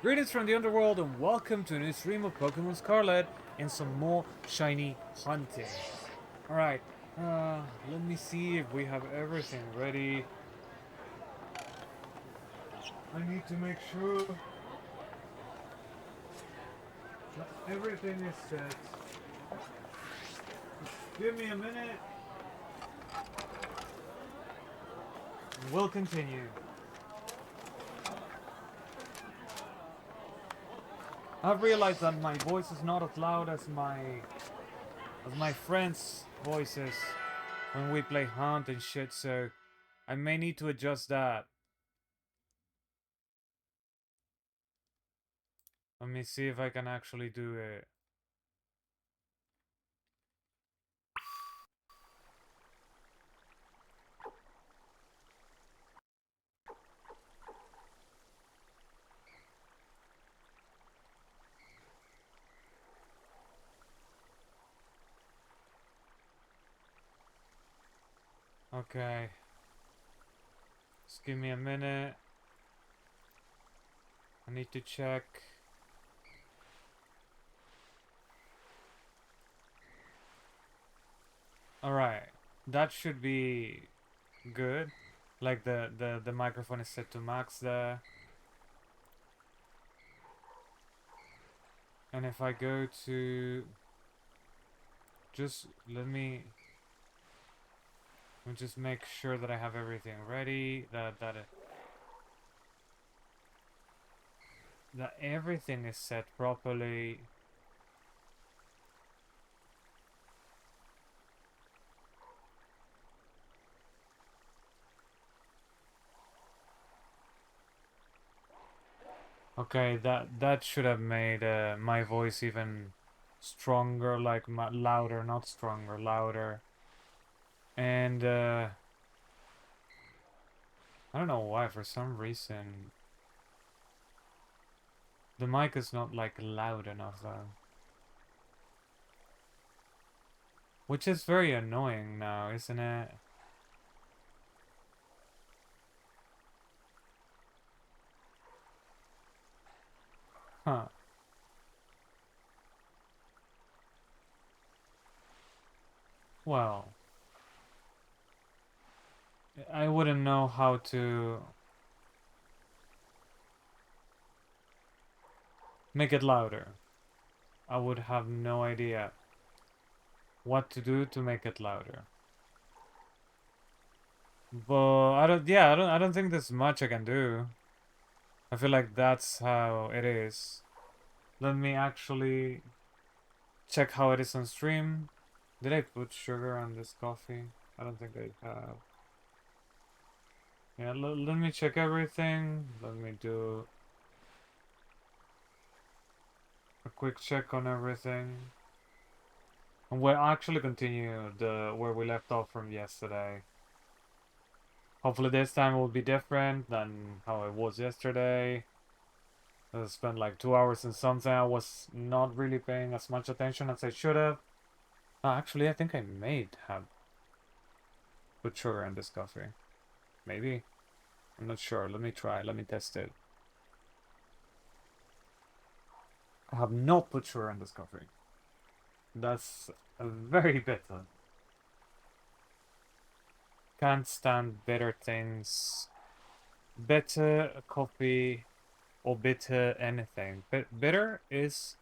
Greetings from the underworld and welcome to a new stream of Pokemon Scarlet and some more shiny hunting. Alright, let me see if we have everything ready. I need to make sure that everything is set. Give me a minute. We'll continue. I've realized that my voice is not as loud as my friends' voices when we play Hunt and shit, so I may need to adjust that. Let me see if I can actually do it. Okay. Just give me a minute. I need to check. Alright. That should be good. Like the microphone is set to max there. And if I go to just let me just make sure that I have everything ready. That everything is set properly. Okay, that should have made my voice even stronger, like louder, not stronger, louder. And I don't know why, for some reason the mic is not like loud enough though. Which is very annoying now, isn't it? Huh. Well, I wouldn't know how to make it louder. I would have no idea what to do to make it louder. But I don't think there's much I can do. I feel like that's how it is. Let me actually check how it is on stream. Did I put sugar on this coffee? I don't think I have. Yeah, let me check everything. Let me do a quick check on everything. And we'll actually continue where we left off from yesterday. Hopefully this time will be different than how it was yesterday. I spent like 2 hours in something. I was not really paying as much attention as I should have. Actually, I think I may have put sugar in this coffee. Maybe. I'm not sure. Let me try. Let me test it. I have not put sugar in this coffee. That's very bitter. Can't stand bitter things. Bitter coffee or bitter anything. Bitter is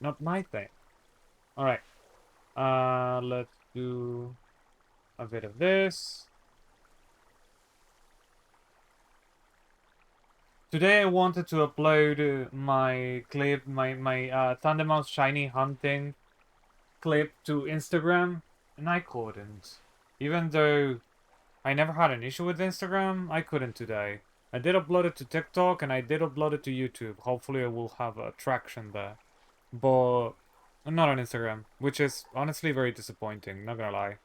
not my thing. Alright. Let's do a bit of this. Today I wanted to upload my clip, my Thundermouse shiny hunting clip to Instagram, and I couldn't. Even though I never had an issue with Instagram, I couldn't today. I did upload it to TikTok and I did upload it to YouTube. Hopefully I will have a traction there. But not on Instagram, which is honestly very disappointing, not gonna lie.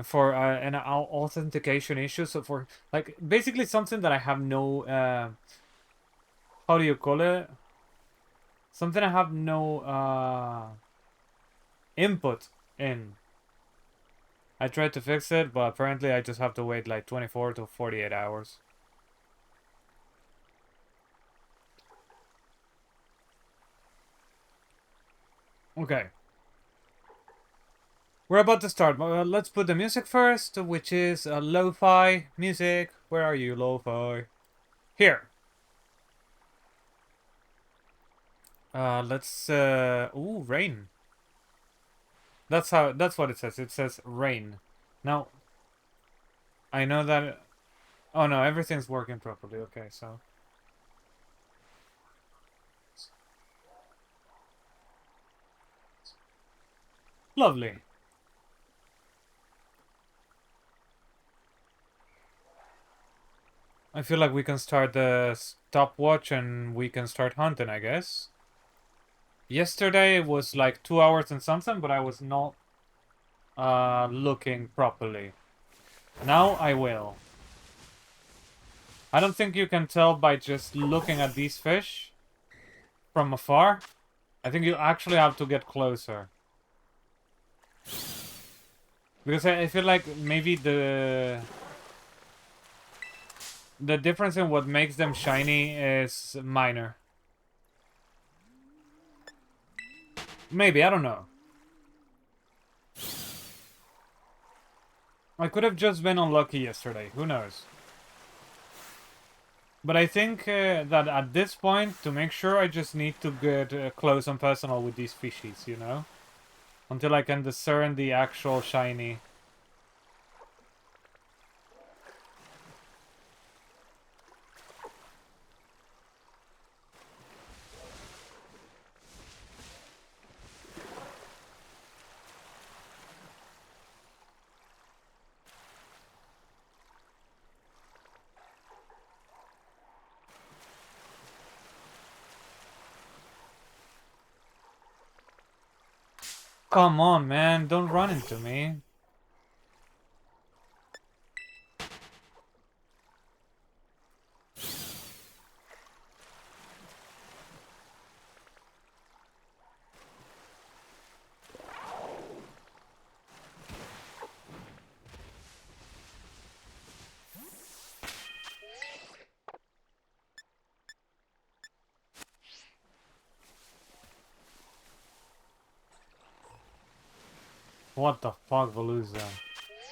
For an authentication issue, so for like basically something that I have no how do you call it? Something I have no input in. I tried to fix it, but apparently I just have to wait like 24 to 48 hours. Okay. We're about to start. Let's put the music first, which is lo-fi music. Where are you, lo-fi? Here. Let's ooh, rain. That's what it says. It says rain. Now I know that. Oh no, everything's working properly. Okay, so lovely. I feel like we can start the stopwatch and we can start hunting, I guess. Yesterday it was like 2 hours and something, but I was not looking properly. Now I will. I don't think you can tell by just looking at these fish from afar. I think you actually have to get closer. Because I feel like maybe the difference in what makes them shiny is minor. Maybe, I don't know. I could have just been unlucky yesterday, who knows. But I think that at this point, to make sure, I just need to get close and personal with these fishies, you know? Until I can discern the actual shiny. Come on, man, don't run into me. What the fuck, Veluza?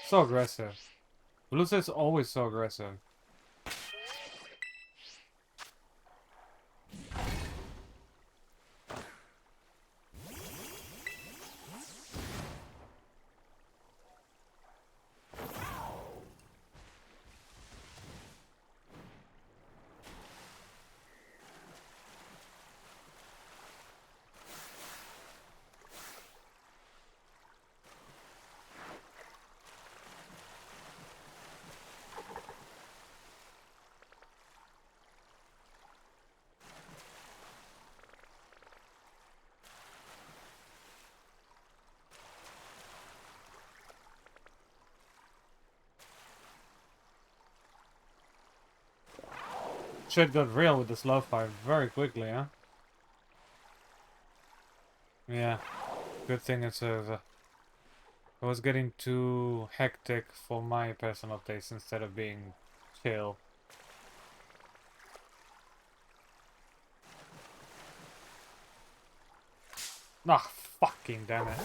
So aggressive. Veluza is always so aggressive. Shit got real with the slow fire very quickly, huh? Yeah. Good thing it's over. It was getting too hectic for my personal taste instead of being chill. Ah, fucking damn it.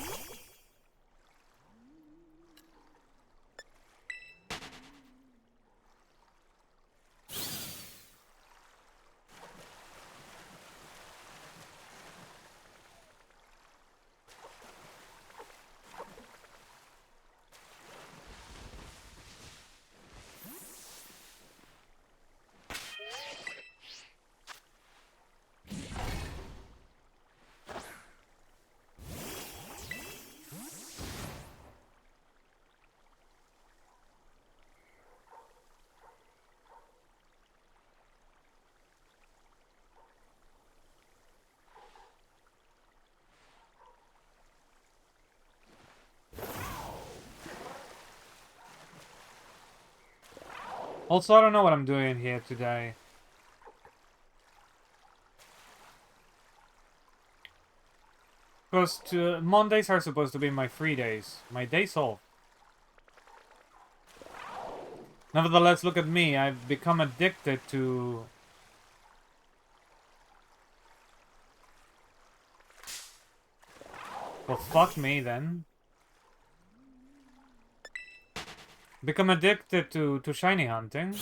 Also, I don't know what I'm doing here today. Because Mondays are supposed to be my free days. My days off. Nevertheless, look at me. I've become addicted to... Well, fuck me then. Become addicted to shiny hunting.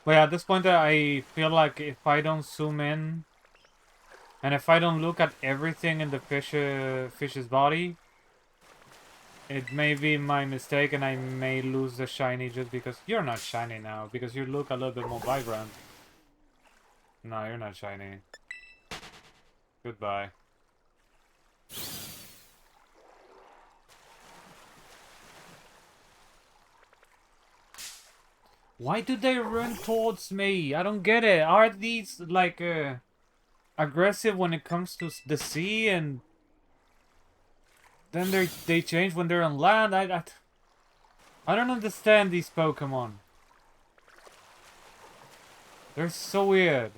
But yeah, at this point I feel like if I don't zoom in and if I don't look at everything in the fish's body, it may be my mistake and I may lose the shiny just because you're not shiny now, because you look a little bit more vibrant. No, you're not shiny. Goodbye. Why do they run towards me? I don't get it. Are these like aggressive when it comes to the sea, and then they change when they're on land? I don't understand these Pokemon. They're so weird.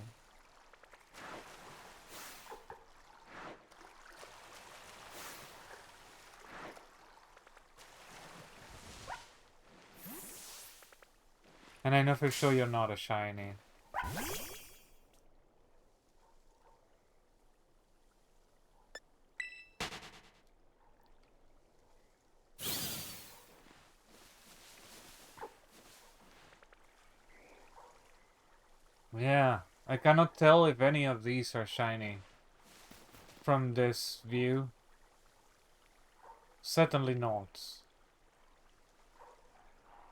And I know for sure you're not a shiny. Yeah, I cannot tell if any of these are shiny from this view. Certainly not.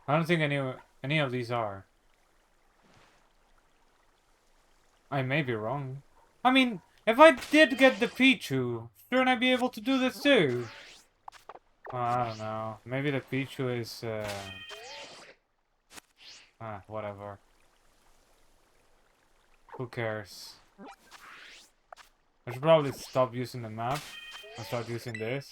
I don't think any of these are. I may be wrong. I mean, if I did get the Pichu, shouldn't I be able to do this too? Well, I don't know. Maybe the Pichu is, whatever. Who cares? I should probably stop using the map and start using this.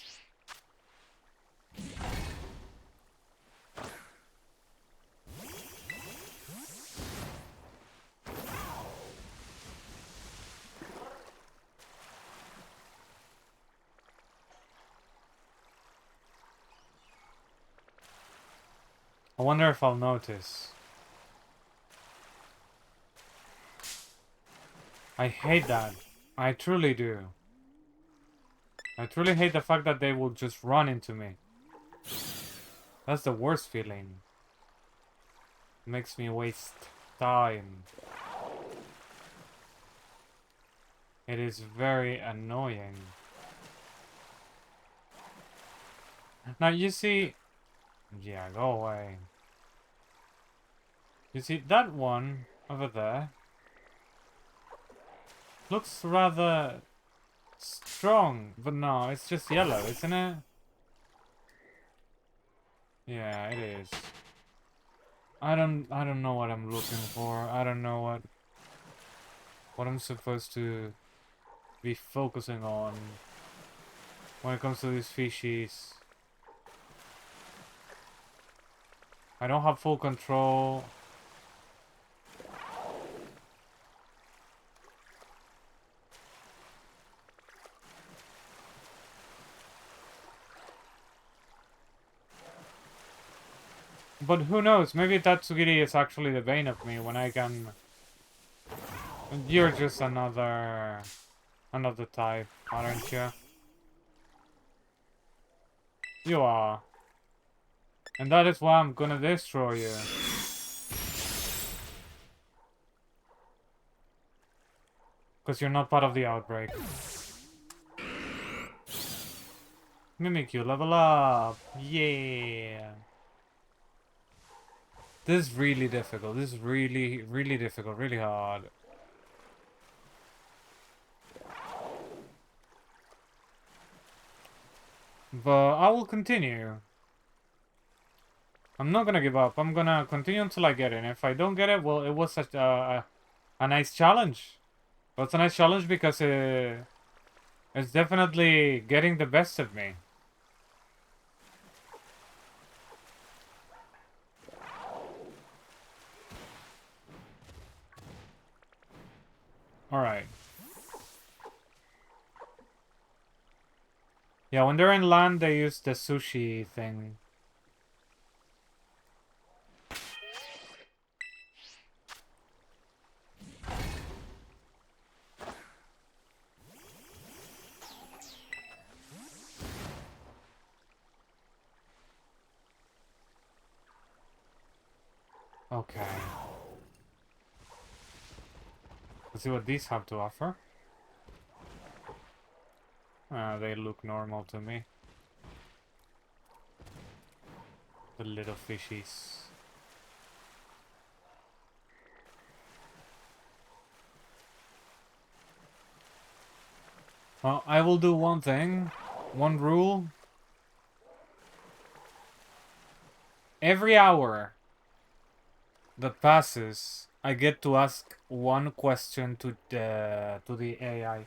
I wonder if I'll notice. I hate that. I truly do. I truly hate the fact that they will just run into me. That's the worst feeling. It makes me waste time. It is very annoying. Now you see... Yeah, go away. You see, that one over there looks rather strong, but no, it's just yellow, isn't it? Yeah, it is. I don't know what I'm looking for. I don't know what I'm supposed to be focusing on when it comes to these species. I don't have full control. But who knows? Maybe Tatsugiri is actually the bane of me when I can... You're just another type, aren't you? You are. And that is why I'm gonna destroy you. Because you're not part of the outbreak. Mimikyu, level up! Yeah! This is really difficult. This is really, really difficult. Really hard. But I will continue. I'm not gonna give up. I'm gonna continue until I get it. And if I don't get it, well, it was such a nice challenge. Well, it's a nice challenge because it's definitely getting the best of me. Alright. Yeah, when they're in land, they use the sushi thing. Okay. Let's see what these have to offer. They look normal to me. The little fishies. Well, I will do one thing. One rule. Every hour that passes, I get to ask one question to the AI.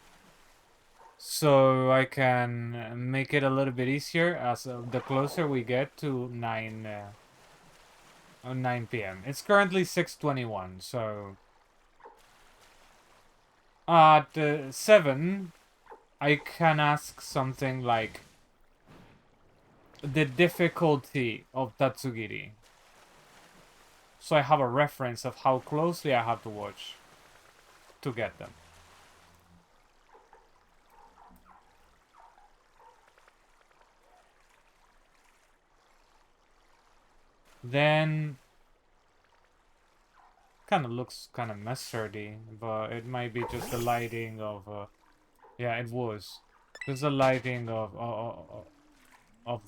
So I can make it a little bit easier as the closer we get to 9 p.m. It's currently 6:21, so at 7 I can ask something like the difficulty of Tatsugiri. So I have a reference of how closely I have to watch to get them. Then kind of looks kind of mustardy, but it might be just the lighting of yeah, it was just the lighting of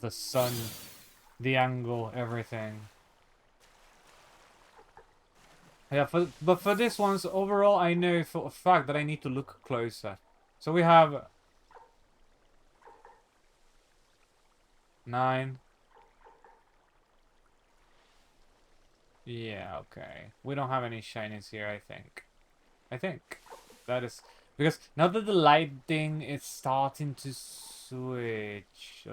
the sun, the angle, everything. Yeah, but for this one's overall, I know for a fact that I need to look closer. So we have 9. Yeah, okay. We don't have any shinies here, I think. That is because now that the lighting is starting to switch.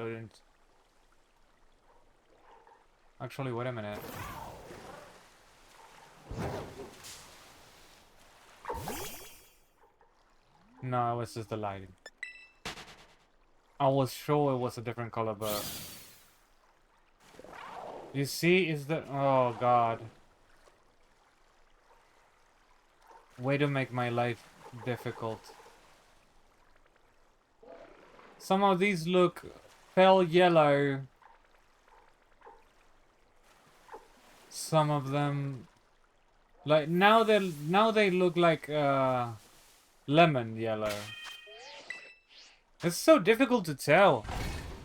Actually, wait a minute. No, it was just the lighting. I was sure it was a different color, but you see, is the oh god, way to make my life difficult. Some of these look pale yellow. Some of them, like now they look like lemon yellow. It's so difficult to tell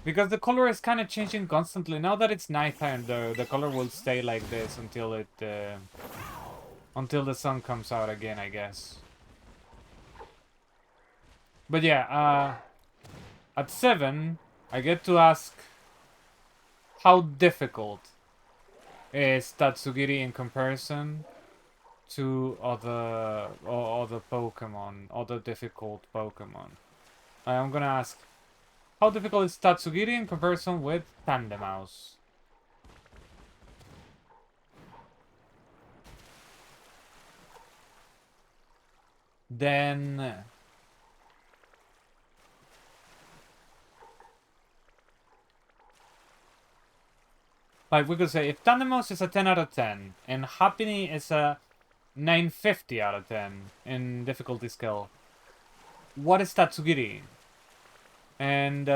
because the color is kind of changing constantly. Now that it's nighttime, though, the color will stay like this until it until the sun comes out again, I guess. But yeah, at 7, I get to ask how difficult is Tatsugiri in comparison to other Pokemon, other difficult Pokemon. I'm gonna ask, how difficult is Tatsugiri in comparison with Tandemaus? Then like we could say if Tandemaus is a 10 out of 10 and Happiny is a 950 out of 10 in difficulty scale, what is Tatsugiri? And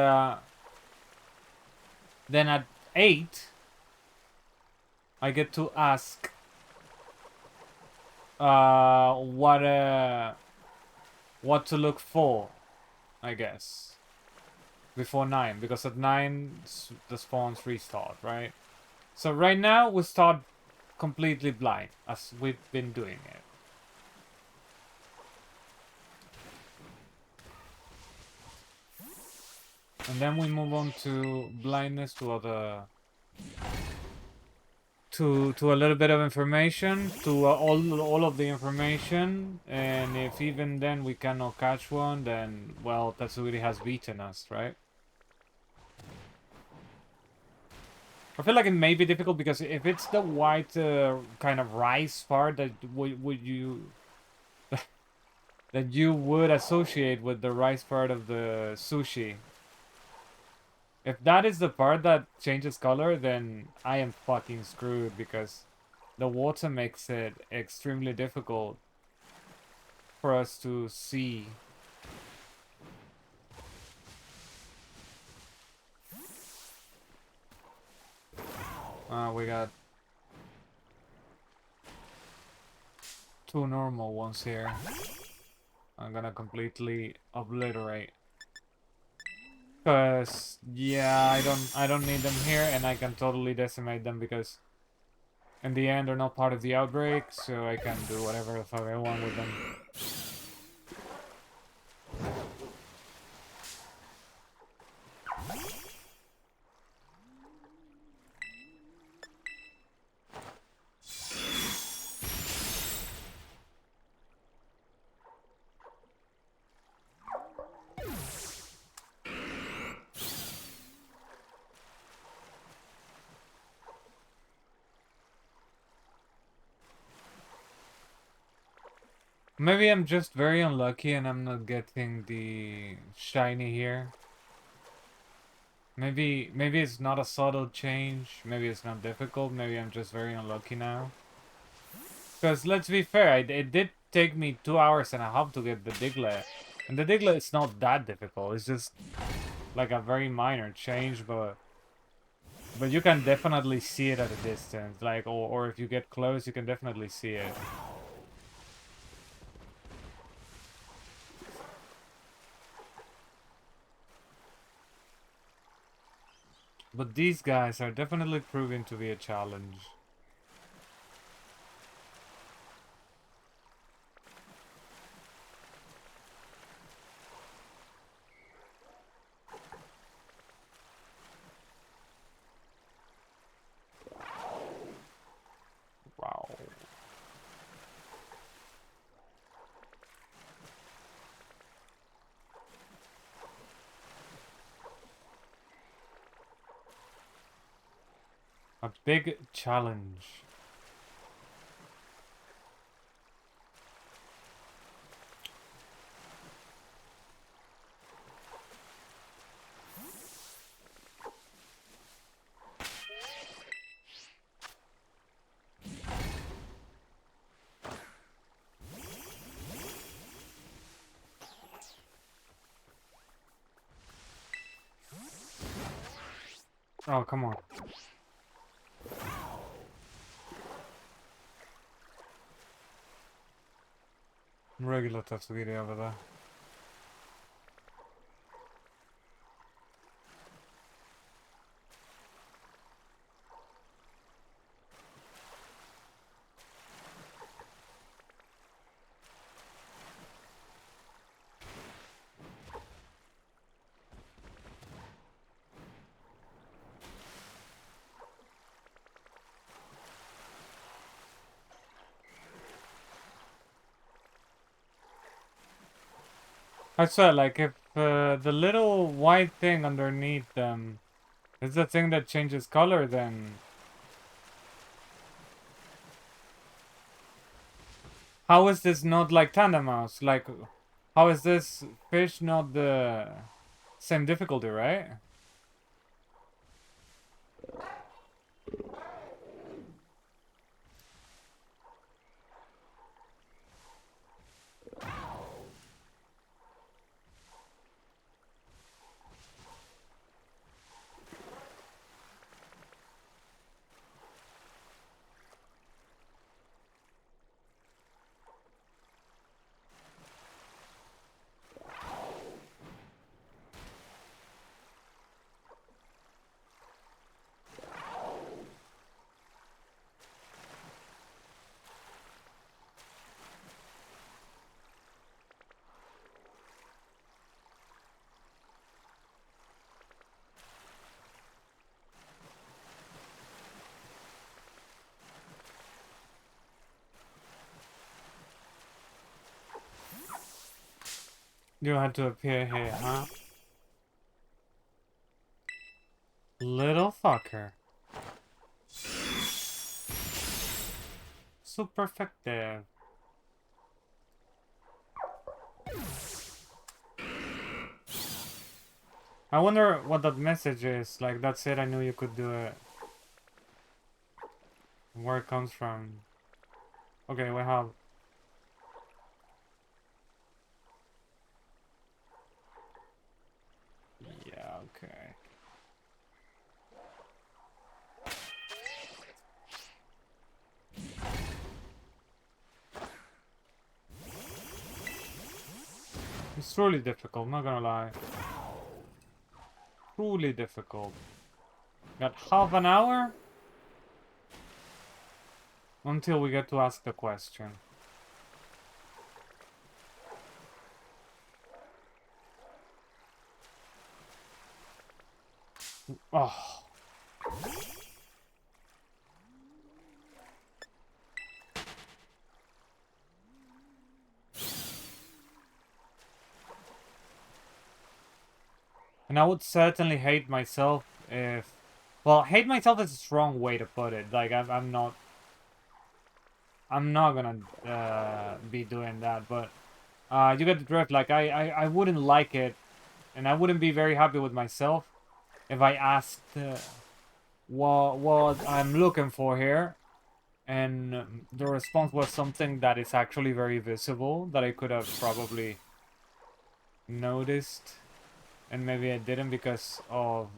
then at 8, I get to ask what to look for, I guess, before 9, because at 9 the spawns restart, right? So right now we start completely blind, as we've been doing it. And then we move on to blindness, to other, to a little bit of information, to all of the information, and if even then we cannot catch one, then well, Tatsugiri has beaten us, right? I feel like it may be difficult because if it's the white kind of rice part, that would you that you would associate with the rice part of the sushi. If that is the part that changes color, then I am fucking screwed because the water makes it extremely difficult for us to see. We got two normal ones here. I'm gonna completely obliterate. Cause yeah, I don't need them here, and I can totally decimate them because in the end they're not part of the outbreak, so I can do whatever the fuck I want with them. Maybe I'm just very unlucky and I'm not getting the shiny here. Maybe it's not a subtle change. Maybe it's not difficult. Maybe I'm just very unlucky now. Because let's be fair, it did take me 2 hours and a half to get the Diglett. And the Diglett is not that difficult. It's just like a very minor change, but you can definitely see it at a distance. Like, or if you get close, you can definitely see it. But these guys are definitely proving to be a challenge. Wow. A big challenge. Oh, come on. Regular Tatsugi over there. I swear, like, if the little white thing underneath them is the thing that changes color, then how is this not like Tandem Mouse? Like, how is this fish not the same difficulty, right? You had to appear here, huh? Little fucker. Super effective. I wonder what that message is. Like, that's it, I knew you could do it. Where it comes from. Okay, we have... Yeah, okay. It's truly difficult, not gonna lie. Truly difficult. Got half an hour? Until we get to ask the question. Oh. And I would certainly hate myself if... Well, hate myself is a strong way to put it. Like, I'm not... I'm not gonna be doing that, but... you get the drift. Like, I wouldn't like it, and I wouldn't be very happy with myself if I asked what I'm looking for here, and the response was something that is actually very visible, that I could have probably noticed, and maybe I didn't because of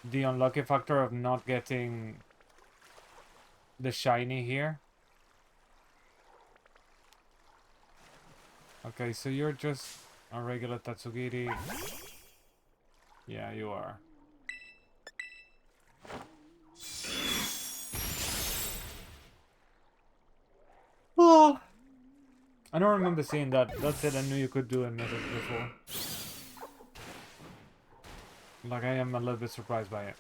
the unlucky factor of not getting the shiny here. Okay, so you're just a regular Tatsugiri. Yeah, you are. Oh, I don't remember seeing that. That's it, I knew you could do a message before. Like, I am a little bit surprised by it.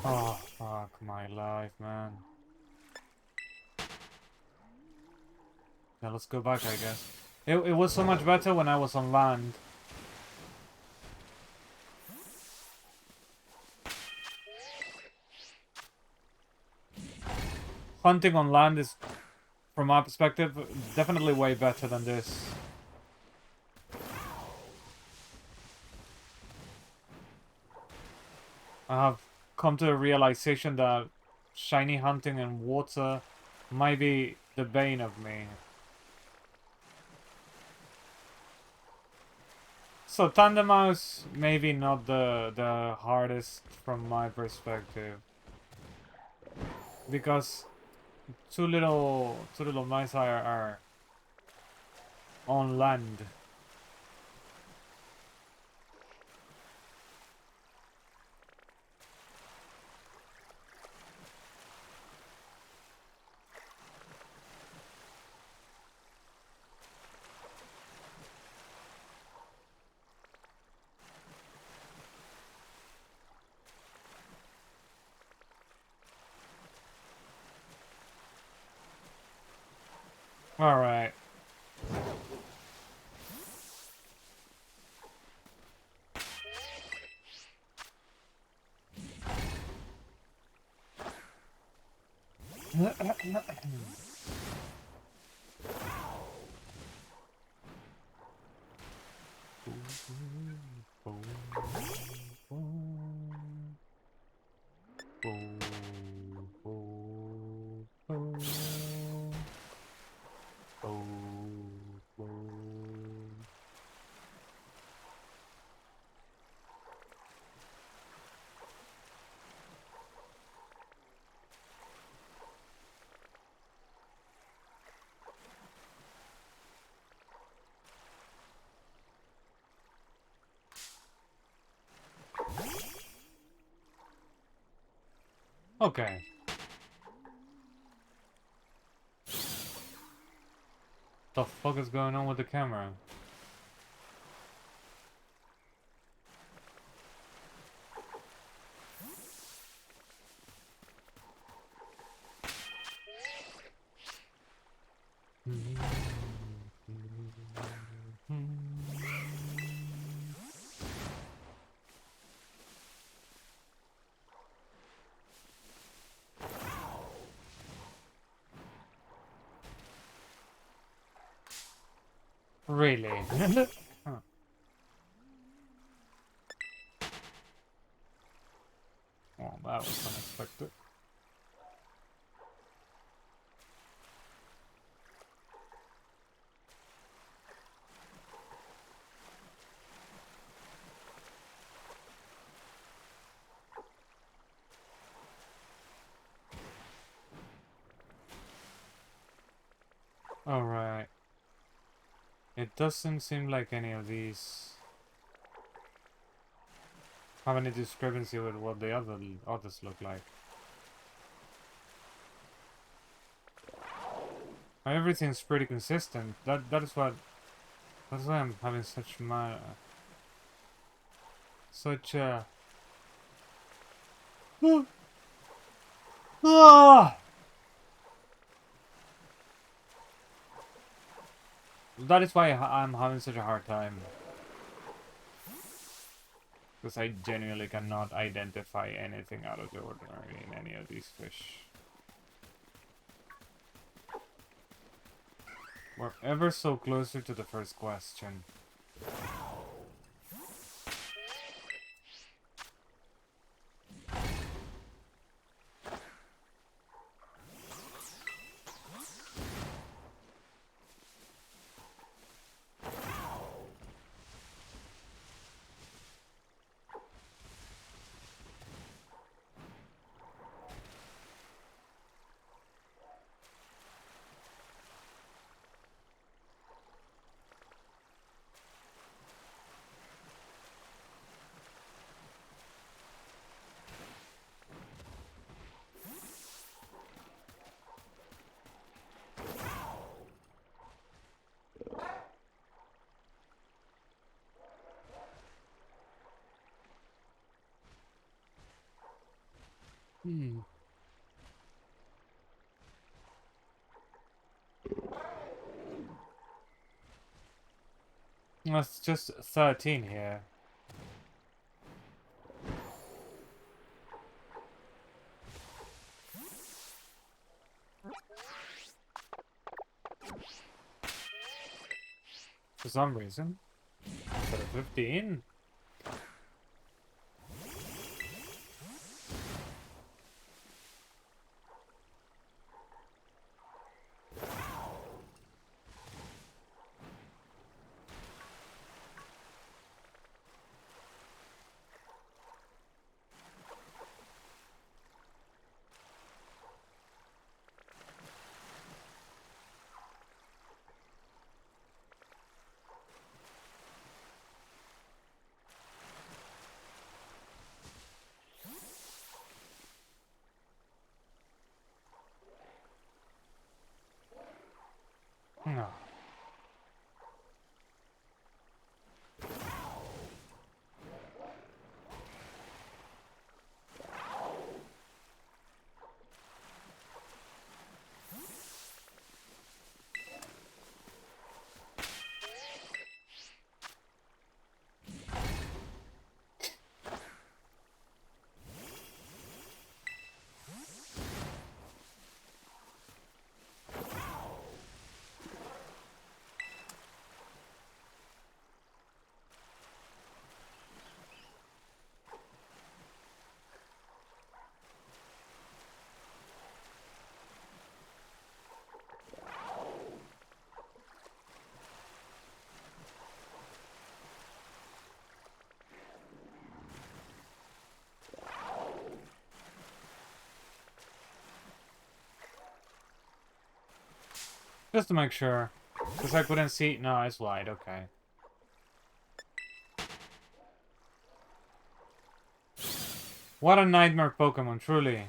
Oh, fuck my life, man. Yeah, let's go back, I guess. It was so much better when I was on land. Hunting on land is, from my perspective, definitely way better than this. I have come to a realization that shiny hunting in water might be the bane of me. So Tandem Mouse, maybe not the hardest from my perspective. Because two little mice are on land. Alright. Okay. The fuck is going on with the camera? Really? Huh. Well, that was unexpected. Alright. It doesn't seem like any of these have any discrepancy with what the others look like. Everything's pretty consistent. That's why I'm having such such ah! That is why I'm having such a hard time. Because I genuinely cannot identify anything out of the ordinary in any of these fish. We're ever so closer to the first question. That's just 13 here. For some reason. Instead of 15. No. Just to make sure. Because I couldn't see. No, it's wide. Okay. What a nightmare Pokemon, truly.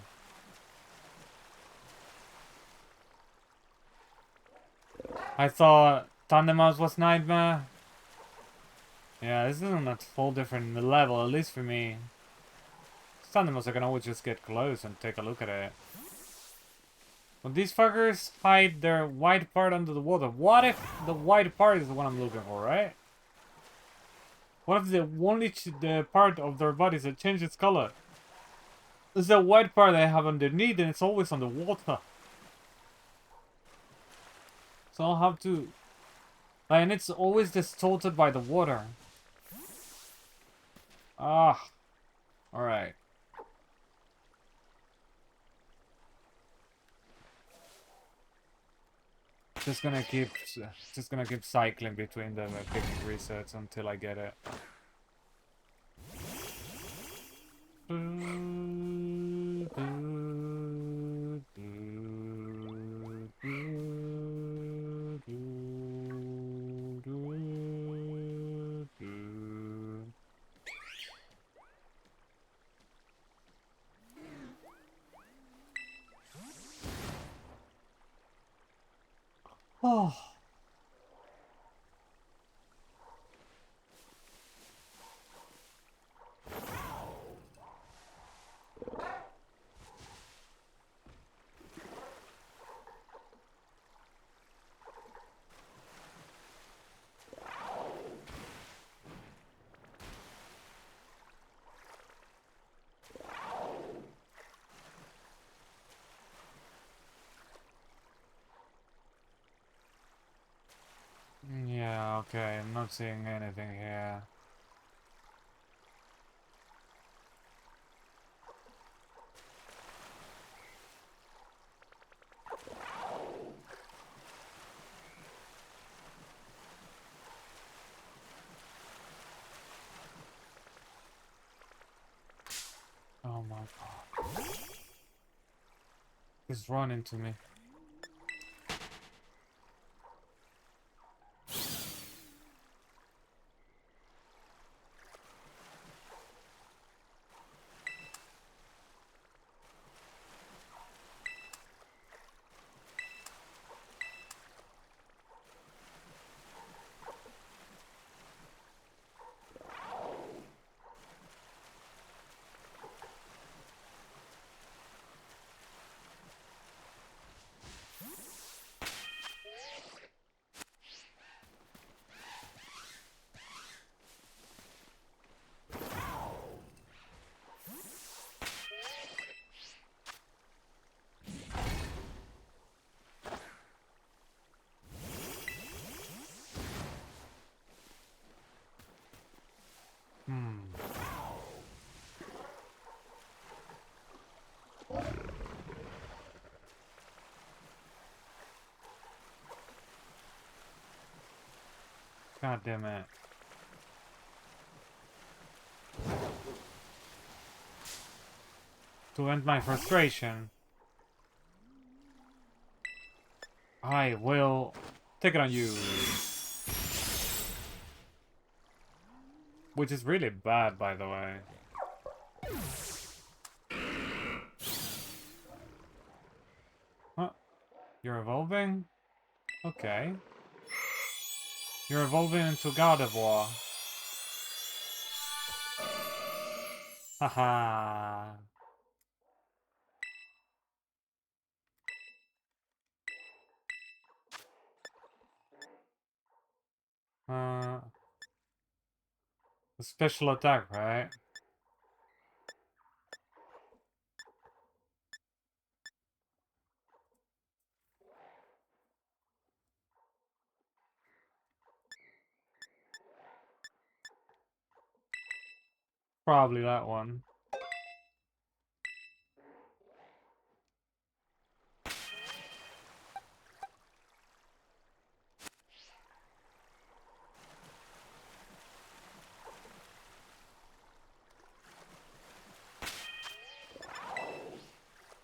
I thought Tandemaus was nightmare. Yeah, this is on a full different level, at least for me. Tandemaus, I can always just get close and take a look at it. But these fuckers hide their white part under the water. What if the white part is the one I'm looking for, right? What if the only the part of their bodies that changes its color is the white part they have underneath, and it's always on the water? So I'll have to And it's always distorted by the water. Ah. Alright. Just gonna keep cycling between the picking resets until I get it. Oh. Yeah, okay, I'm not seeing anything here. Oh my god. He's running to me. God damn it. To end my frustration, I will take it on you. Which is really bad, by the way. Huh? You're evolving? Okay. You're evolving into God of War. Haha. A special attack, right? Probably that one.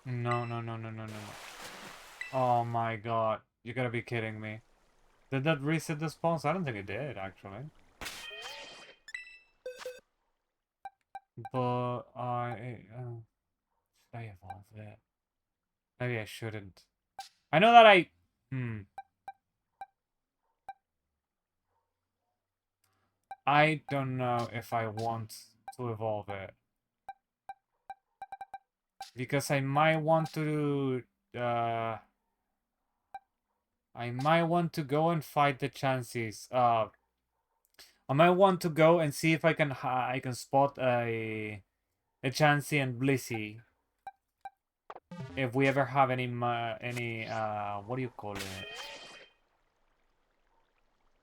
No, no, no, no, no, no, no. Oh my god. You gotta be kidding me. Did that reset the spawns? I don't think it did, actually. But should I evolve it? Maybe I shouldn't. I know that I... I don't know if I want to evolve it. Because I might want to... I might want to go and fight the chances. I might want to go and see if I can spot a Chansey and Blissey. If we ever have any what do you call it?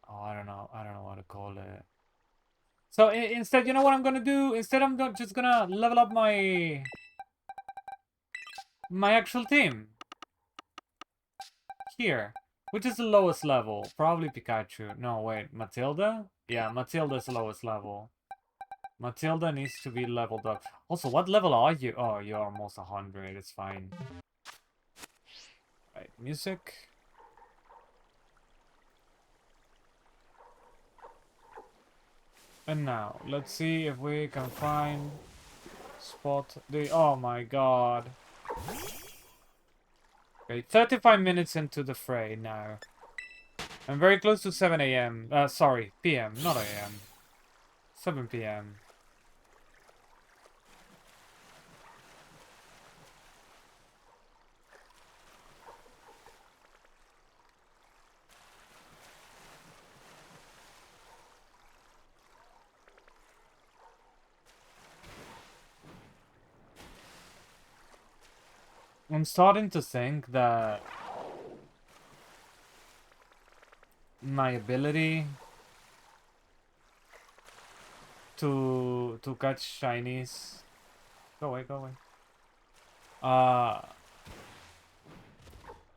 Oh, I don't know. I don't know what to call it. So instead, you know what I'm gonna do? Instead, I'm just gonna level up my actual team here. Which is the lowest level? Probably Pikachu. No, wait, Matilda? Yeah, Matilda's the lowest level. Matilda needs to be leveled up. Also, what level are you? Oh, you're almost 100. It's fine. Right, music. And now, let's see if we can find spot the... Oh my god. Okay, 35 minutes into the fray now. I'm very close to 7 a.m. Sorry, p.m., not a.m. 7 p.m. I'm starting to think that my ability to catch shinies... Go away, go away.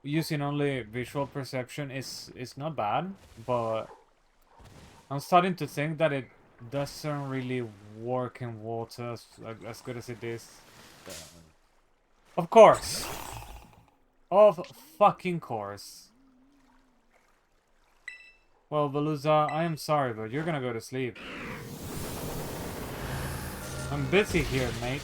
Using only visual perception is not bad, but I'm starting to think that it doesn't really work in water as good as it is. Of course! Of fucking course. Well, Veluza, I am sorry, but you're gonna go to sleep. I'm busy here, mate.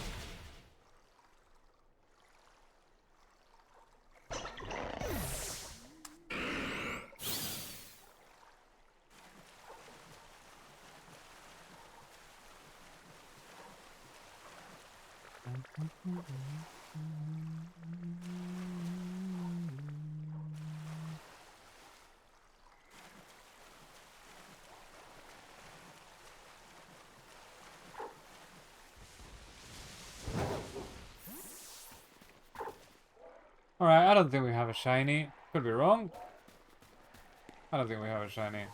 Alright, I don't think we have a shiny. Could be wrong. I don't think we have a shiny.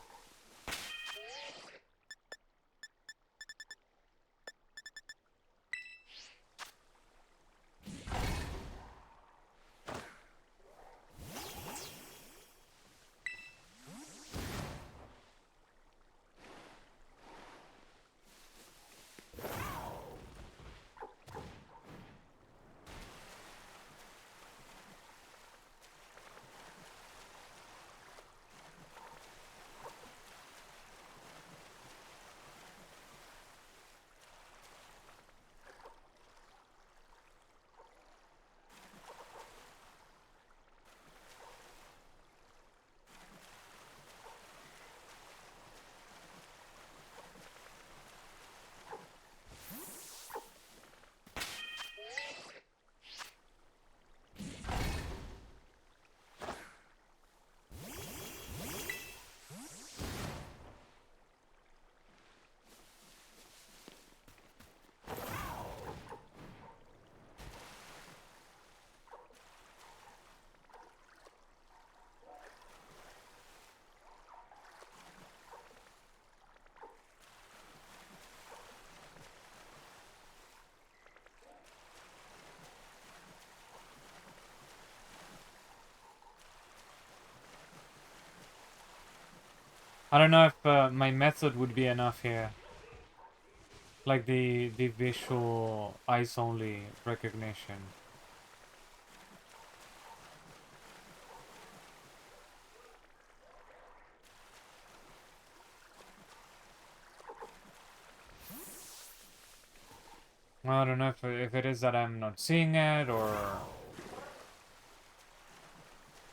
I don't know if my method would be enough here. Like the visual eyes only recognition. I don't know if it is that I'm not seeing it or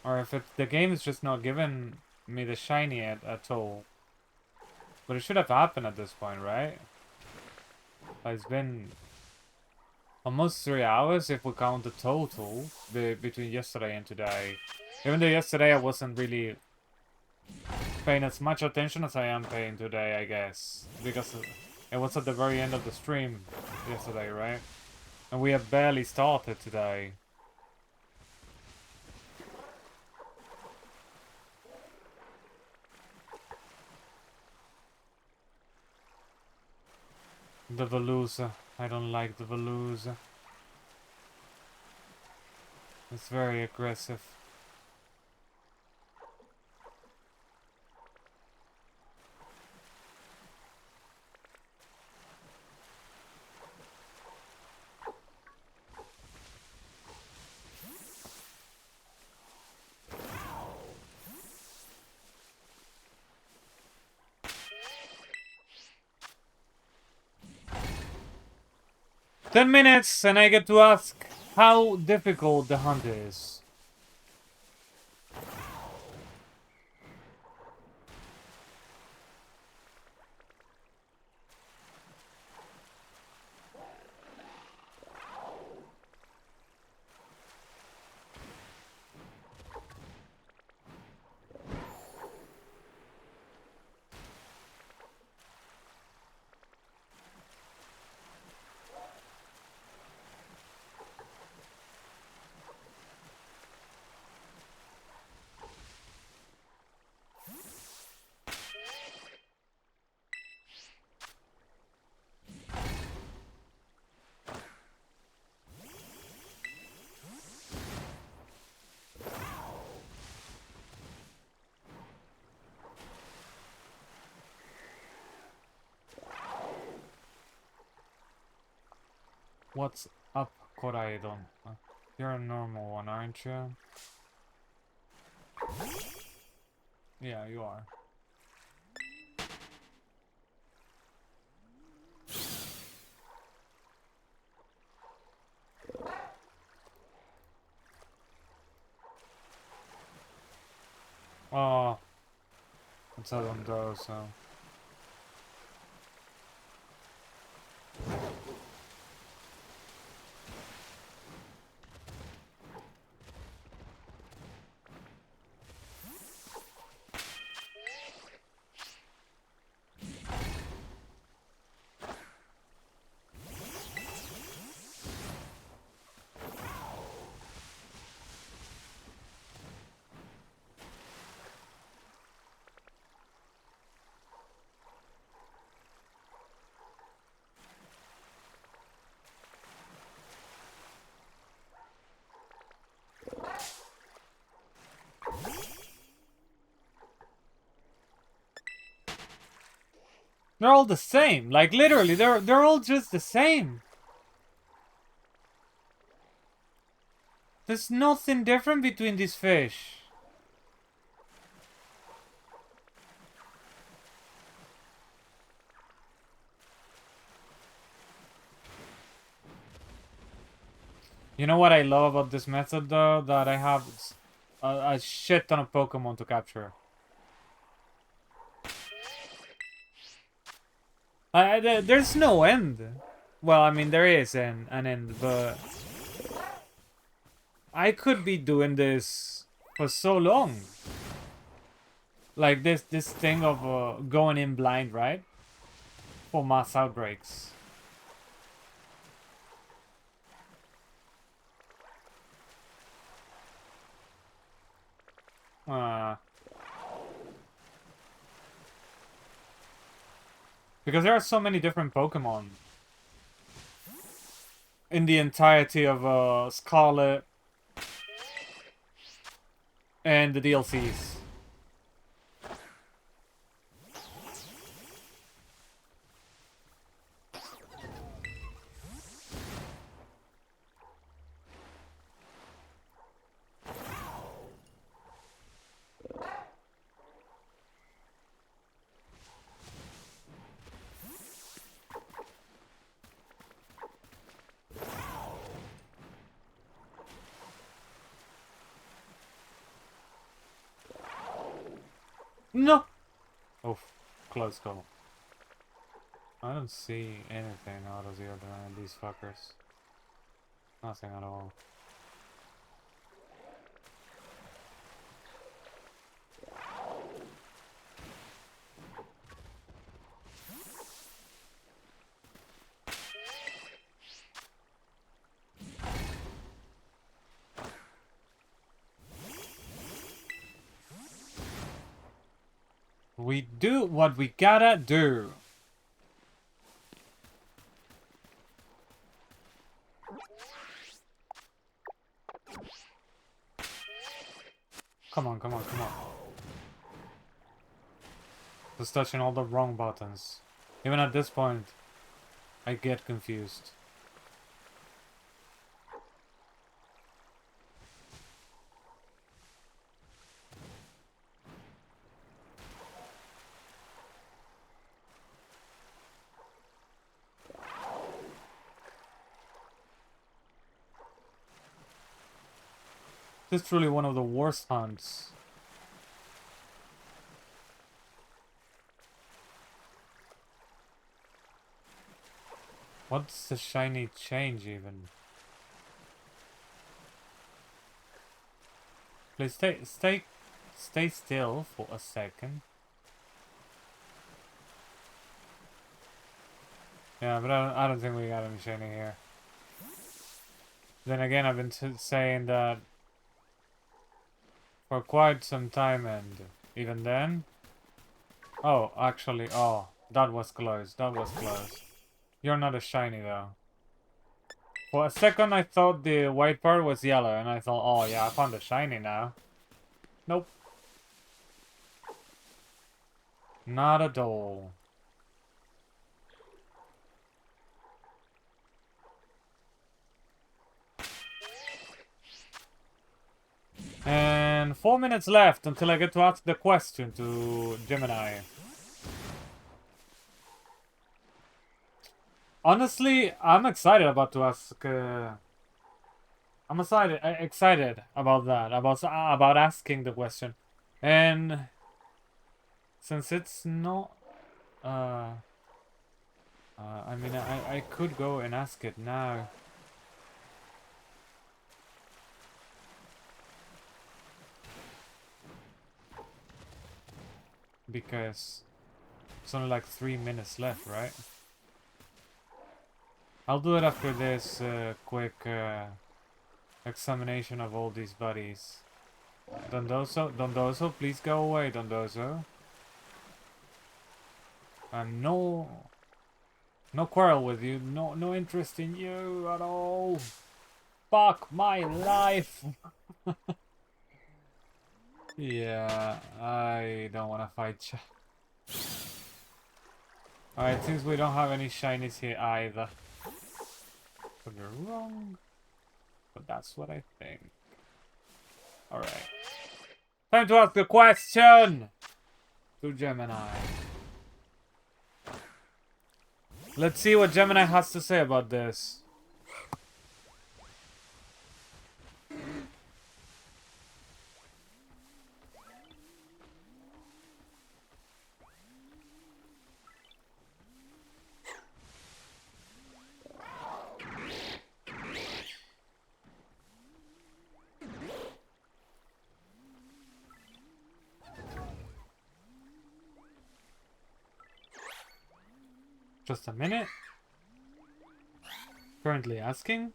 if the game is just not giving me the shiny at all. But it should have happened at this point, right? It's been almost 3 hours if we count the total between yesterday and today. Even though yesterday I wasn't really paying as much attention as I am paying today, I guess. Because it was at the very end of the stream yesterday, right? And we have barely started today. The Veluza. I don't like the Veluza. It's very aggressive. "10 minutes and I get to ask how difficult the hunt is." What's up, Koraidon? You're a normal one, aren't you? Yeah, you are. Oh, it's out on those, so. They're all the same. Like literally, they're all just the same. There's nothing different between these fish. You know what I love about this method though? That I have a shit ton of Pokemon to capture. There's no end. Well, I mean, there is an end, but I could be doing this for so long. Like this thing of going in blind, right? For mass outbreaks. Because there are so many different Pokemon in the entirety of Scarlet and the DLCs. No! Oh, close call. I don't see anything out of the ordinary in these fuckers. Nothing at all. We do what we gotta do. Come on, come on, come on. Just touching all the wrong buttons. Even at this point, I get confused. This is truly one of the worst hunts. What's the shiny change even? Please stay still for a second. Yeah, but I don't think we got any shiny here. Then again, I've been saying that for quite some time, and even then... Oh, actually, oh, that was close, that was close. You're not a shiny, though. For a second, I thought the white part was yellow, and I thought, oh yeah, I found a shiny now. Nope. Not at all. And 4 minutes left until I get to ask the question to Gemini. Honestly, I'm excited about to ask. I'm excited about that, about asking the question, and since it's not, I mean, I could go and ask it now. Because it's only like 3 minutes left, right? I'll do it after this quick examination of all these buddies. Dondoso, please go away, Dondoso. No quarrel with you. No interest in you at all. Fuck my life. Yeah, I don't want to fight you. Alright, since we don't have any shinies here either. But you're wrong. But that's what I think. Alright. Time to ask the question! To Gemini. Let's see what Gemini has to say about this. Just a minute. Currently asking.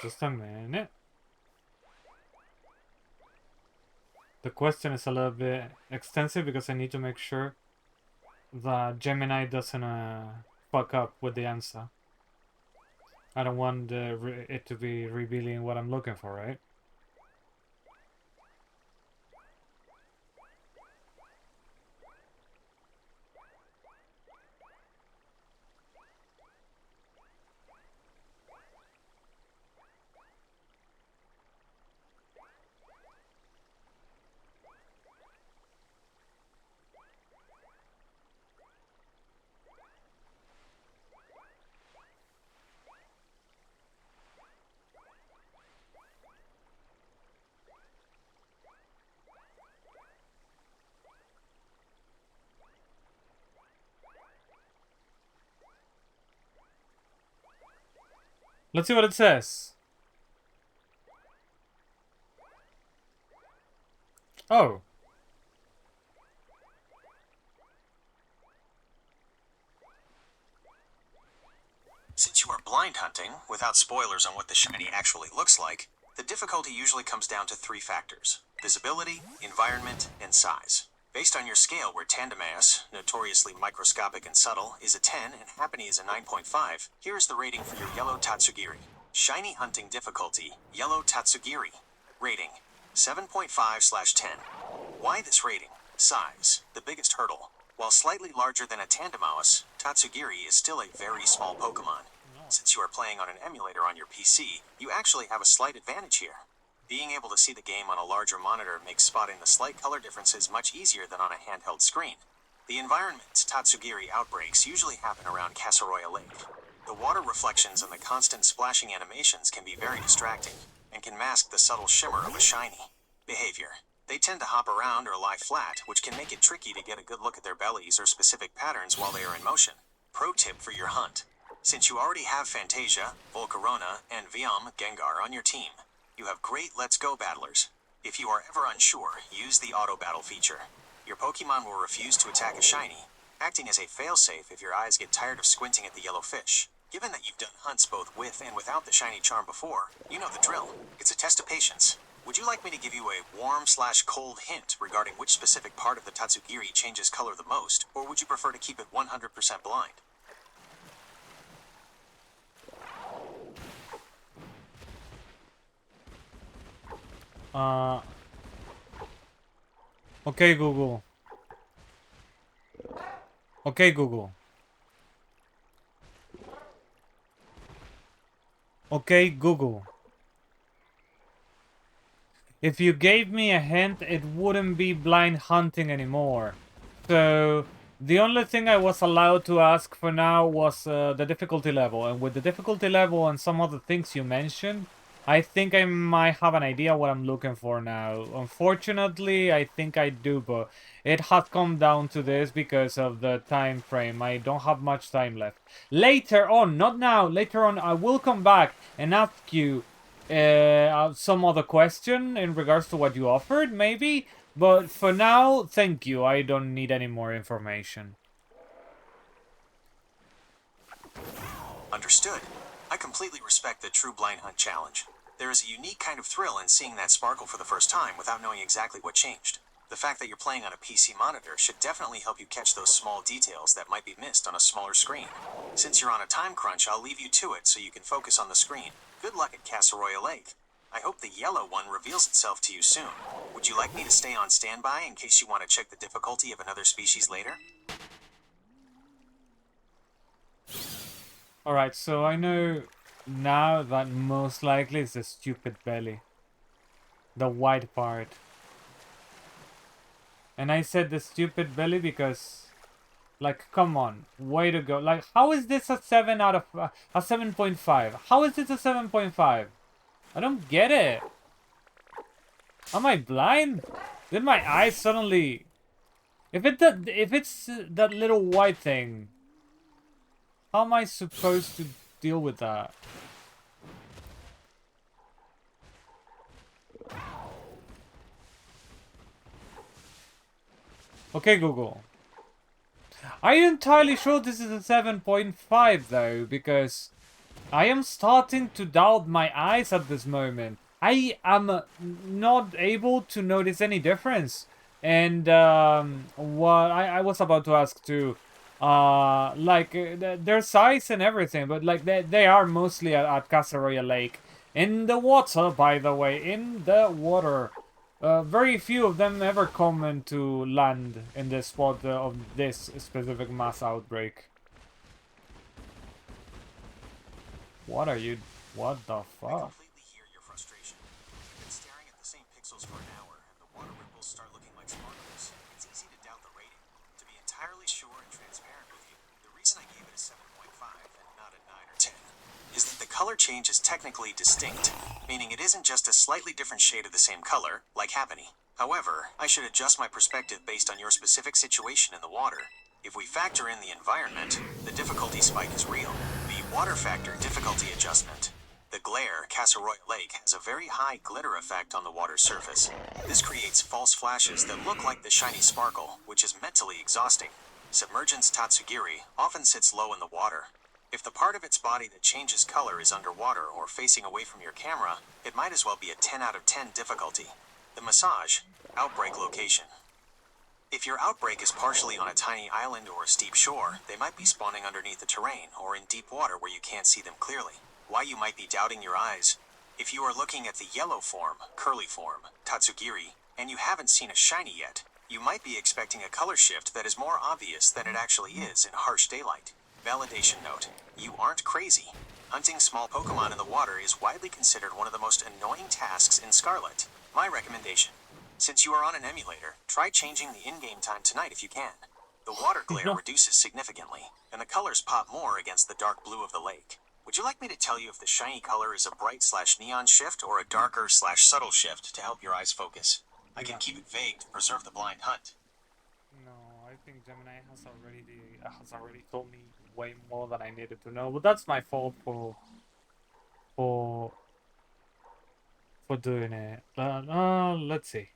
Just a minute. The question is a little bit extensive because I need to make sure that Gemini doesn't fuck up with the answer. I don't want it to be revealing what I'm looking for, right? Let's see what it says. Oh. Since you are blind hunting, without spoilers on what the shiny actually looks like, the difficulty usually comes down to 3 factors: visibility, environment, and size. Based on your scale, where Tandemaeus, notoriously microscopic and subtle, is a 10 and Happiny is a 9.5, here is the rating for your yellow Tatsugiri. Shiny hunting difficulty, yellow Tatsugiri. Rating, 7.5/10. Why this rating? Size, the biggest hurdle. While slightly larger than a Tandemaeus, Tatsugiri is still a very small Pokemon. Since you are playing on an emulator on your PC, you actually have a slight advantage here. Being able to see the game on a larger monitor makes spotting the slight color differences much easier than on a handheld screen. The environment Tatsugiri outbreaks usually happen around Casseroya Lake. The water reflections and the constant splashing animations can be very distracting, and can mask the subtle shimmer of a shiny. Behavior. They tend to hop around or lie flat, which can make it tricky to get a good look at their bellies or specific patterns while they are in motion. Pro tip for your hunt. Since you already have Fantasia, Volcarona, and Viam Gengar on your team, you have great Let's Go battlers. If you are ever unsure, use the auto battle feature. Your Pokemon will refuse to attack a shiny, acting as a failsafe if your eyes get tired of squinting at the yellow fish. Given that you've done hunts both with and without the shiny charm before, you know the drill. It's a test of patience. Would you like me to give you a warm/cold hint regarding which specific part of the Tatsugiri changes color the most, or would you prefer to keep it 100% blind? Okay, Google. Okay, Google. Okay, Google. If you gave me a hint, it wouldn't be blind hunting anymore. So, the only thing I was allowed to ask for now was the difficulty level. And with the difficulty level and some other things you mentioned, I think I might have an idea what I'm looking for now. Unfortunately, I think I do, but it has come down to this because of the time frame. I don't have much time left. Later on, not now, later on, I will come back and ask you some other question in regards to what you offered, maybe. But for now, thank you. I don't need any more information. Understood. I completely respect the True Blind Hunt challenge. There is a unique kind of thrill in seeing that sparkle for the first time without knowing exactly what changed. The fact that you're playing on a PC monitor should definitely help you catch those small details that might be missed on a smaller screen. Since you're on a time crunch, I'll leave you to it so you can focus on the screen. Good luck at Casseroya Lake. I hope the yellow one reveals itself to you soon. Would you like me to stay on standby in case you want to check the difficulty of another species later? Alright, so I know now that most likely it's the stupid belly. The white part. And I said the stupid belly because, like, come on, way to go. Like, how is this a 7 out of a 7.5? How is this a 7.5? I don't get it. Am I blind? Did my eyes suddenly... If it's that little white thing, how am I supposed to deal with that? Okay, Google. Are you entirely sure this is a 7.5 though? Because I am starting to doubt my eyes at this moment. I am not able to notice any difference. And what I was about to ask too, like their size and everything, but like they are mostly at Casseroya Lake. In the water, by the way, in the water. Very few of them ever come into land in the spot of this specific mass outbreak. What are you... What the I fuck? completely hear your frustration. You've been staring at the same pixels for an hour, and the water ripples start looking like sparkles. It's easy to doubt the rating. To be entirely sure and transparent with you, the reason I gave it a 7.5 and not a 9 or 10 is that the color change is technically distinct, meaning it isn't just a slightly different shade of the same color, like Happiny. However, I should adjust my perspective based on your specific situation in the water. If we factor in the environment, the difficulty spike is real. The water factor difficulty adjustment The glare, Casseroya Lake, has a very high glitter effect on the water's surface. This creates false flashes that look like the shiny sparkle, which is mentally exhausting. Submergence Tatsugiri often sits low in the water. If the part of its body that changes color is underwater or facing away from your camera, it might as well be a 10 out of 10 difficulty. The massage, outbreak location. If your outbreak is partially on a tiny island or a steep shore, they might be spawning underneath the terrain or in deep water where you can't see them clearly. Why you might be doubting your eyes. If you are looking at the yellow form, curly form, Tatsugiri, and you haven't seen a shiny yet, you might be expecting a color shift that is more obvious than it actually is in harsh daylight. Validation note, you aren't crazy. Hunting small Pokemon in the water is widely considered one of the most annoying tasks in Scarlet. My recommendation, since you are on an emulator, try changing the in-game time tonight if you can. The water glare reduces significantly, and the colors pop more against the dark blue of the lake. Would you like me to tell you if the shiny color is a bright/neon shift or a darker/subtle shift to help your eyes focus? I can keep it vague to preserve the blind hunt. No, I think Gemini has already told me way more than I needed to know, but that's my fault for doing it. Let's see.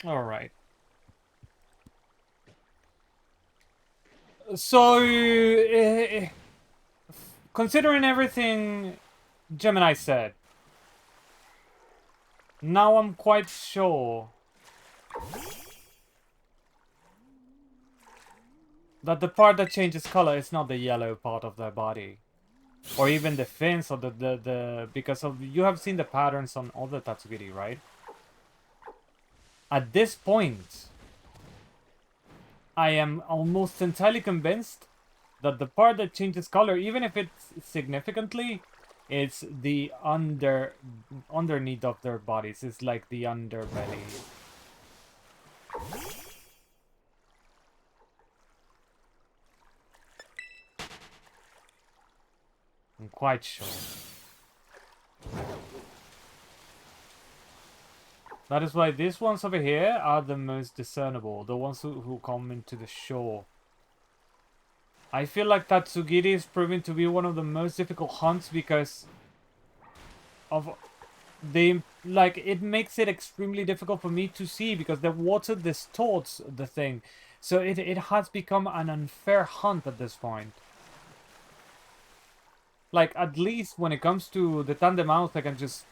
All right. So, considering everything Gemini said, now I'm quite sure that the part that changes color is not the yellow part of their body. Or even the fins or the because of you have seen the patterns on all the Tatsugiri, right? At this point, I am almost entirely convinced that the part that changes color, even if it's significantly, it's the underneath of their bodies. It's like the underbelly. I'm quite sure. That is why these ones over here are the most discernible. The ones who come into the shore. I feel like Tatsugiri is proving to be one of the most difficult hunts because of the like it makes it extremely difficult for me to see because the water distorts the thing. So it has become an unfair hunt at this point. Like at least when it comes to the tandem mouth, I can just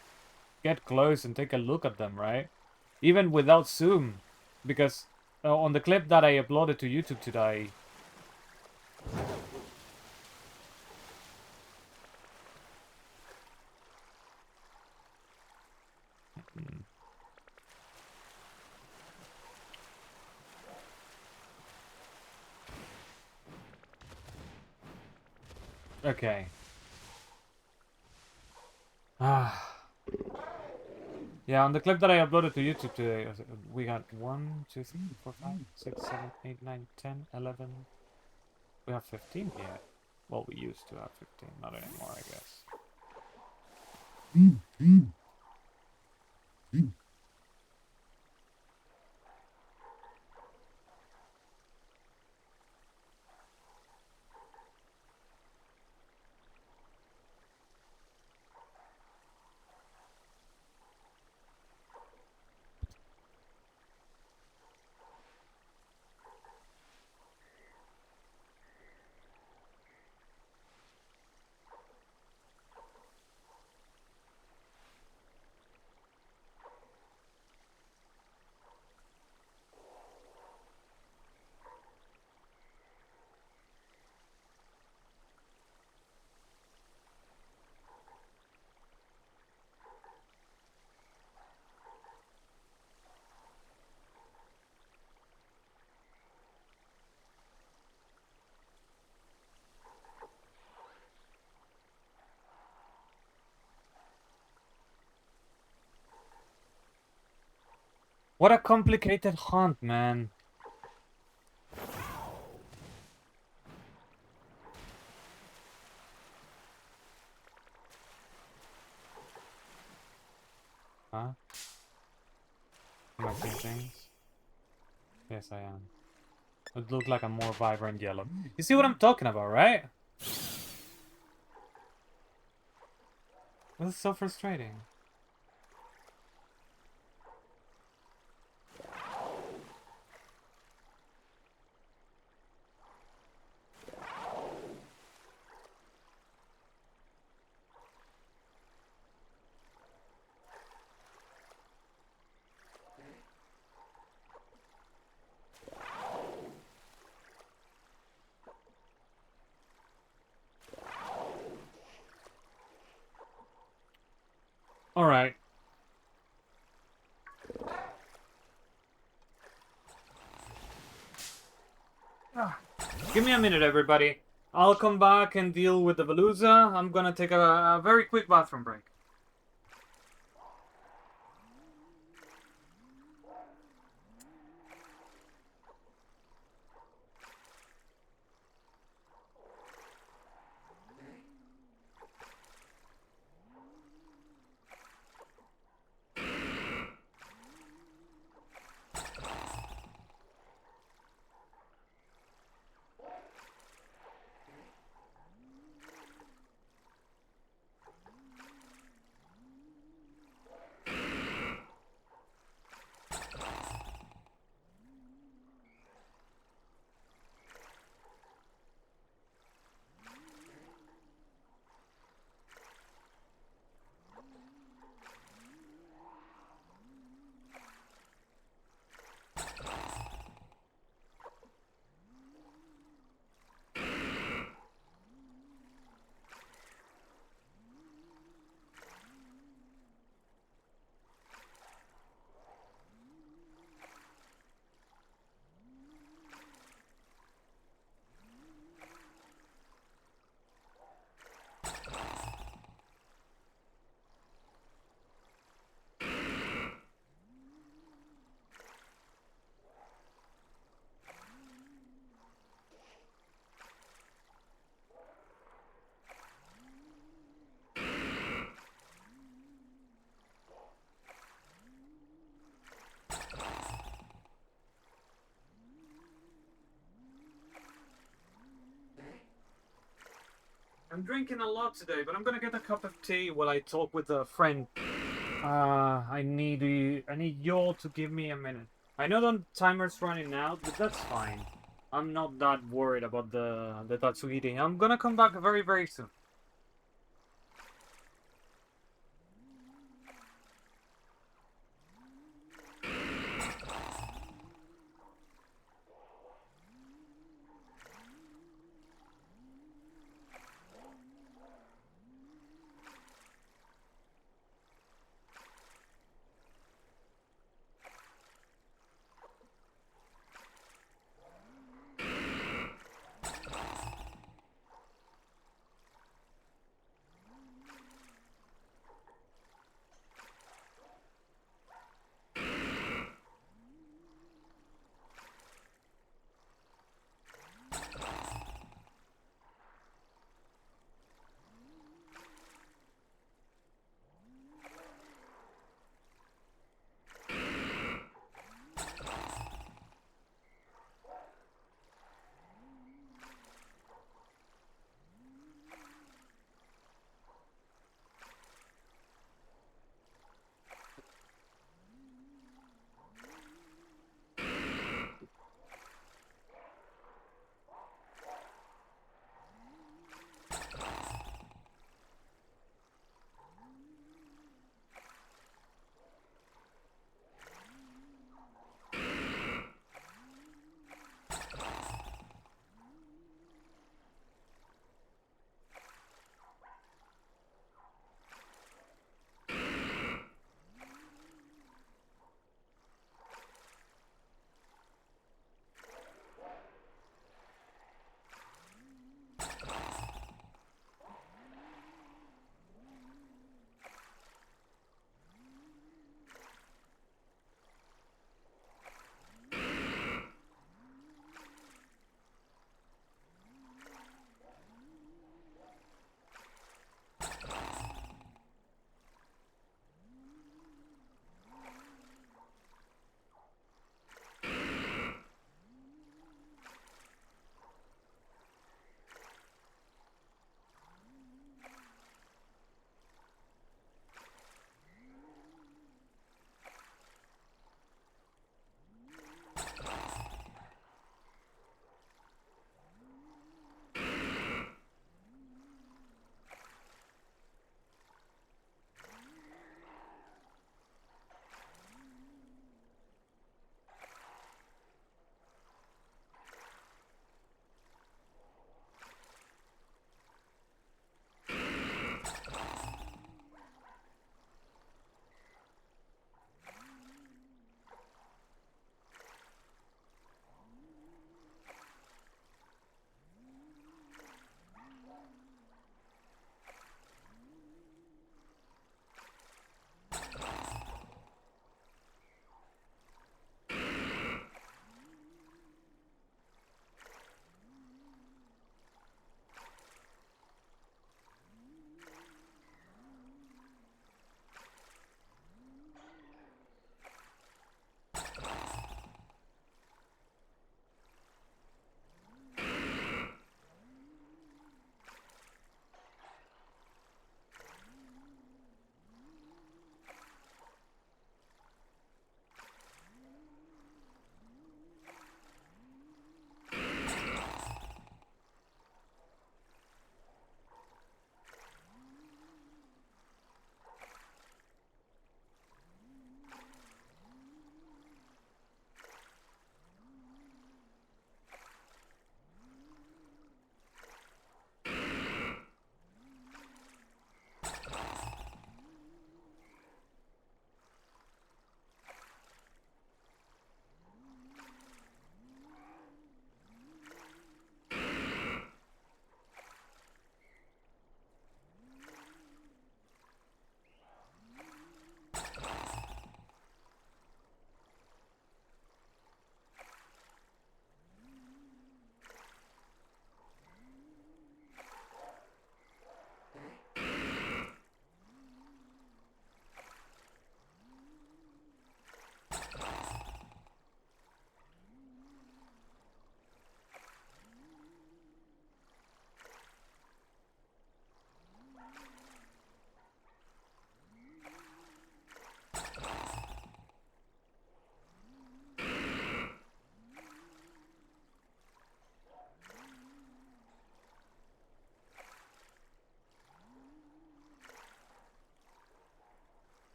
get close and take a look at them, right? Even without zoom, because on the clip that I uploaded to YouTube today. Okay. Yeah, on the clip that I uploaded to YouTube today, we got 1, 2, 3, 4, 5, 6, 7, 8, 9, 10, 11. We have 15 here. Well, we used to have 15, not anymore, I guess. What a complicated hunt, man. Huh? Am I seeing things? Yes, I am. It looked like a more vibrant yellow. You see what I'm talking about, right? This is so frustrating. Alright. Give me a minute, everybody. I'll come back and deal with the Veluza. I'm gonna take a very quick bathroom break. I'm drinking a lot today, but I'm gonna get a cup of tea while I talk with a friend. I need y'all to give me a minute. I know the timer's running out, but that's fine. I'm not that worried about the Tatsuhiri. I'm gonna come back very, very soon.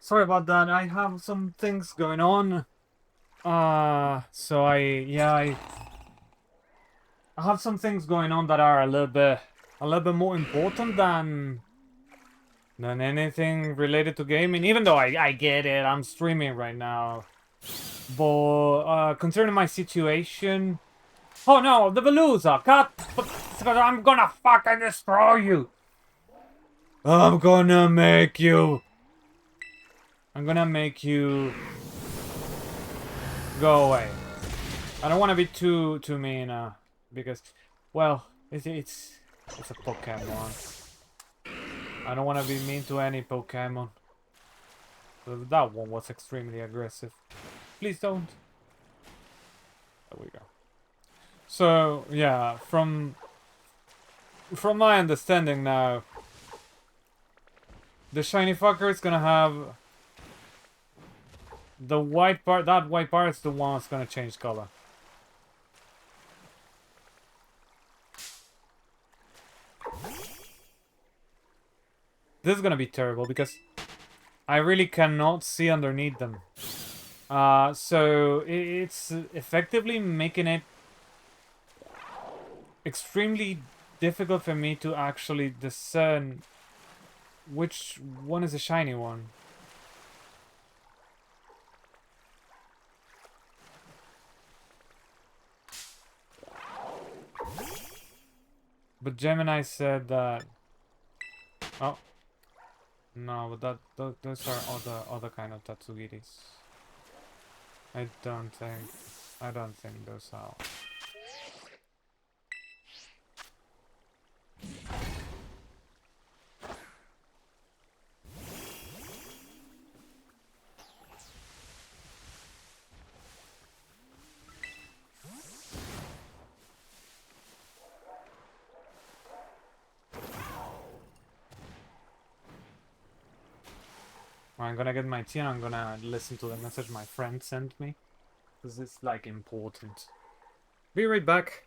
sorry about that. I have some things going on. So I have some things going on that are a little bit more important than anything related to gaming. Even though I get it, I'm streaming right now. But concerning my situation, oh no, the Veluza, God, I'm gonna fucking destroy you. I'm gonna make you. I'm gonna make you go away. I don't want to be too mean, because, well, it's a Pokemon. I don't want to be mean to any Pokemon. That one was extremely aggressive. Please don't. There we go. So yeah, from my understanding now, the shiny fucker is gonna have the white part. That white part is the one that's gonna change color. This is gonna be terrible because I really cannot see underneath them. So it's effectively making it extremely difficult for me to actually discern which one is a shiny one. But Gemini said that. Oh no, but those are other kind of Tatsugiris. I don't think those are. I'm gonna get my tea and I'm gonna listen to the message my friend sent me. Because it's like important. Be right back.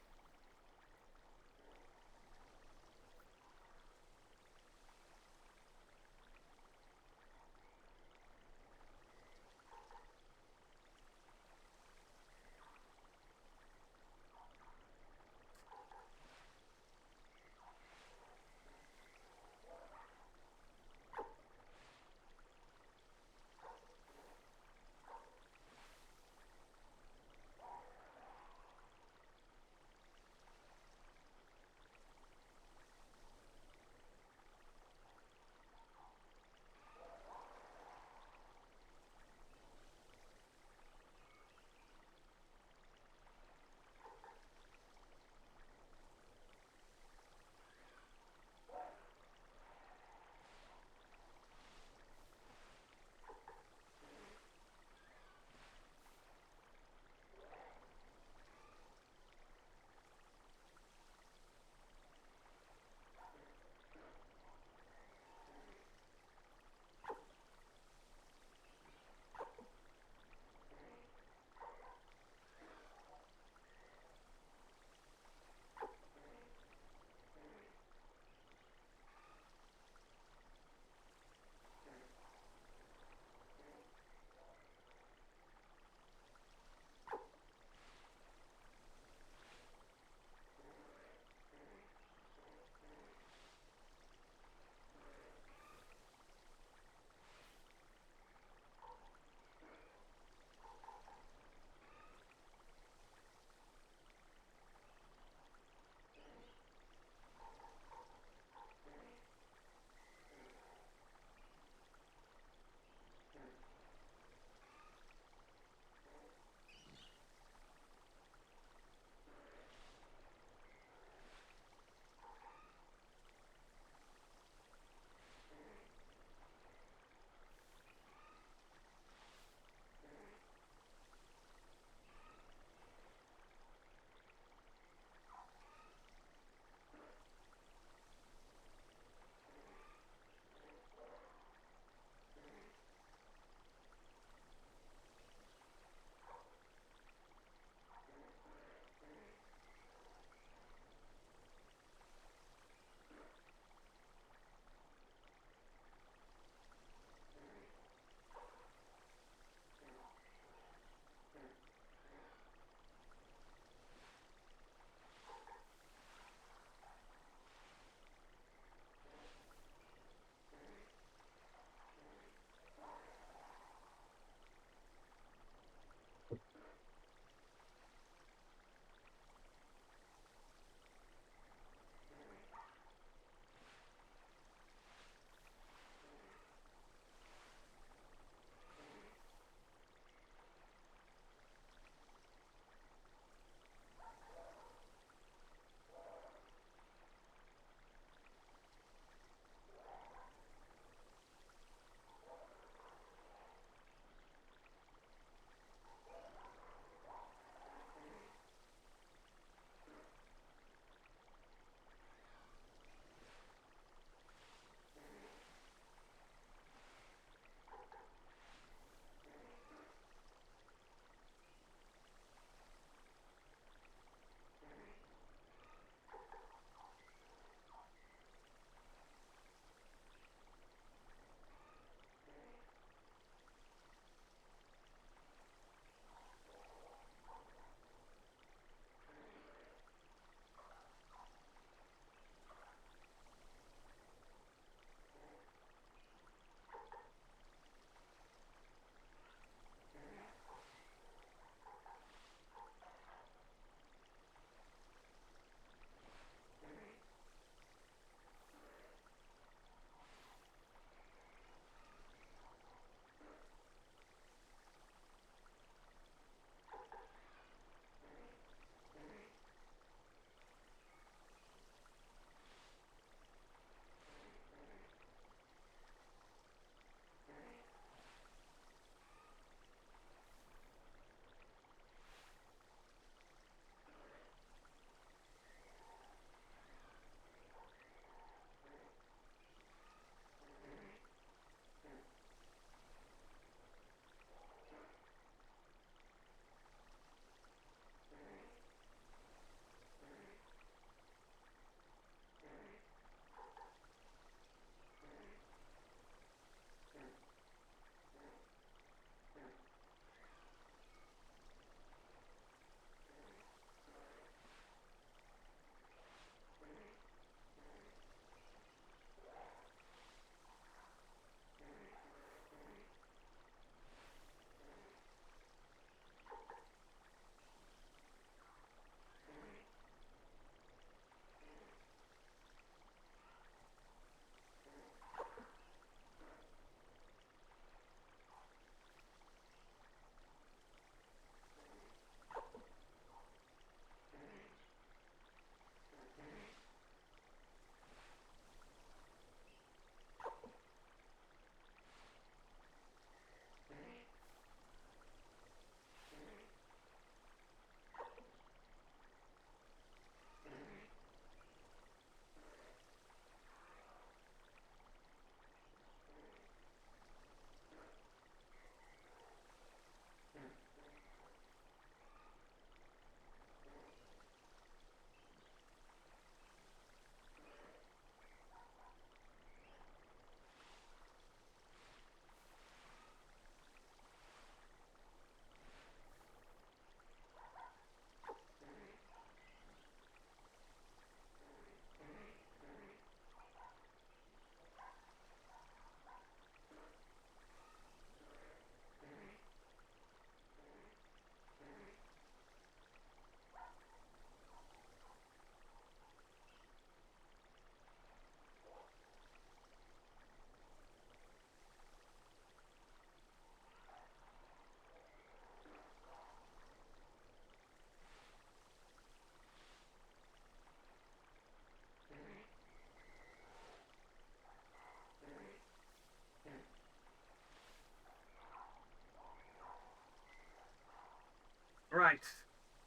Alright.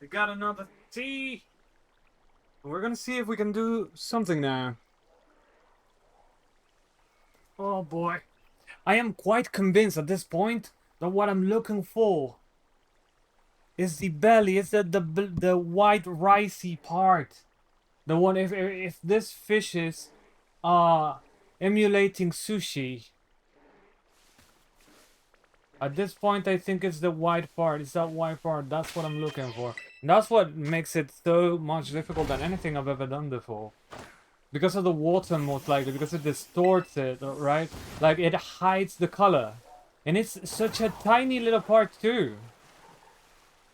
We got another tea. We're gonna see if we can do something now. Oh boy. I am quite convinced at this point that what I'm looking for is the belly. It's the white ricey part. The one if this fishes are emulating sushi. At this point, I think it's the white part. It's that white part. That's what I'm looking for. And that's what makes it so much difficult than anything I've ever done before. Because of the water, most likely. Because it distorts it, right? Like, it hides the color. And it's such a tiny little part, too.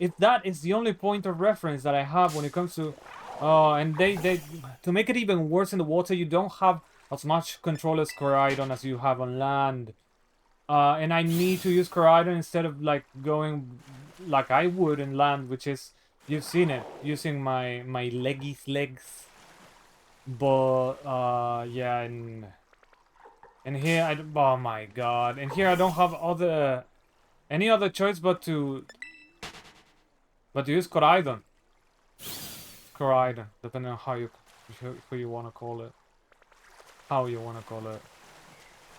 If that is the only point of reference that I have when it comes to... and they... To make it even worse in the water, you don't have as much control as Coraidon as you have on land. And I need to use Coraidon instead of like going like I would in land, which is, you've seen it, using my legs. But yeah, and here oh my god, and here I don't have any other choice but to use Coraidon. Coraidon, depending on who you want to call it,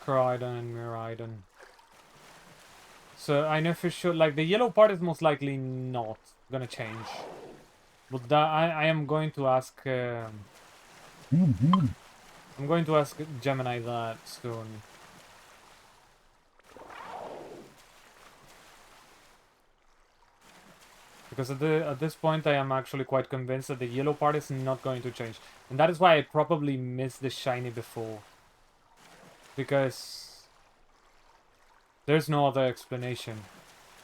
Coraidon and Miraidon. So I know for sure, like, the yellow part is most likely not gonna change. But that, I am going to ask... I'm going to ask Gemini that soon. Because at this point I am actually quite convinced that the yellow part is not going to change. And that is why I probably missed the shiny before. Because... there's no other explanation.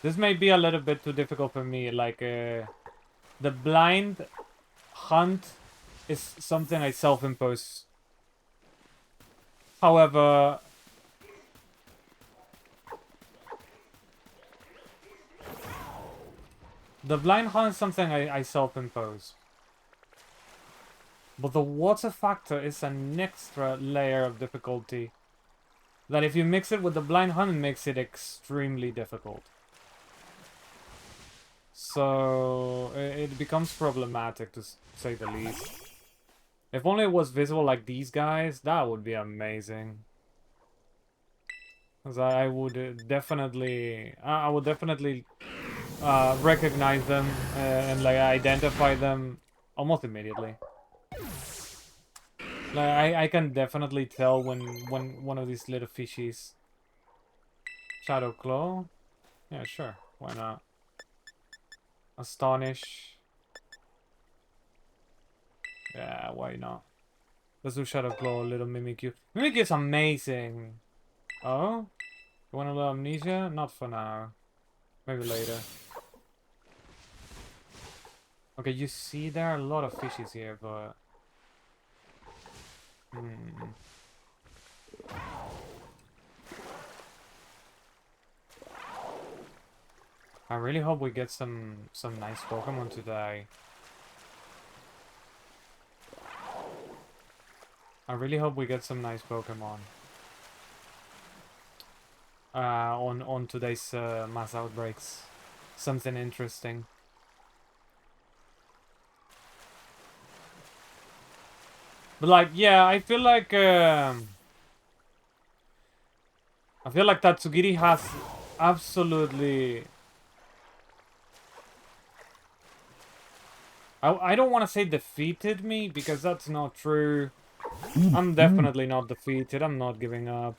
This may be a little bit too difficult for me, like, the blind hunt is something I self-impose. However... the blind hunt is something I self-impose. But the water factor is an extra layer of difficulty. That if you mix it with the blind hunt, it makes it extremely difficult. So it becomes problematic, to say the least. If only it was visible like these guys, that would be amazing. Because I would definitely... I would definitely recognize them and like identify them almost immediately. Like I can definitely tell when one of these little fishies. Shadow Claw? Yeah, sure. Why not? Astonish. Yeah, why not? Let's do Shadow Claw, little Mimikyu. Mimikyu is amazing! Oh? You want a little amnesia? Not for now. Maybe later. Okay, you see there are a lot of fishies here, but... I really hope we get some nice Pokemon today. I really hope we get some nice Pokemon. On today's mass outbreaks. Something interesting. But like, yeah, I feel like Tatsugiri has absolutely... I don't want to say defeated me, because that's not true. I'm definitely not defeated. I'm not giving up.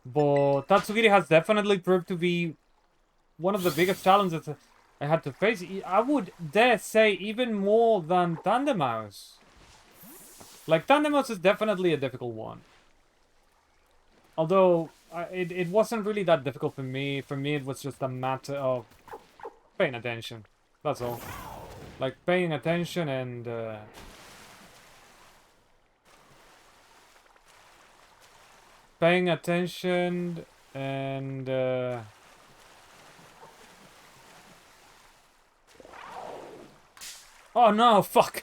But Tatsugiri has definitely proved to be one of the biggest challenges I had to face. I would dare say even more than Tandemaus. Like, Tandemaus is definitely a difficult one. Although, it wasn't really that difficult for me. For me, it was just a matter of paying attention. That's all. Like, paying attention and... paying attention and... oh no, fuck!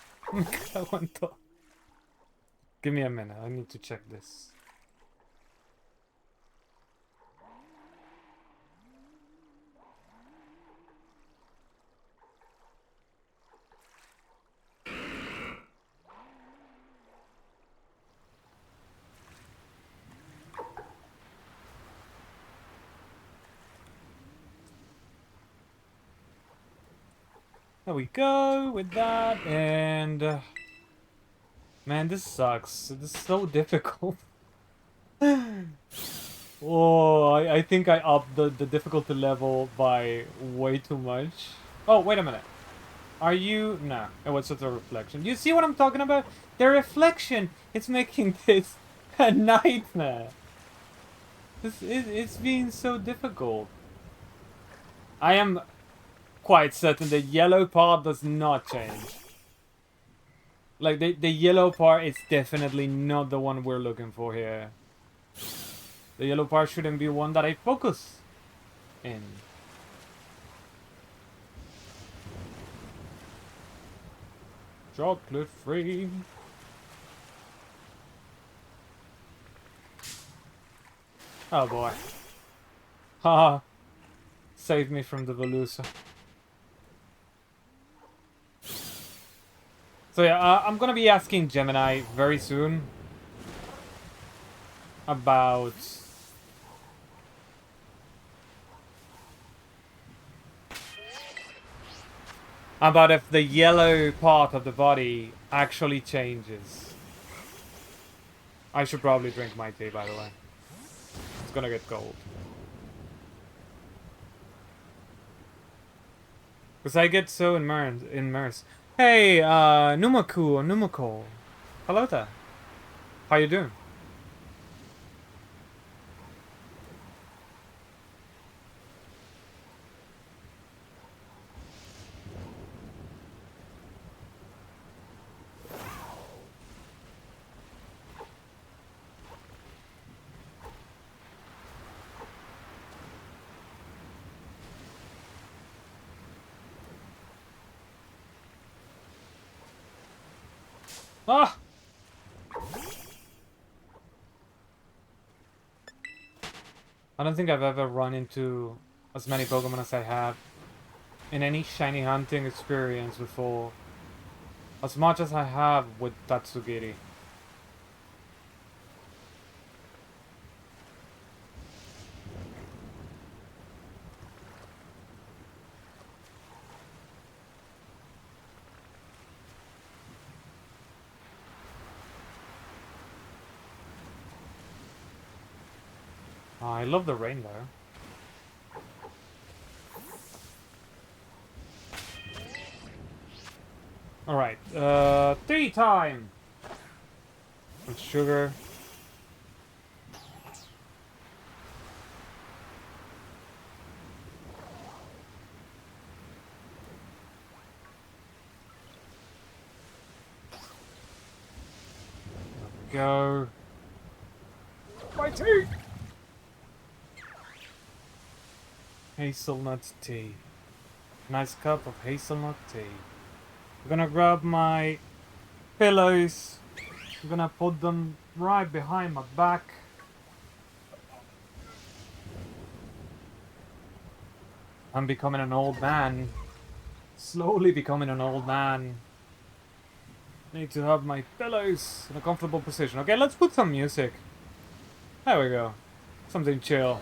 Give me a minute, I need to check this. There we go with that, and man, this sucks. This is so difficult. Oh, I think I upped the difficulty level by way too much. Oh, wait a minute. Are you... No, it was just a reflection. You see what I'm talking about? The reflection! It's making this a nightmare. It's being so difficult. I am quite certain the yellow part does not change. Like, the yellow part is definitely not the one we're looking for here. The yellow part shouldn't be one that I focus in. Chocolate free. Oh boy. Haha. Save me from the Velusa. So yeah, I'm gonna be asking Gemini very soon about if the yellow part of the body actually changes. I should probably drink my tea, by the way. It's gonna get cold. Because I get so immersed. Hey, Numaku or Numako. Hello there. How you doing? Ah! I don't think I've ever run into as many Pokemon as I have in any shiny hunting experience before. As much as I have with Tatsugiri. I love the rain though. Alright, tea time! With sugar. Go. My tea! Hazelnut tea. Nice cup of hazelnut tea. I'm gonna grab my pillows. I'm gonna put them right behind my back. I'm becoming an old man. Slowly becoming an old man. Need to have my pillows in a comfortable position. Okay, let's put some music. There we go. Something chill.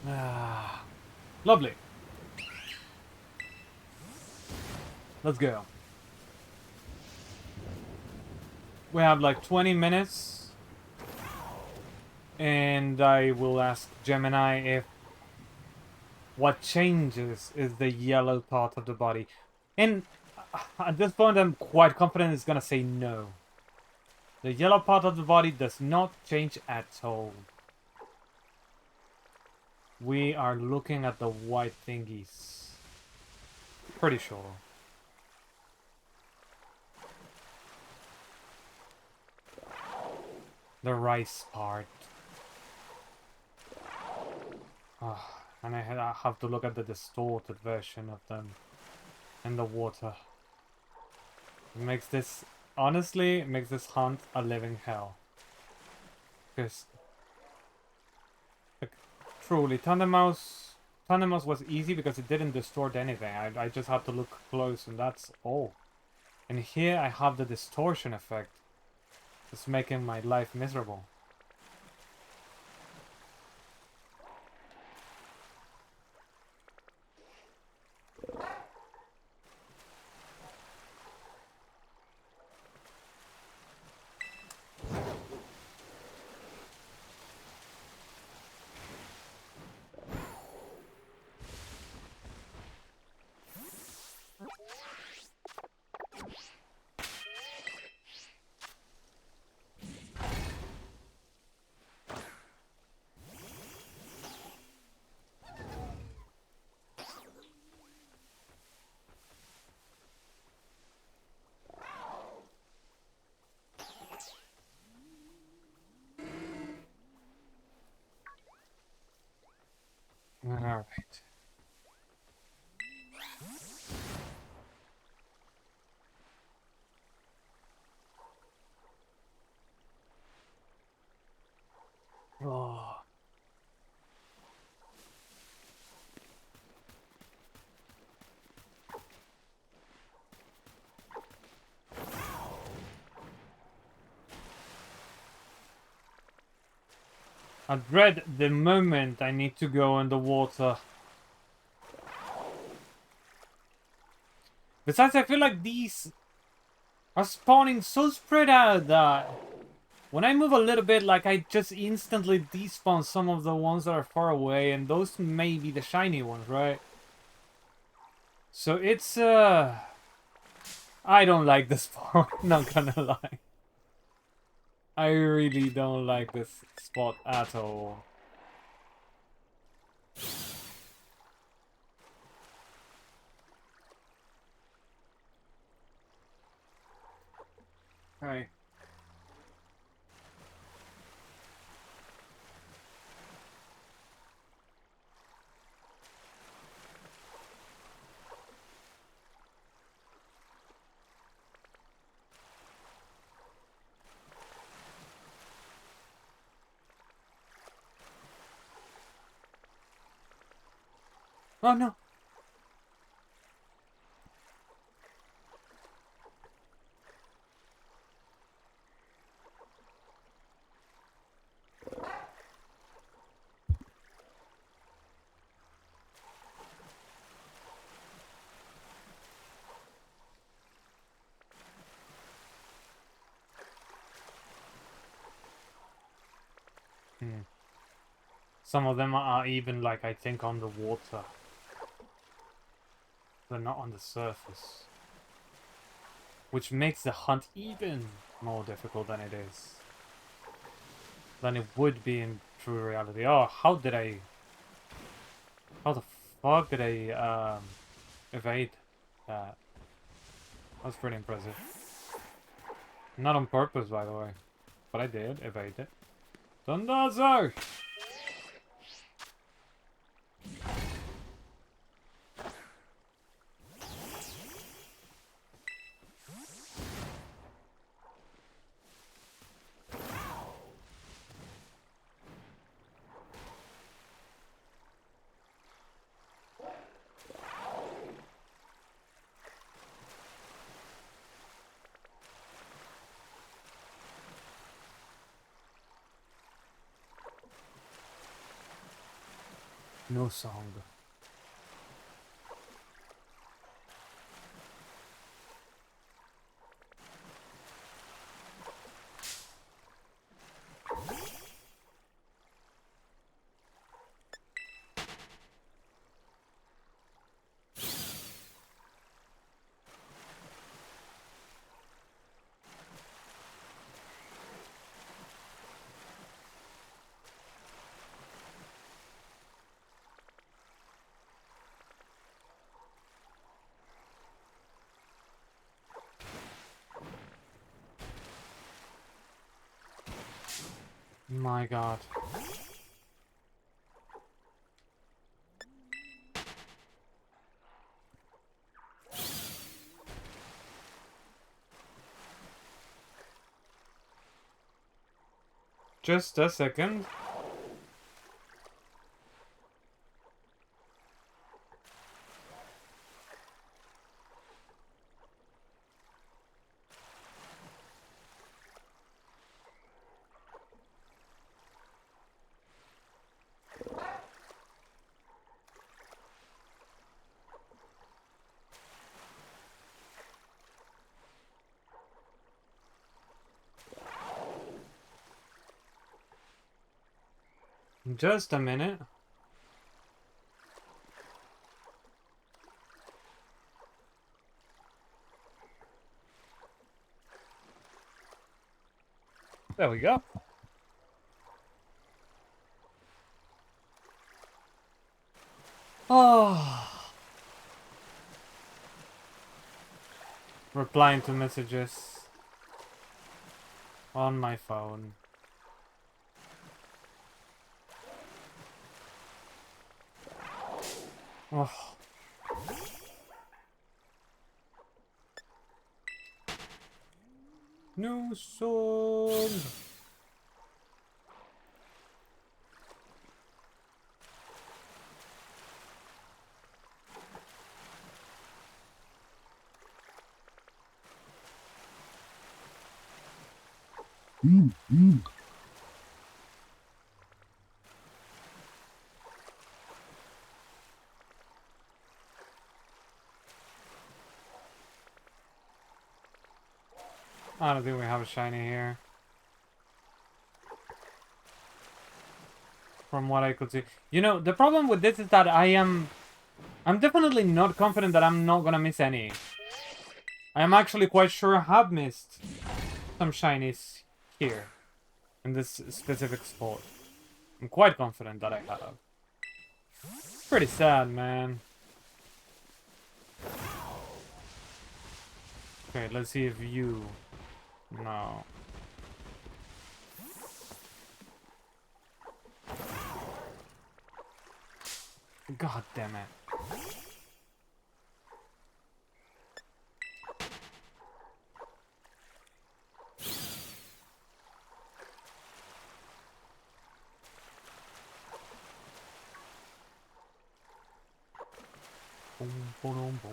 Ah, lovely. Let's go. We have like 20 minutes. And I will ask Gemini if what changes is the yellow part of the body. And at this point I'm quite confident it's gonna say no. The yellow part of the body does not change at all. We are looking at the white thingies. Pretty sure. The rice part. Oh, and I have to look at the distorted version of them in the water. It makes this, honestly, it makes this hunt a living hell. Because, like, truly, Thundermouse was easy because it didn't distort anything. I just had to look close and that's all. And here I have the distortion effect. It's making my life miserable. Alright. Oh. I dread the moment I need to go underwater. Besides, I feel like these are spawning so spread out that when I move a little bit, like, I just instantly despawn some of the ones that are far away, and those may be the shiny ones, right? So it's, I don't like this spawn, not gonna lie. I really don't like this spot at all. Right. Oh no! Some of them are even, like, I think on the water. They're not on the surface. Which makes the hunt even more difficult than it is. Than it would be in true reality. Oh, how did I... How the fuck did I, evade that? That was pretty impressive. Not on purpose, by the way. But I did evade it. Thundazo! No song. My god. Just a second. Just a minute. There we go. Oh. Replying to messages on my phone. Oh. New song. I don't think we have a shiny here. From what I could see. You know, the problem with this is that I'm definitely not confident that I'm not gonna miss any. I am actually quite sure I have missed some shinies here. In this specific spot. I'm quite confident that I have. Pretty sad, man. Okay, let's see if you... No. God damn it. Boom, boom, boom.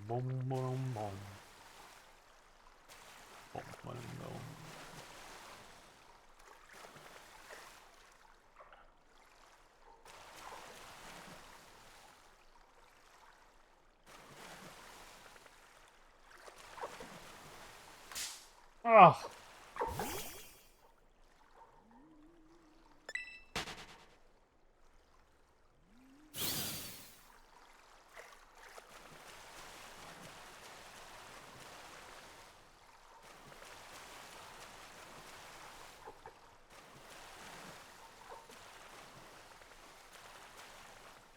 Boom, boom, boom. Boom, boom, boom. Oh.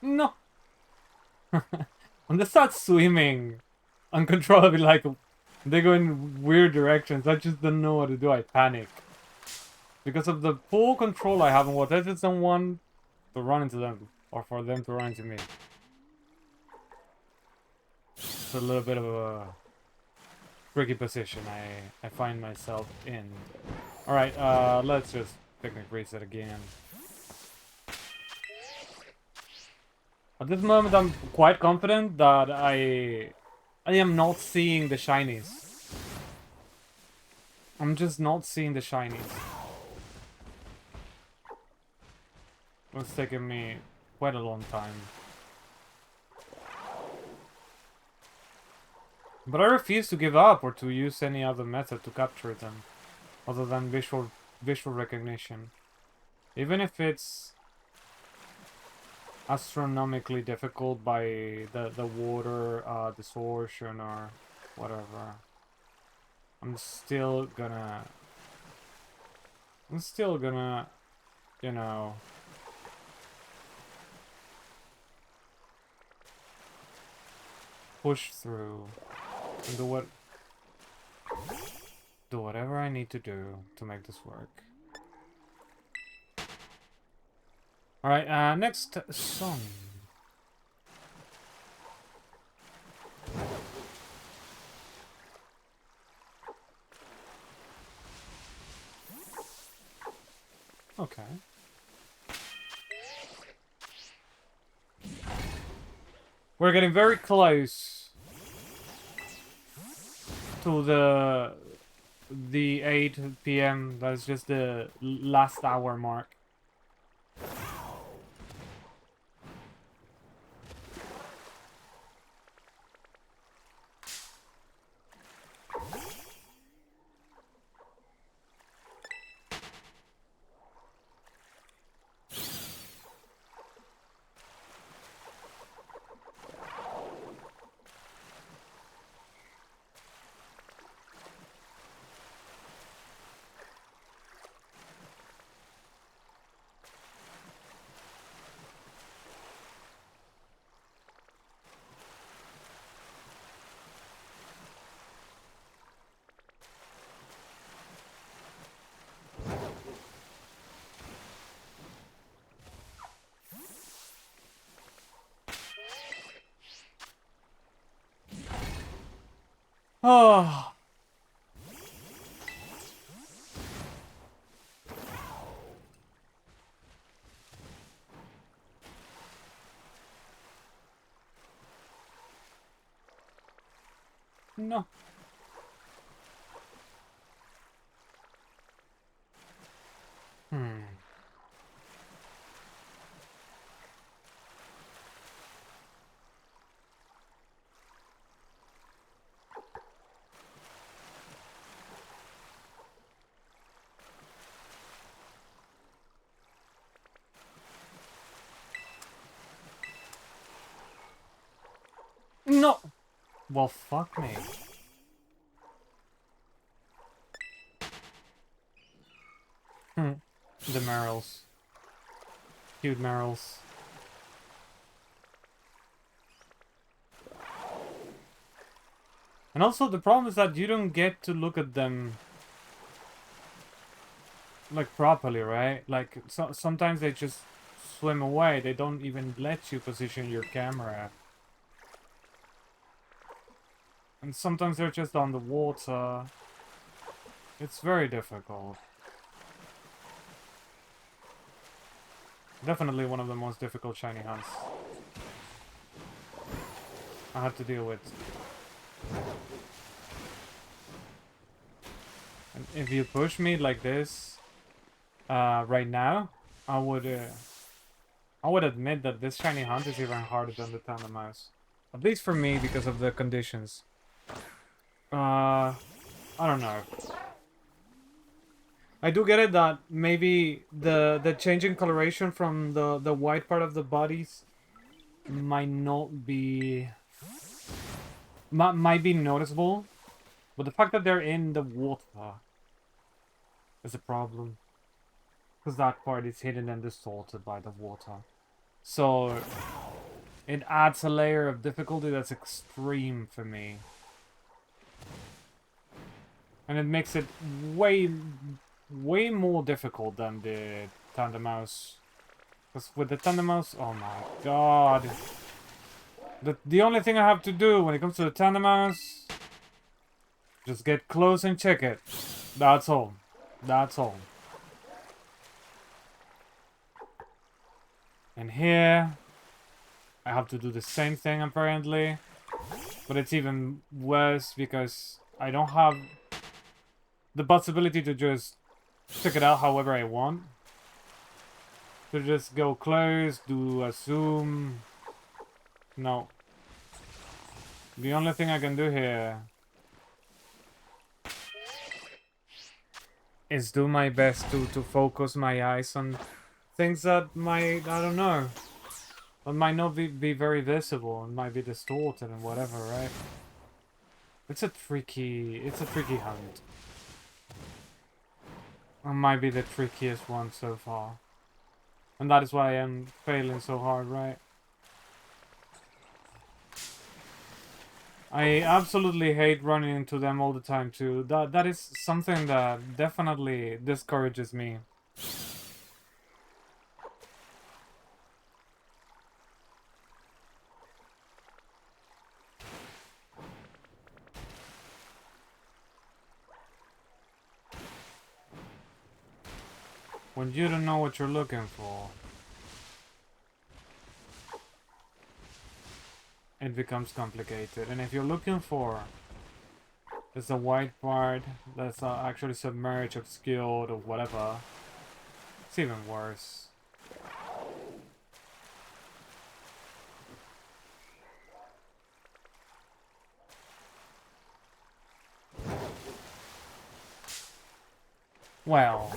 No. When they start swimming uncontrollably, like they go in weird directions, I just don't know what to do. I panic. Because of the full control I have on what if someone to run into them, or for them to run into me. It's a little bit of a tricky position I find myself in. Alright, let's just picnic reset again. At this moment I'm quite confident that I am not seeing the shinies. I'm just not seeing the shinies. It's taken me quite a long time. But I refuse to give up or to use any other method to capture them, other than visual recognition. Even if it's astronomically difficult by the water distortion or whatever. I'm still gonna, you know, push through and do whatever I need to do to make this work. Alright, next song. Okay. We're getting very close to the 8 p.m. That's just the last hour mark. Oh. No. Hmm. No. Well, fuck me. Hmm. The Merrills. Cute Merrills. And also the problem is that you don't get to look at them like properly, right? Like sometimes they just swim away. They don't even let you position your camera. And sometimes they're just on the water. It's very difficult. Definitely one of the most difficult shiny hunts I have to deal with. And if you push me like this, right now, I would admit that this shiny hunt is even harder than the Tandem Mouse. At least for me, because of the conditions. I don't know. I do get it that maybe the changing coloration from the white part of the bodies might not be might be noticeable, but the fact that they're in the water is a problem, because that part is hidden and distorted by the water. So it adds a layer of difficulty that's extreme for me, and it makes it way more difficult than the Tandem Mouse. Because with the Tandem Mouse, oh my god. The only thing I have to do when it comes to the Tandem Mouse, just get close and check it. That's all. That's all. And here, I have to do the same thing apparently. But it's even worse because I don't have the possibility to just check it out however I want. To just go close, do a zoom. No. The only thing I can do here is do my best to focus my eyes on things that might, I don't know, that might not be very visible and might be distorted and whatever, right? It's a tricky hunt. It might be the trickiest one so far. And that is why I'm failing so hard, right? I absolutely hate running into them all the time too. That is something that definitely discourages me. When you don't know what you're looking for, it becomes complicated. And if you're looking for there's a white part that's actually submerged, obscured, or whatever, it's even worse. Well.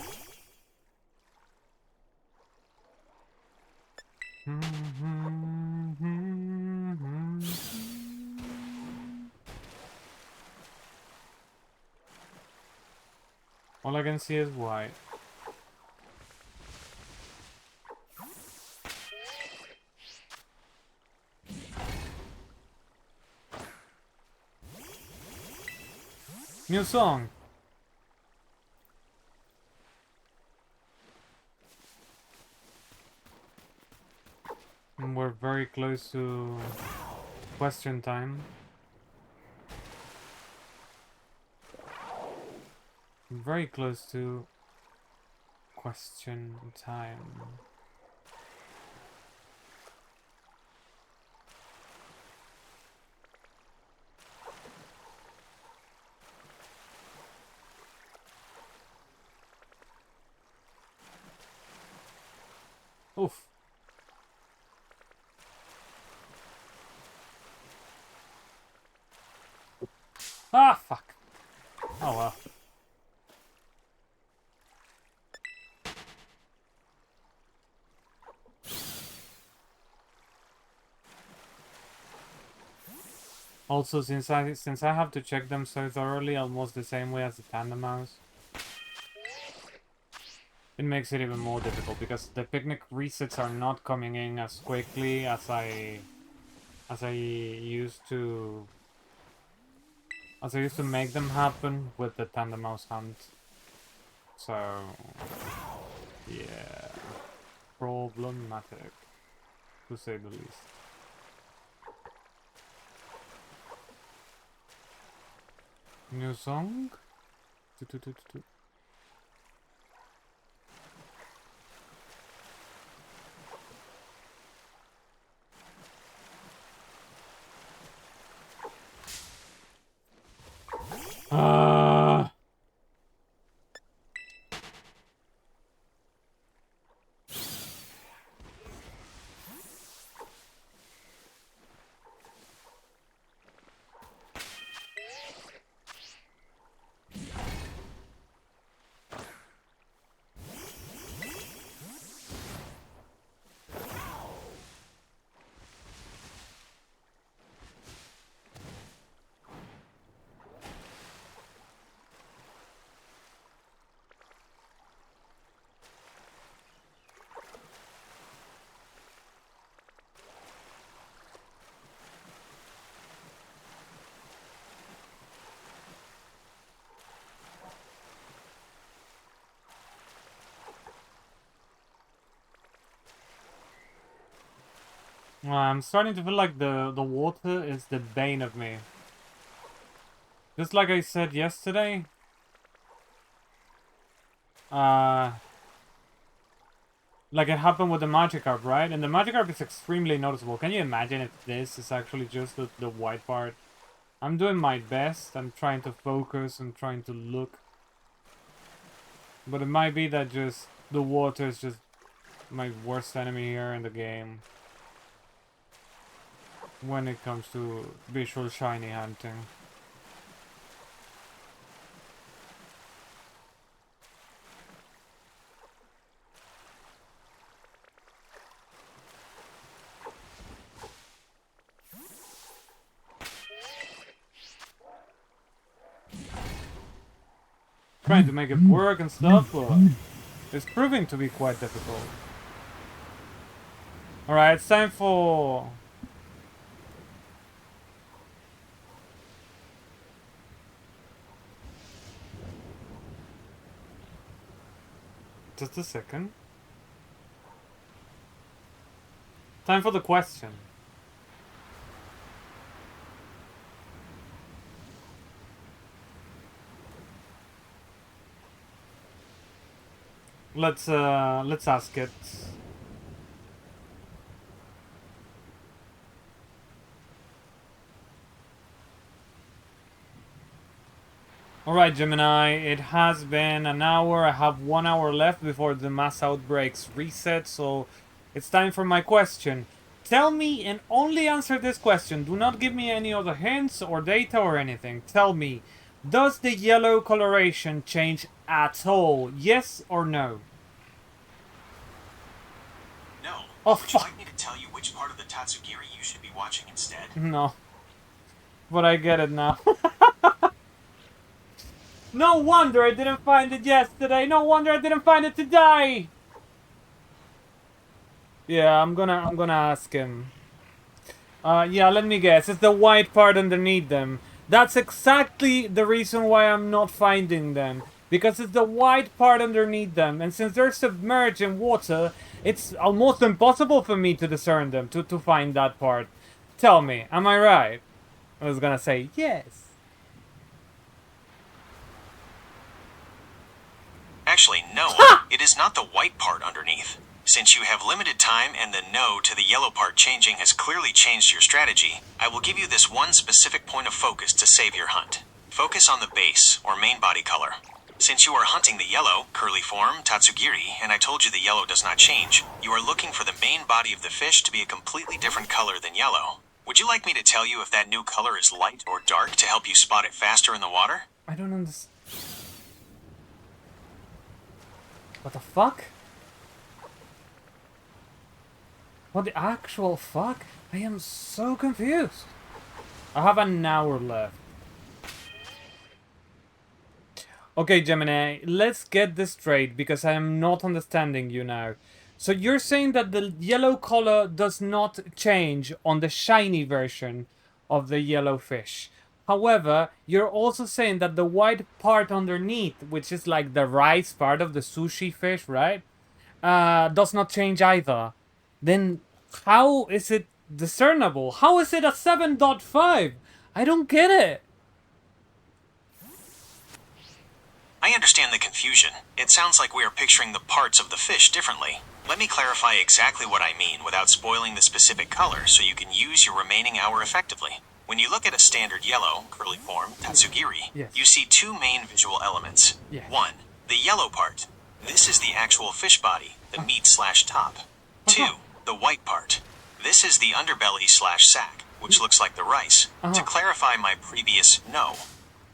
All I can see is white. New song! And we're very close to question time. very close to question time. Oof. Ah, fuck. Oh well. Also, since I have to check them so thoroughly, almost the same way as the tandem mouse, it makes it even more difficult because the picnic resets are not coming in as quickly as I used to make them happen with the tandem mouse hunt. So yeah, problematic to say the least. New song? Ah. I'm starting to feel like the water is the bane of me. Just like I said yesterday. Like it happened with the Magikarp, right? And the Magikarp is extremely noticeable. Can you imagine if this is actually just the white part? I'm doing my best. I'm trying to focus. I'm trying to look. But it might be that just the water is just my worst enemy here in the game. When it comes to visual shiny hunting. Trying to make it work and stuff, but it's proving to be quite difficult. Alright, it's time for... Just a second. Time for the question. Let's ask it. Alright, Gemini, it has been an hour. I have 1 hour left before the mass outbreaks reset, so it's time for my question. Tell me and only answer this question. Do not give me any other hints or data or anything. Tell me, does the yellow coloration change at all? Yes or no? No. Oh, Would you fuck. like me to tell you which part of the Tatsugiri you should be watching instead? No. But I get it now. No wonder I didn't find it yesterday. No wonder I didn't find it today. Yeah, I'm gonna ask him. Yeah, let me guess. It's the white part underneath them. That's exactly the reason why I'm not finding them. Because it's the white part underneath them. And since they're submerged in water, it's almost impossible for me to discern them, to find that part. Tell me, am I right? I was gonna say yes. actually no. It is not the white part underneath. Since you have limited time and the no to the yellow part changing has clearly changed your strategy, I will give you this one specific point of focus to save your hunt. Focus on the base, or main body color. Since you are hunting the yellow, curly form, tatsugiri, and I told you the yellow does not change, you are looking for the main body of the fish to be a completely different color than yellow. Would you like me to tell you if that new color is light or dark to help you spot it faster in the water? I don't understand. What the fuck? What the actual fuck? I am so confused. I have an hour left. Okay, Gemini, let's get this straight because I am not understanding you now. So you're saying that the yellow color does not change on the shiny version of the yellow fish. However, you're also saying that the white part underneath, which is like the rice part of the sushi fish, right? Does not change either. Then how is it discernible? How is it a 7.5? I don't get it. I understand the confusion. It sounds like we are picturing the parts of the fish differently. Let me clarify exactly what I mean without spoiling the specific color so you can use your remaining hour effectively. When you look at a standard yellow, curly form, tatsugiri, Yes. you see two main visual elements. Yes. One, the yellow part. This is the actual fish body, the meat/top. Two, the white part. This is the underbelly/sac, which looks like the rice. To clarify my previous no,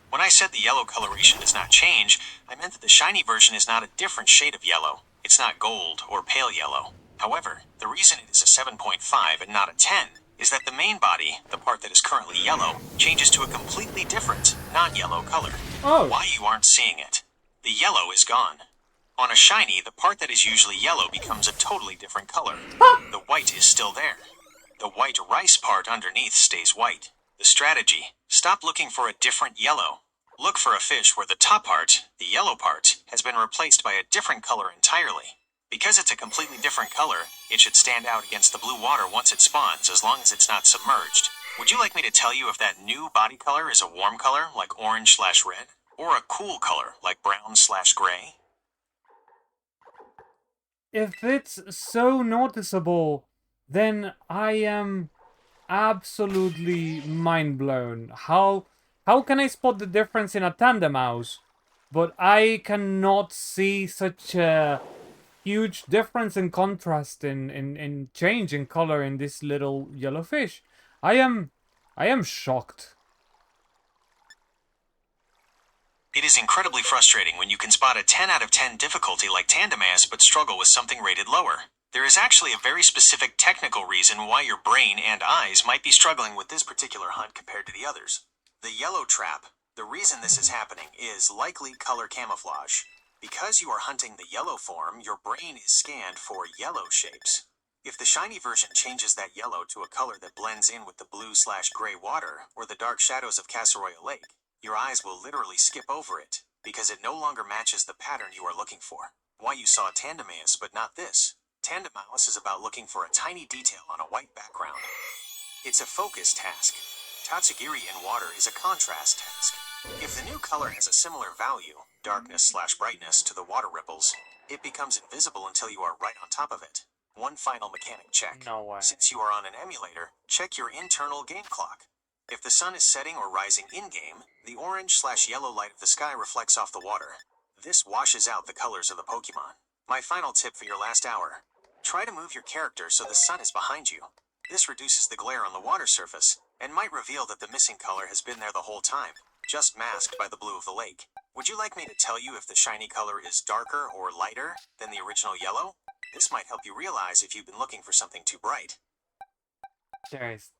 when I said the yellow coloration does not change, I meant that the shiny version is not a different shade of yellow. It's not gold or pale yellow. However, the reason it is a 7.5 and not a 10 is that the main body, the part that is currently yellow, changes to a completely different, non-yellow color. Oh. Why you aren't seeing it? The yellow is gone. On a shiny, the part that is usually yellow becomes a totally different color. The white is still there. The white rice part underneath stays white. The strategy: stop looking for a different yellow. Look for a fish where the top part, the yellow part, has been replaced by a different color entirely. Because it's a completely different color, it should stand out against the blue water once it spawns as long as it's not submerged. Would you like me to tell you if that new body color is a warm color like orange/red, or a cool color like brown/gray? If it's so noticeable, then I am absolutely mind blown. How can I spot the difference in a tandem mouse, but I cannot see such a huge difference in contrast in change in color in this little yellow fish? I am shocked. It is incredibly frustrating when you can spot a 10 out of 10 difficulty like Tandemass but struggle with something rated lower. There is actually a very specific technical reason why your brain and eyes might be struggling with this particular hunt compared to the others. The yellow trap. The reason this is happening is likely color camouflage. Because you are hunting the yellow form, your brain is scanned for yellow shapes. If the shiny version changes that yellow to a color that blends in with the blue/gray water or the dark shadows of Casseroya Lake, your eyes will literally skip over it, because it no longer matches the pattern you are looking for. Why you saw Tandemaeus but not this. Tandemaeus is about looking for a tiny detail on a white background. It's a focus task. Tatsugiri in water is a contrast task. If the new color has a similar value, darkness/brightness, to the water ripples, it becomes invisible until you are right on top of it. One final mechanic check. No way. Since you are on an emulator, check your internal game clock. If the sun is setting or rising in-game, the orange/yellow light of the sky reflects off the water. This washes out the colors of the Pokemon. My final tip for your last hour: try to move your character so the sun is behind you. This reduces the glare on the water surface, and might reveal that the missing color has been there the whole time, just masked by the blue of the lake. Would you like me to tell you if the shiny color is darker or lighter than the original yellow? This might help you realize if you've been looking for something too bright. There is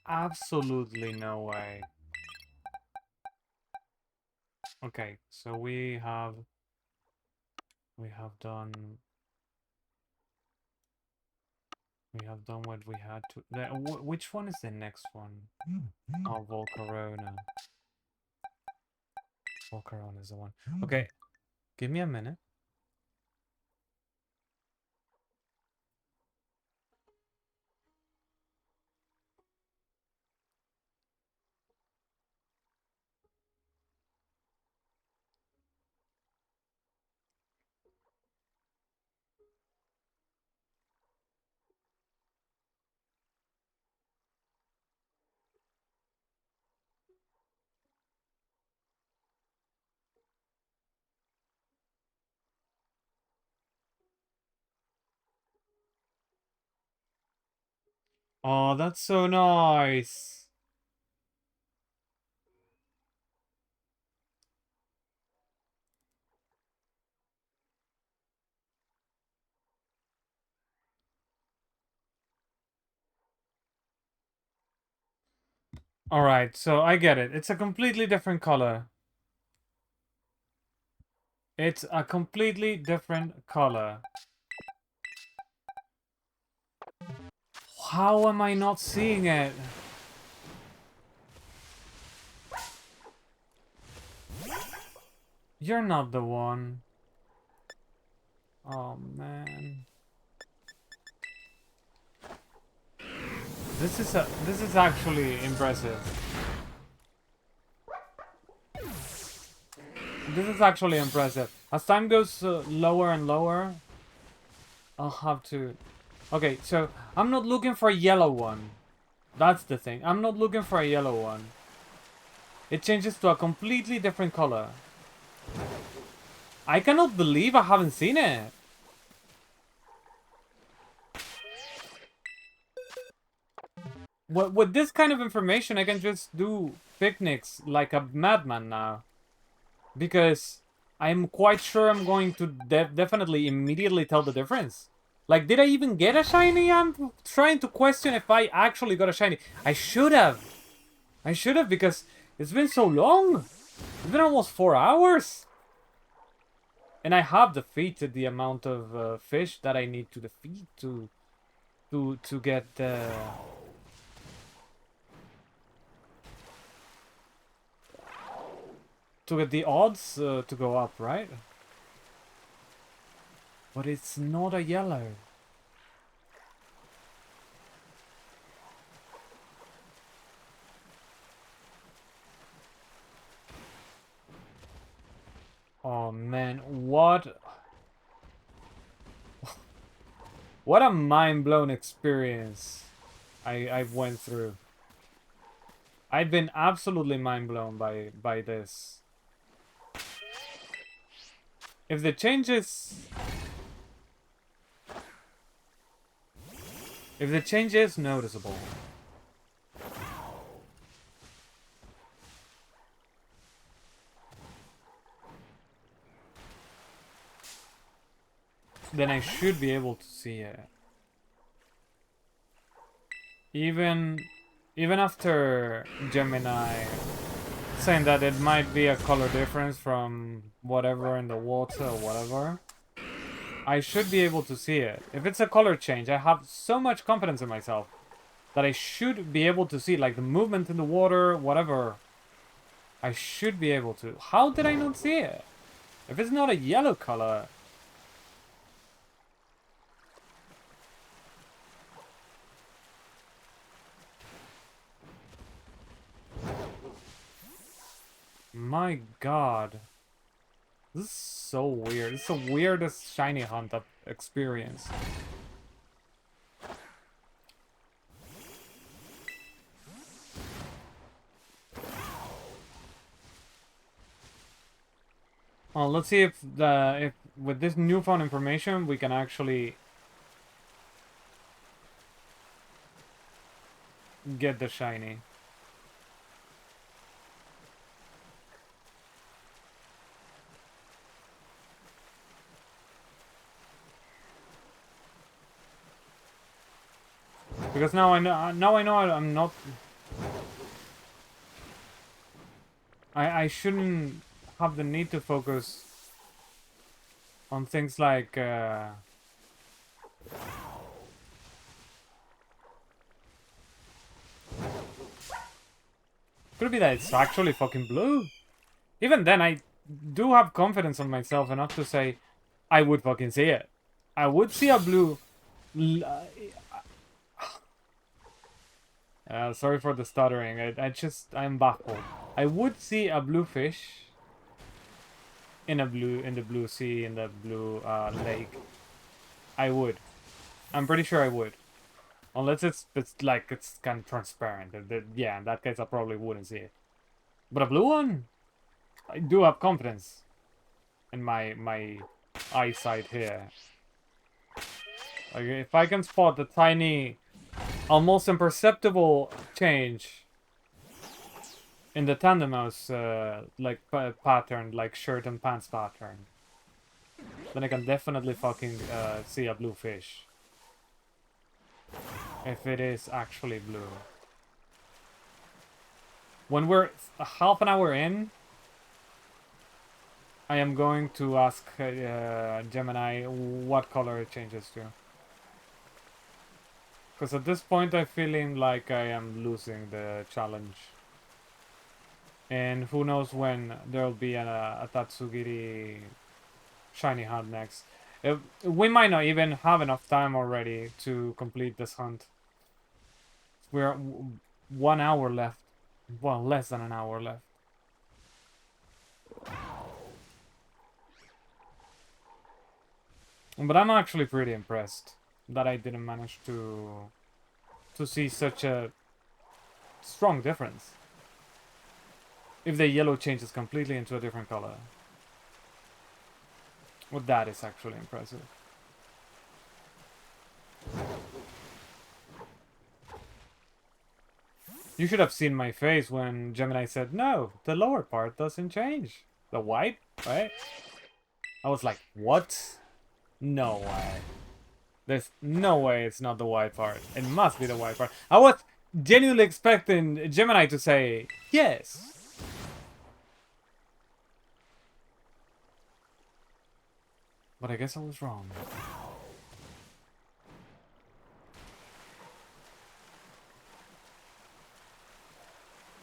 absolutely no way. Okay, so we have done what we had to. Which one is the next one? Oh, Volcarona. Volcarona is the one. Okay, give me a minute. Oh, that's so nice. Alright, so I get it. It's a completely different color. It's a completely different color. How am I not seeing it? You're not the one. Oh, man. This is actually impressive. This is actually impressive. As time goes lower and lower, I'll have to... Okay, so I'm not looking for a yellow one. That's the thing. I'm not looking for a yellow one. It changes to a completely different color. I cannot believe I haven't seen it. With this kind of information, I can just do picnics like a madman now. Because I'm quite sure I'm going to definitely immediately tell the difference. Like, did I even get a shiny? I'm trying to question if I actually got a shiny. I should have. I should have, because it's been so long. It's been almost 4 hours. And I have defeated the amount of fish that I need to defeat to get the odds to go up, right? But it's not a yellow. Oh man, what a mind-blown experience I went through. I've been absolutely mind-blown by this. If the change is noticeable, then I should be able to see it. Even after Gemini saying that it might be a color difference from whatever in the water or whatever, I should be able to see it. If it's a color change, I have so much confidence in myself that I should be able to see, like the movement in the water, whatever. I should be able to. How did I not see it? If it's not a yellow color... My god. This is so weird. It's the weirdest shiny hunt I've experienced. Well, let's see if with this newfound information we can actually get the shiny. Because now I know I'm not... I shouldn't have the need to focus on things like could it be that it's actually fucking blue? Even then, I do have confidence in myself enough to say I would fucking see it. I would see a blue... sorry for the stuttering. I'm baffled. I would see a blue fish in the blue sea, in the blue lake. I would. I'm pretty sure I would. Unless it's like it's kind of transparent. Yeah, in that case I probably wouldn't see it. But a blue one, I do have confidence in my eyesight here. Like if I can spot the tiny almost imperceptible change in the tandem mouse like pattern, like shirt and pants pattern, then I can definitely fucking see a blue fish. If it is actually blue. When we're half an hour in, I am going to ask Gemini what color it changes to. Because at this point I'm feeling like I am losing the challenge. And who knows when there'll be a Tatsugiri shiny hunt next. We might not even have enough time already to complete this hunt. We're 1 hour left. Well, less than an hour left. But I'm actually pretty impressed that I didn't manage to see such a strong difference. If the yellow changes completely into a different color. Well, that is actually impressive. You should have seen my face when Gemini said, no, the lower part doesn't change. The white, right? I was like, what? No way. There's no way it's not the white part. It must be the white part. I was genuinely expecting Gemini to say, yes. But I guess I was wrong.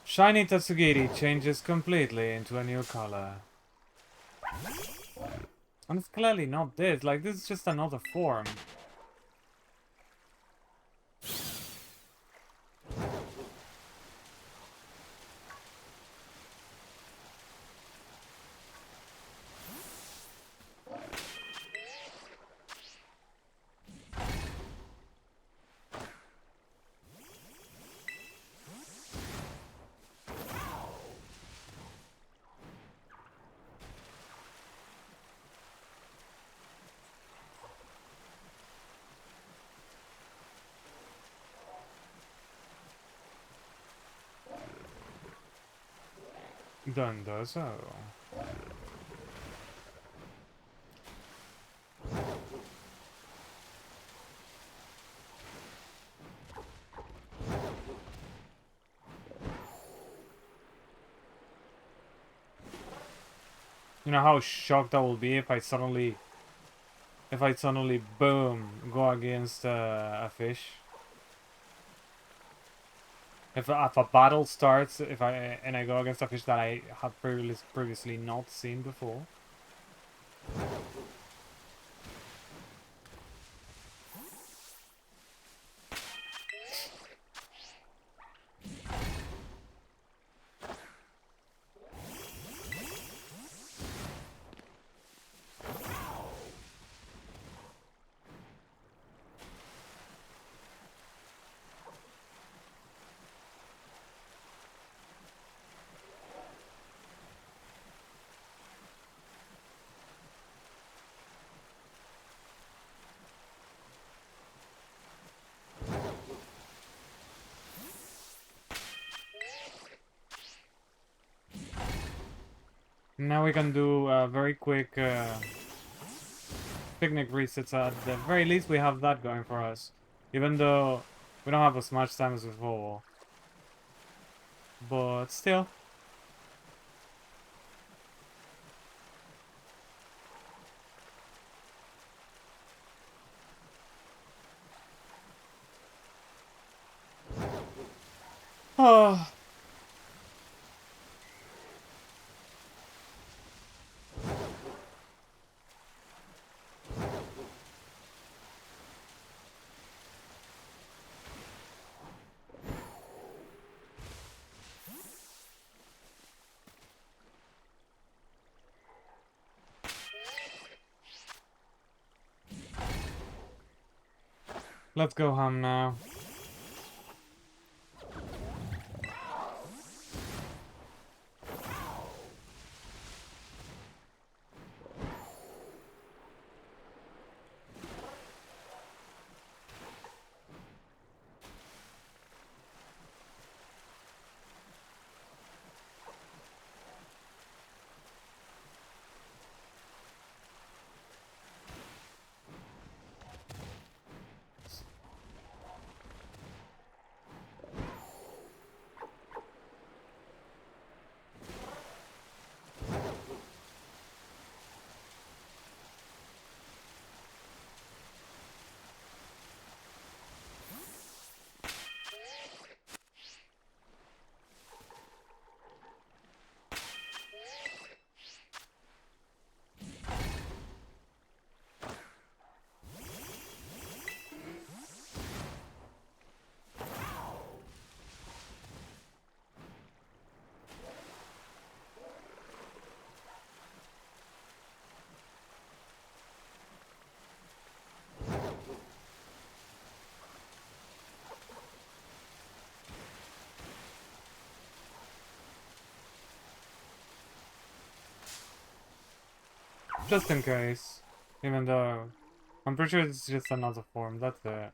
Shiny Tatsugiri changes completely into a new color. And it's clearly not this. Like, this is just another form. Done does so. You know how shocked I will be if I suddenly boom go against a fish. If a battle starts, and I go against a fish that I have previously not seen before. Now we can do a very quick picnic resets. At the very least, we have that going for us. Even though we don't have as much time as before. But still. Oh. Let's go home now. Just in case. Even though I'm pretty sure it's just another form, that's it.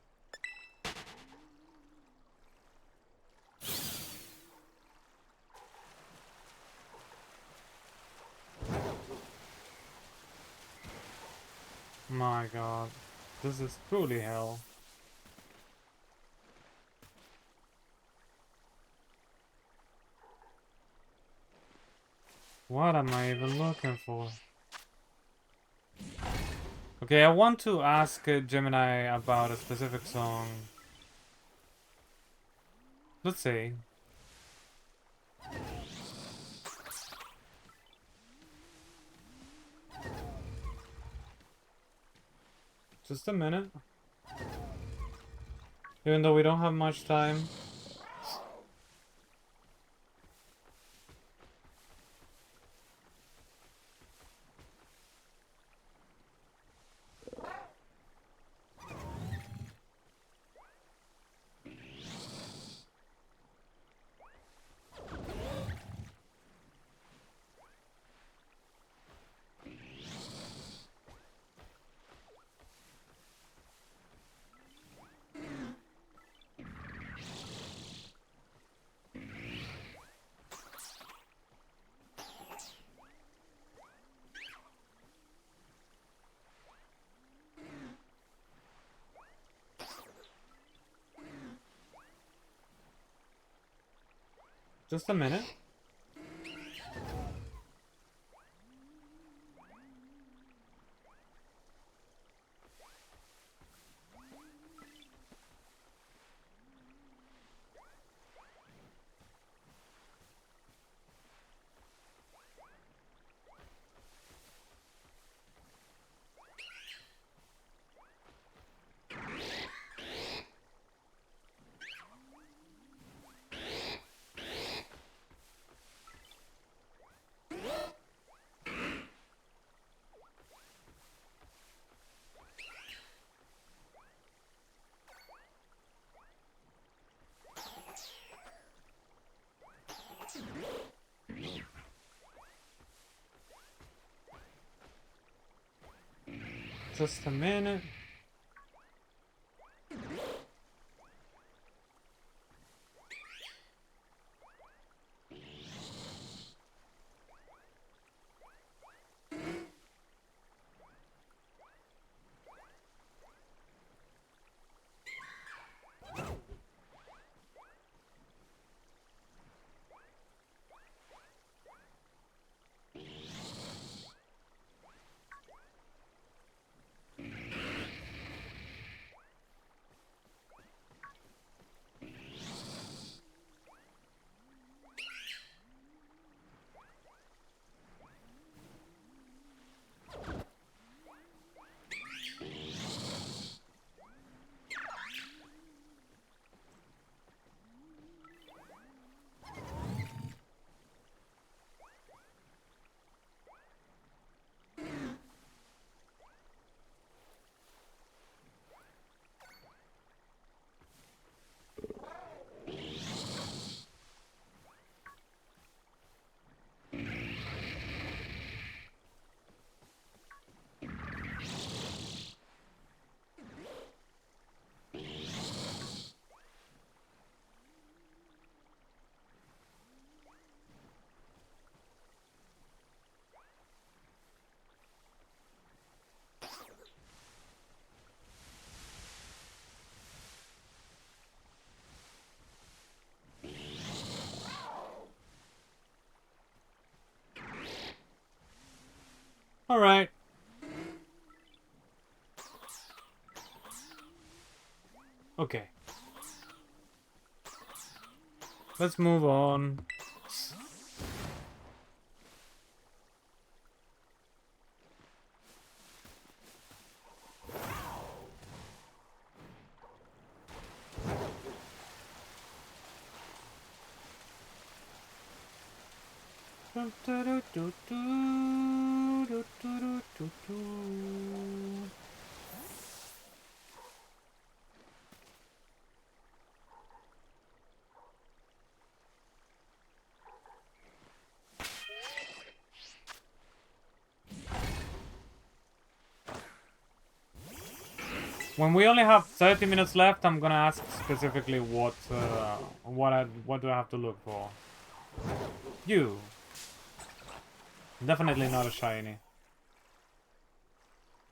My god. This is truly hell. What am I even looking for? Okay, I want to ask Gemini about a specific song. Let's see. Just a minute. Even though we don't have much time. Just a minute. Just a minute. Alright. Okay. Let's move on. When we only have 30 minutes left, I'm gonna ask specifically what do I have to look for. You. Definitely not a shiny.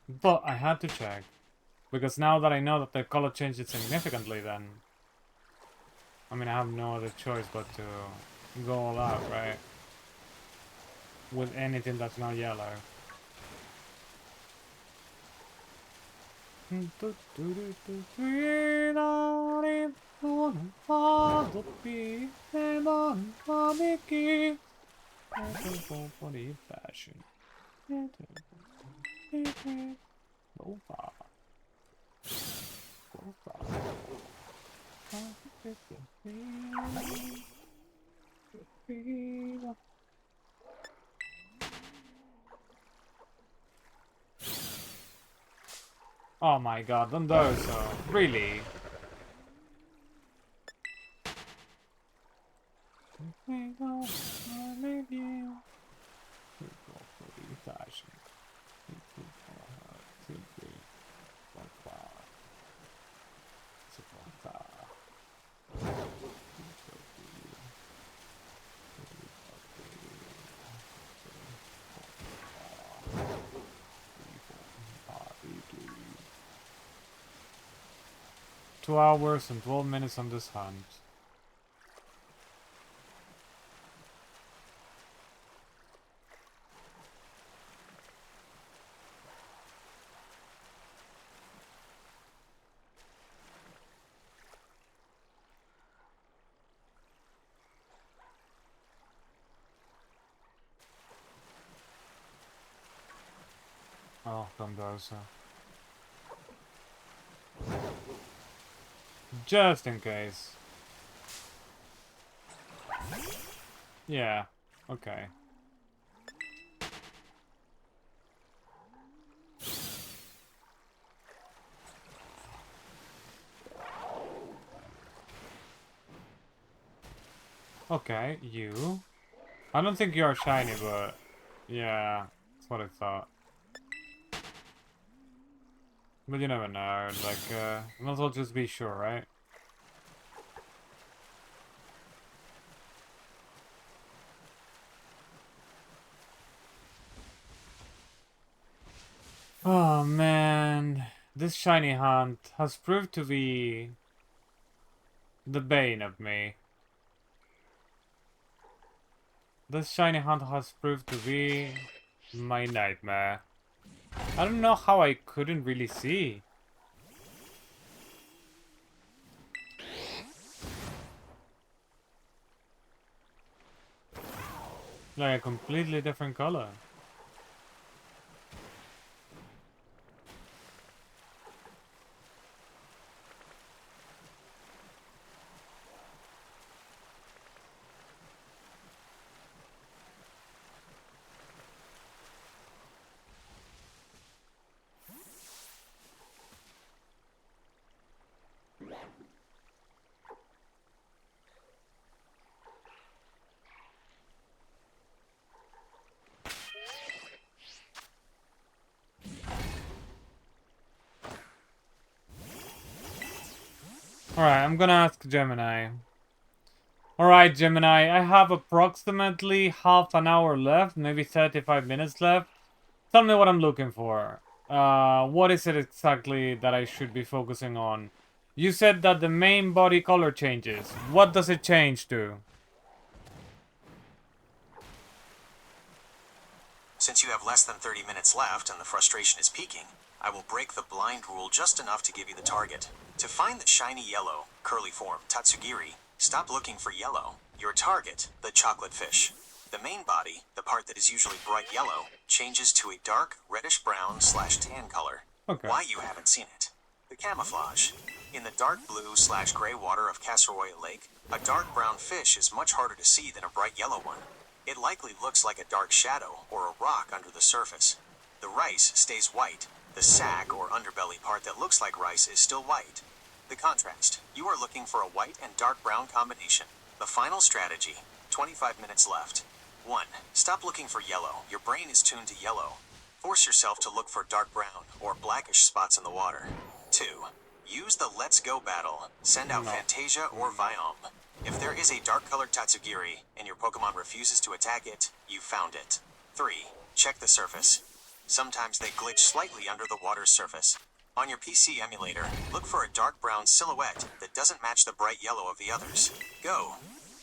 But I had to check. Because now that I know that the color changes significantly, then... I mean, I have no other choice but to go all out, right? With anything that's not yellow. Fashion. Oh my god, don't do so. Really? Fashion. 2 hours and 12 minutes on this hunt. Oh, Condosa. Just in case. Yeah, okay. Okay, you. I don't think you are shiny, but... Yeah, that's what I thought. But you never know, like, might as well just be sure, right? Oh man, this shiny hunt has proved to be the bane of me. This shiny hunt has proved to be my nightmare. I don't know how I couldn't really see. Like a completely different color. Alright, I'm gonna ask Gemini. Alright, Gemini, I have approximately half an hour left, maybe 35 minutes left. Tell me what I'm looking for. What is it exactly that I should be focusing on? You said that the main body color changes. What does it change to? Since you have less than 30 minutes left and the frustration is peaking, I will break the blind rule just enough to give you the target. To find the shiny yellow, curly form, Tatsugiri, stop looking for yellow. Your target, the chocolate fish. The main body, the part that is usually bright yellow, changes to a dark reddish-brown/tan color. Okay. Why you haven't seen it. The camouflage. In the dark blue/gray water of Casseroya Lake, a dark brown fish is much harder to see than a bright yellow one. It likely looks like a dark shadow or a rock under the surface. The rice stays white. The sac or underbelly part that looks like rice is still white. The contrast. You are looking for a white and dark brown combination. The final strategy. 25 minutes left. 1. Stop looking for yellow. Your brain is tuned to yellow. Force yourself to look for dark brown or blackish spots in the water. 2. Use the Let's Go battle. Send out No. Fantasia or Viome. If there is a dark-colored Tatsugiri and your Pokemon refuses to attack it, you found it. 3. Check the surface. Sometimes they glitch slightly under the water's surface. On your PC emulator, look for a dark brown silhouette that doesn't match the bright yellow of the others. Go!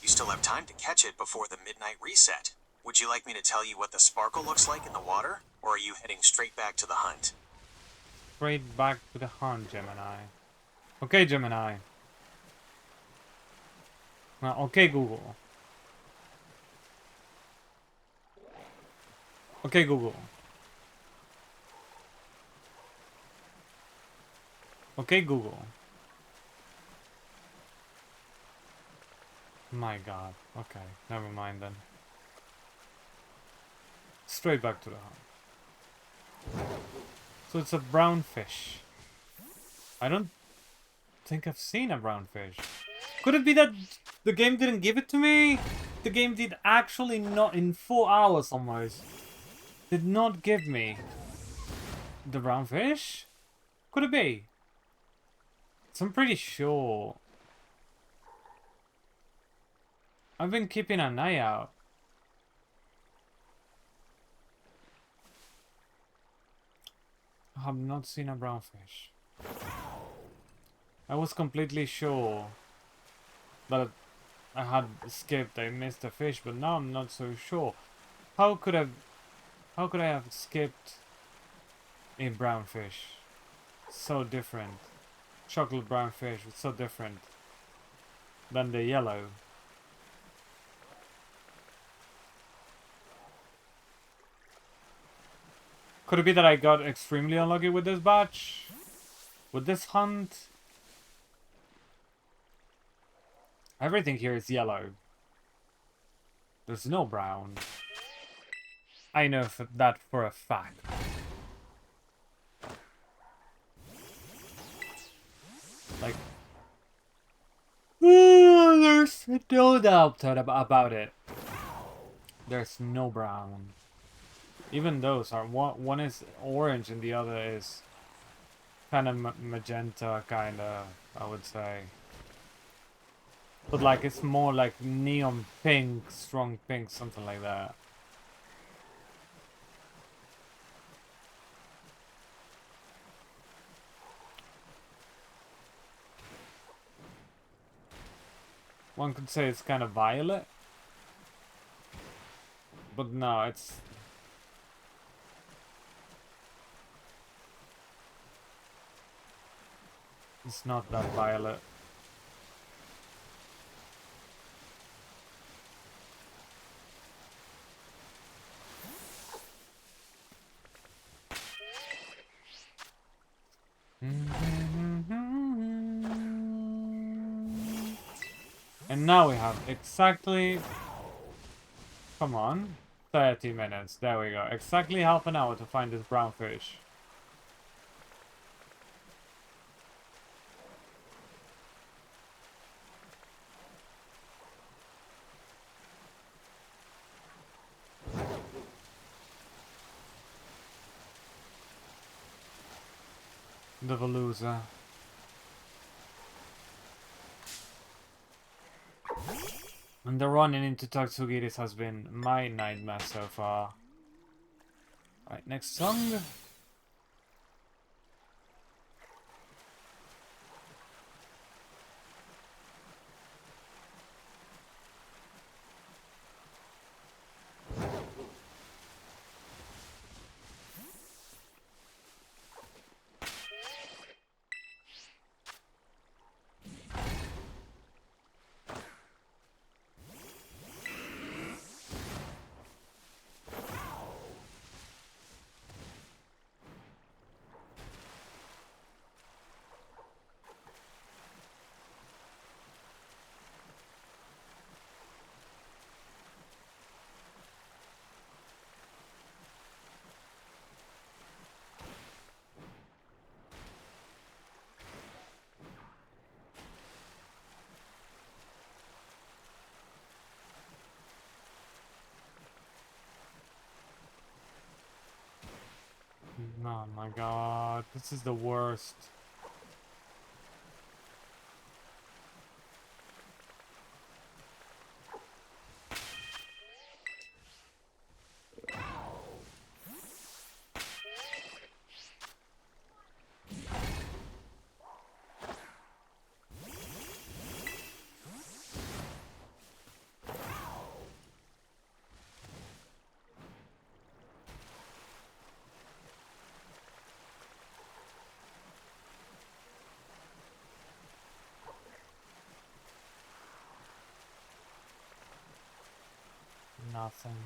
You still have time to catch it before the midnight reset. Would you like me to tell you what the sparkle looks like in the water, or are you heading straight back to the hunt? Straight back to the hunt, Gemini. Okay, Gemini. Well, okay, Google. Okay, Google. Okay, Google. My god. Okay, never mind then. Straight back to the hunt. So it's a brown fish. I don't think I've seen a brown fish. Could it be that the game didn't give it to me? The game did actually not, in 4 hours almost, did not give me the brown fish? Could it be? So I'm pretty sure. I've been keeping an eye out. I have not seen a brown fish. I was completely sure that I had skipped, I missed a fish, but now I'm not so sure. How could I have skipped a brown fish? So different. Chocolate brown fish was so different than the yellow. Could it be that I got extremely unlucky with this batch? With this hunt? Everything here is yellow. There's no brown. I know that for a fact. Like, there's no doubt about it. There's no brown. Even those are one is orange and the other is kind of magenta, kind of, I would say. But like it's more like neon pink, strong pink, something like that. One could say it's kind of violet. But no, it's not that violet. And now we have exactly, come on, 30 minutes. There we go. Exactly half an hour to find this brown fish. The Veluza. And the running into Tatsugiris has been my nightmare so far. Right, next song. Oh my god, this is the worst. nothing.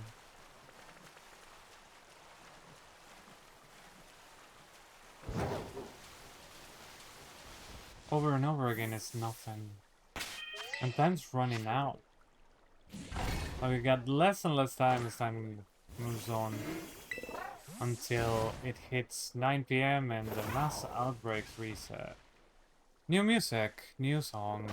Over and over again, it's nothing. And time's running out. Like, we got less and less time as time moves on. Until it hits 9 PM and the mass outbreaks reset. New music, new song.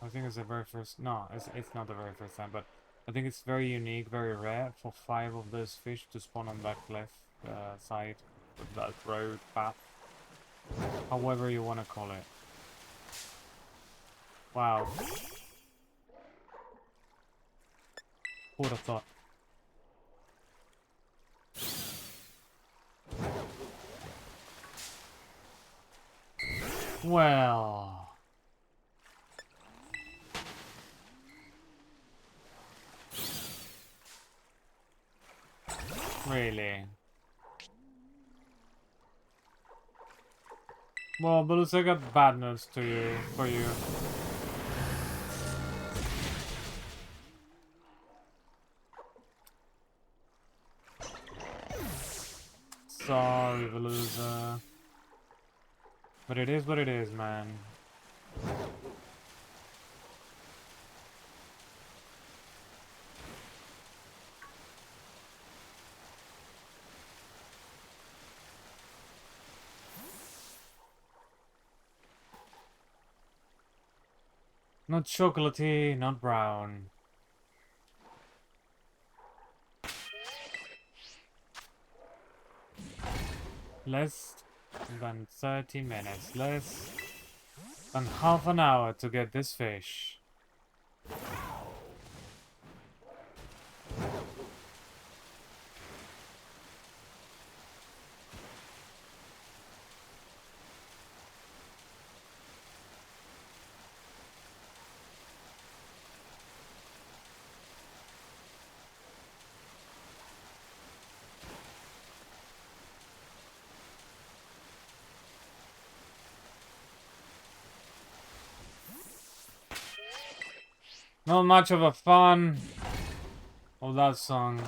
I think it's the very first. No, it's not the very first time, but I think it's very unique, very rare for 5 of those fish to spawn on that cliff side of that road path. However you want to call it. Wow. Who would have thought? Well. Really? Well, Balus, I got bad news for you. Sorry, Veluza. But it is what it is, man. Not chocolatey, not brown. Less than 30 minutes. Less than half an hour to get this fish. Not much of a fun of that song.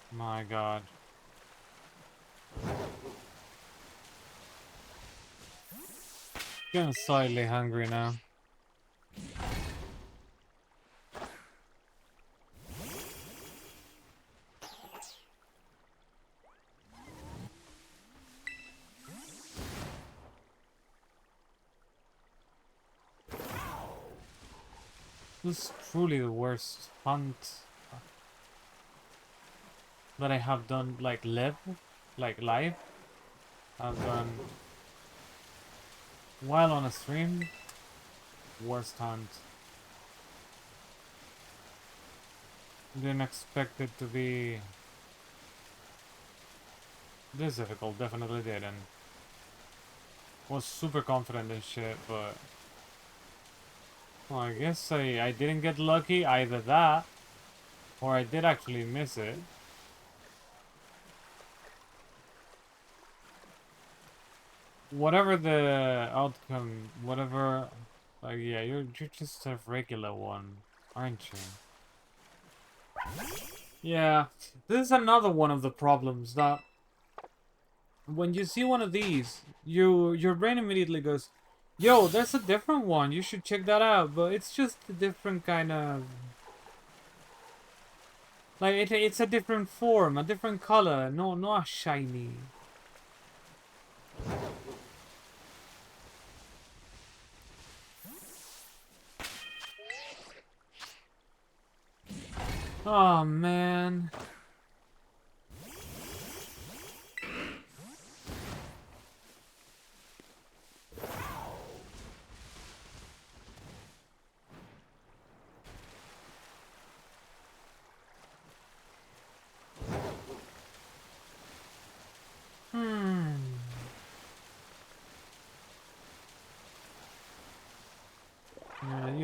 My God. Getting slightly hungry now. This is truly the worst hunt that I have done, like live. I've done while on a stream. Worst hunt. Didn't expect it to be this difficult, definitely didn't. Was super confident in shit, but well, I guess I didn't get lucky, either that, or I did actually miss it. Whatever the outcome, whatever, like, yeah, you're just a regular one, aren't you? Yeah, this is another one of the problems that when you see one of these, your brain immediately goes, yo, there's a different one, you should check that out, but it's just a different kind of, like, it's a different form, a different color, not a shiny. Oh, man.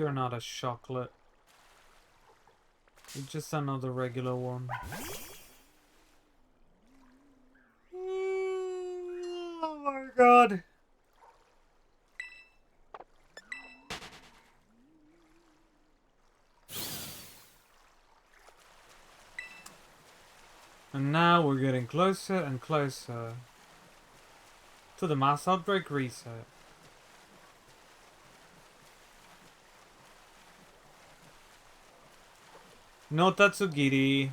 you're not a chocolate. You're just another regular one. Oh my god. And now we're getting closer and closer to the mass outbreak reset. No Tatsugiri.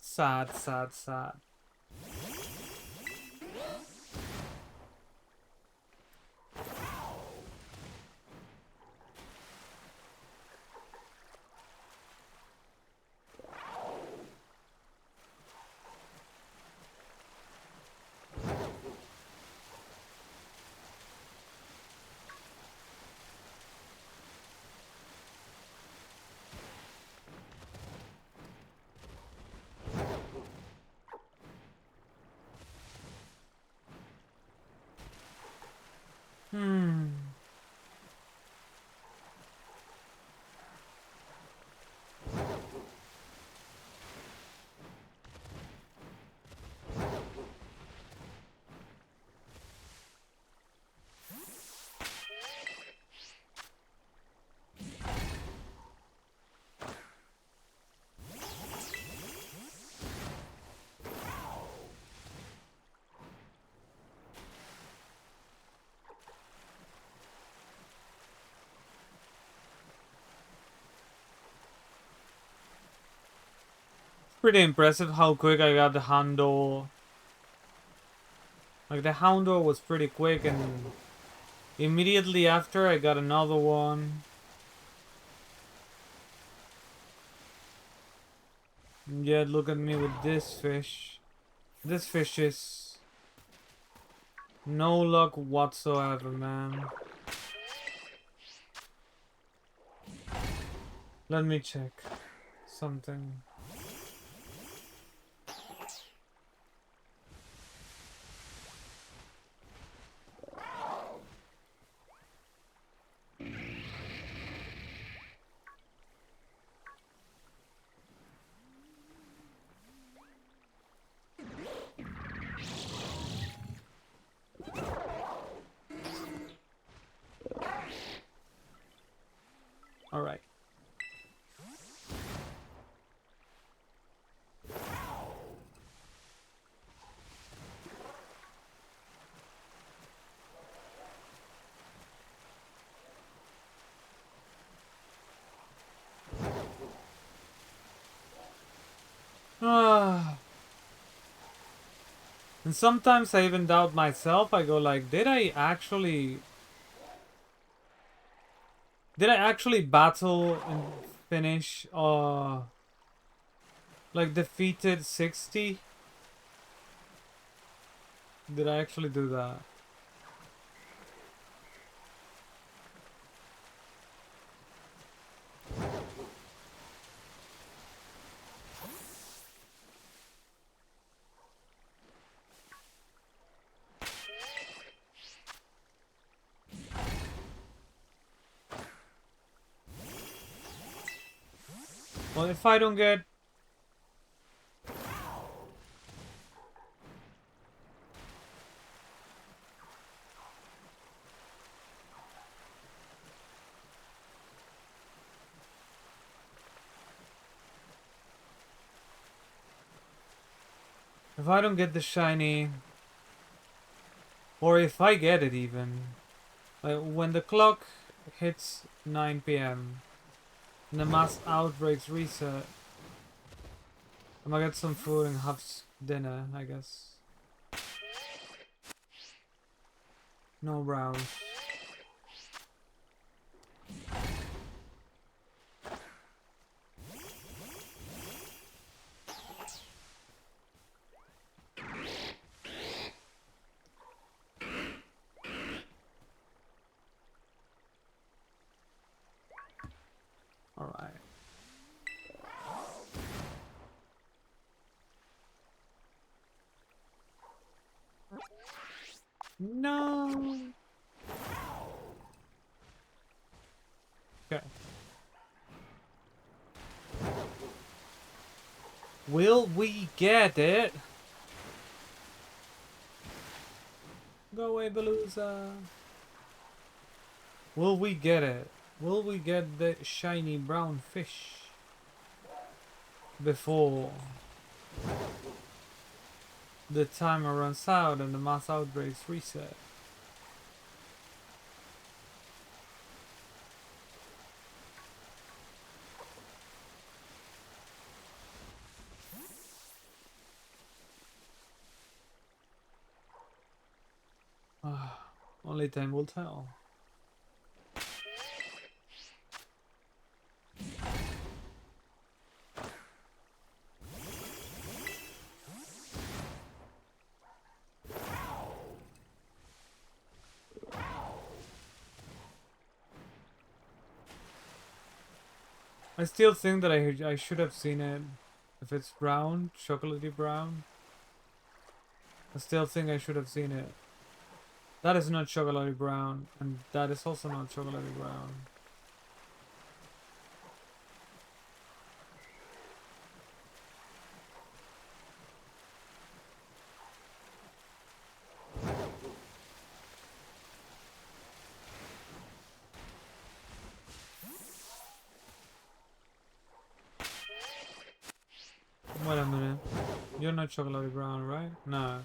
Sad, sad, sad. Pretty impressive how quick I got the handle. Like the Houndor was pretty quick, and immediately after I got another one. And yet look at me with this fish. This fish is no luck whatsoever, man. Let me check something. All right. And sometimes I even doubt myself. I go like, did I actually battle and finish like defeated 60? Did I actually do that? Well, if I don't get... If I don't get the shiny... Or if I get it even... Like, when the clock hits 9 PM... And the mass outbreaks reset... I'm gonna get some food and have dinner, I guess. No browse. Alright. No. Okay. Will we get it? Go away, Belusa. Will we get it? Will we get the shiny brown fish before the timer runs out and the mass outbreaks reset? Only time will tell. I still think that I should have seen it. If it's brown, chocolatey brown, I still think I should have seen it. That is not chocolatey brown, and that is also not chocolatey brown. Wait a minute. You're not chocolatey brown, right? No.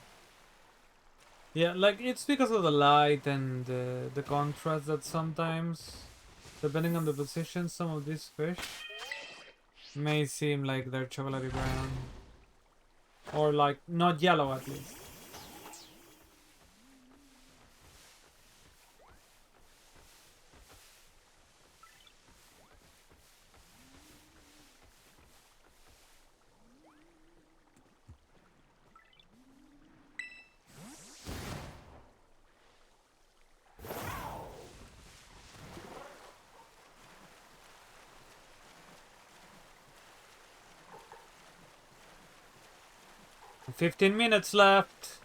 Yeah, like, it's because of the light and the contrast that sometimes, depending on the position, some of these fish may seem like they're chocolatey brown. Or, like, not yellow at least. "15 minutes left.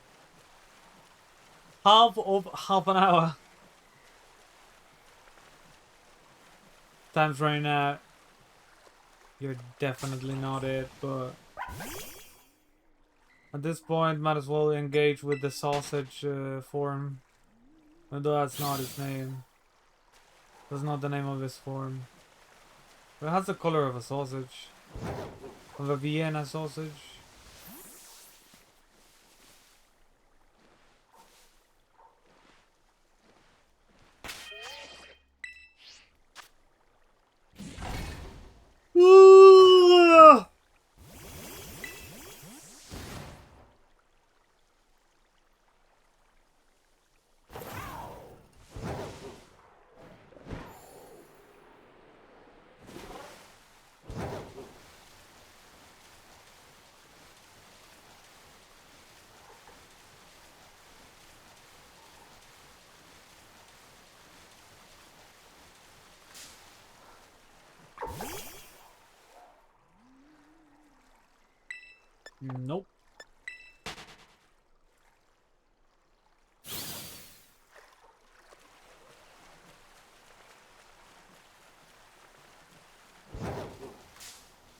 Half an hour. Time's running out. You're definitely not it, but at this point, might as well engage with the sausage form. Although that's not his name. That's not the name of his form. But it has the color of a sausage. Of a Vienna sausage. Ooh! Nope.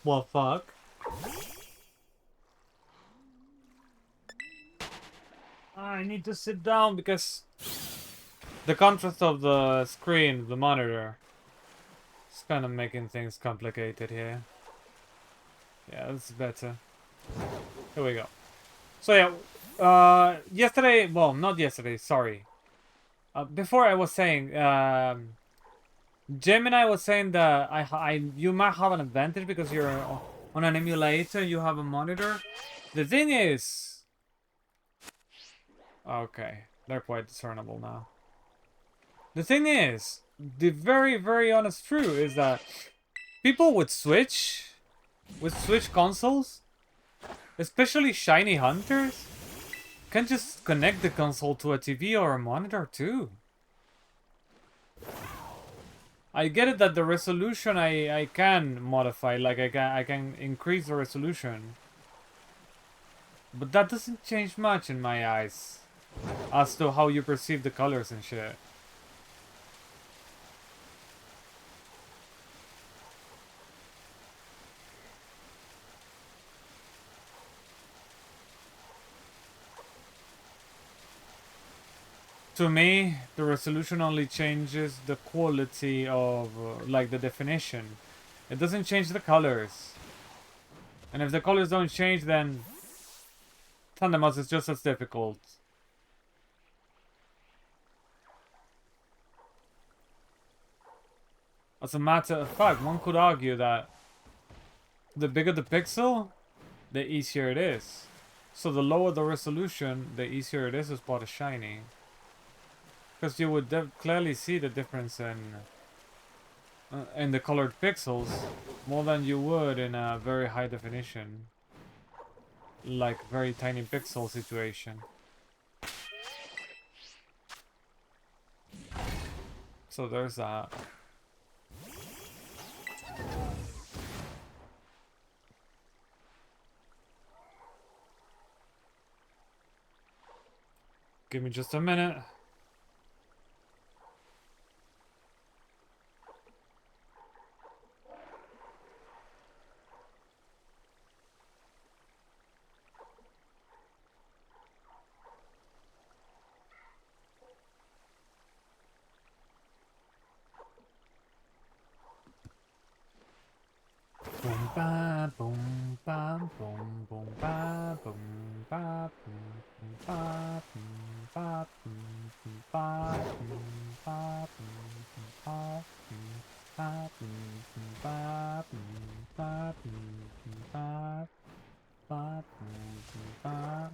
Well, fuck. I need to sit down because the contrast of the screen, the monitor, is kind of making things complicated here. Yeah, this is better. Here we go. So yeah, yesterday, well, not yesterday, sorry. Before I was saying, Gemini was saying that you might have an advantage because you're on an emulator, you have a monitor. The thing is... Okay, they're quite discernible now. The thing is, the very, very honest truth is that people with Switch consoles, especially shiny hunters, can just connect the console to a TV or a monitor too. I get it that the resolution I can modify, like I can increase the resolution. But that doesn't change much in my eyes as to how you perceive the colors and shit. To me, the resolution only changes the quality of, like, the definition. It doesn't change the colors. And if the colors don't change, then Thundermouse is just as difficult. As a matter of fact, one could argue that the bigger the pixel, the easier it is. So the lower the resolution, the easier it is to spot a shiny. Because you would clearly see the difference in the colored pixels more than you would in a very high definition, like very tiny pixel situation. So there's that. Give me just a minute. Boom ba boom ba boom boom ba boom ba boom ba boom ba boom ba boom ba boom ba boom ba boom ba boom ba boom ba ba boom ba.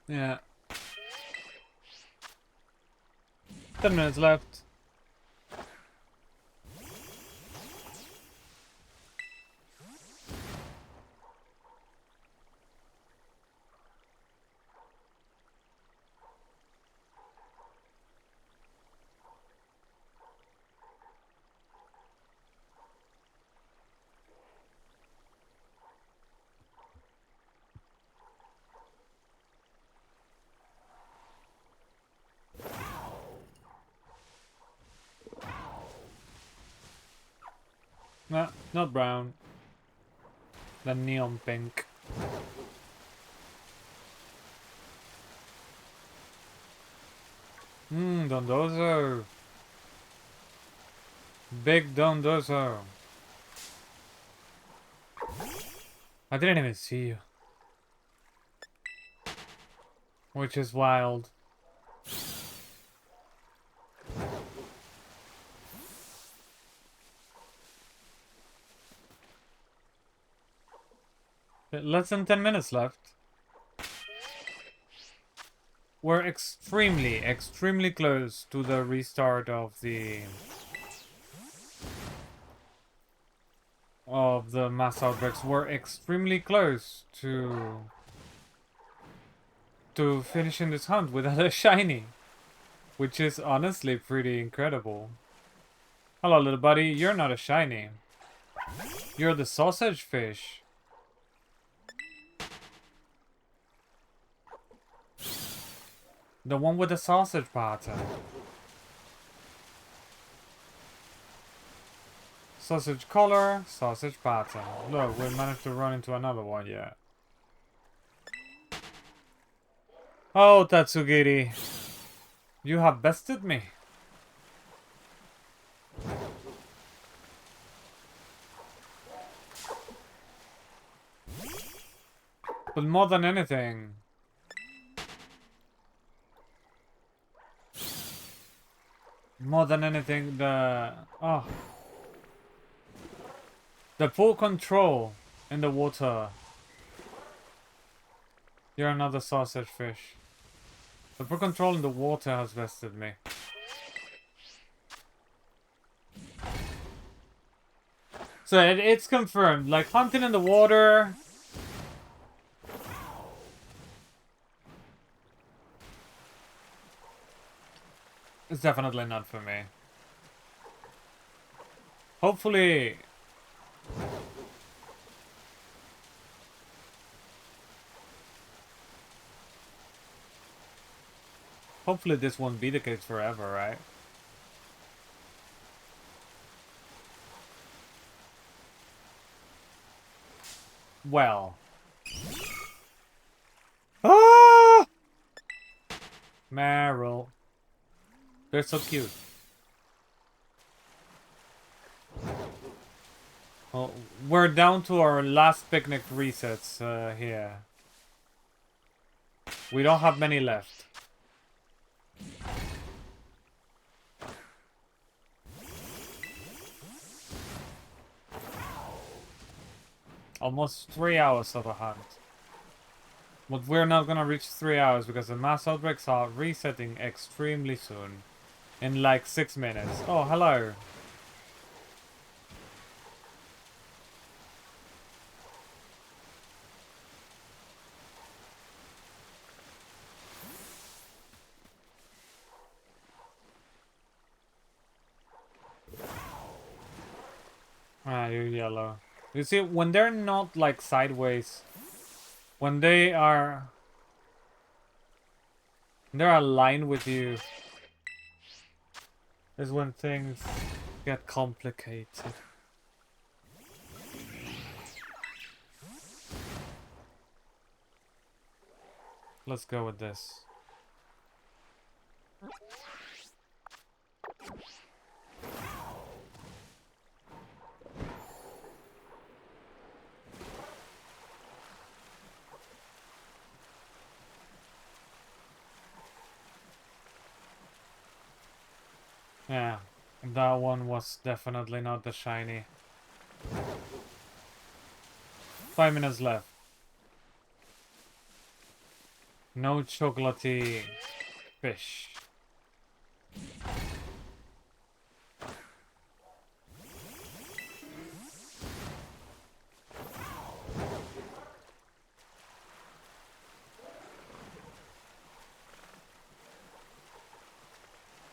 Yeah. 10 minutes left. Nah, not brown. The neon pink. Dondozo. Big Dondozo. I didn't even see you. Which is wild. Less than 10 minutes left. We're extremely close to the restart of the mass outbreaks. We're extremely close to finishing this hunt without a shiny, which is honestly pretty incredible. Hello, little buddy. You're not a shiny. You're the sausage fish. The one with the sausage pattern. Sausage color, sausage pattern. Look, we managed to run into another one yet. Oh, Tatsugiri. You have bested me. But more than anything, More than anything, the full control in the water. You're another sausage fish. The full control in the water has vested me. So it's confirmed. Like hunting in the water. It's definitely not for me. Hopefully this won't be the case forever, right? Well. Ah! Meryl. They're so cute. Well, we're down to our last picnic resets here. We don't have many left. Almost 3 hours of a hunt. But we're not gonna reach 3 hours because the mass outbreaks are resetting extremely soon. In like 6 minutes. Oh, hello. Ah, you're yellow. You see, when they're not like sideways, when they're aligned with you, is when things get complicated. Let's go with this. Yeah, that one was definitely not the shiny. 5 minutes left. No chocolatey fish.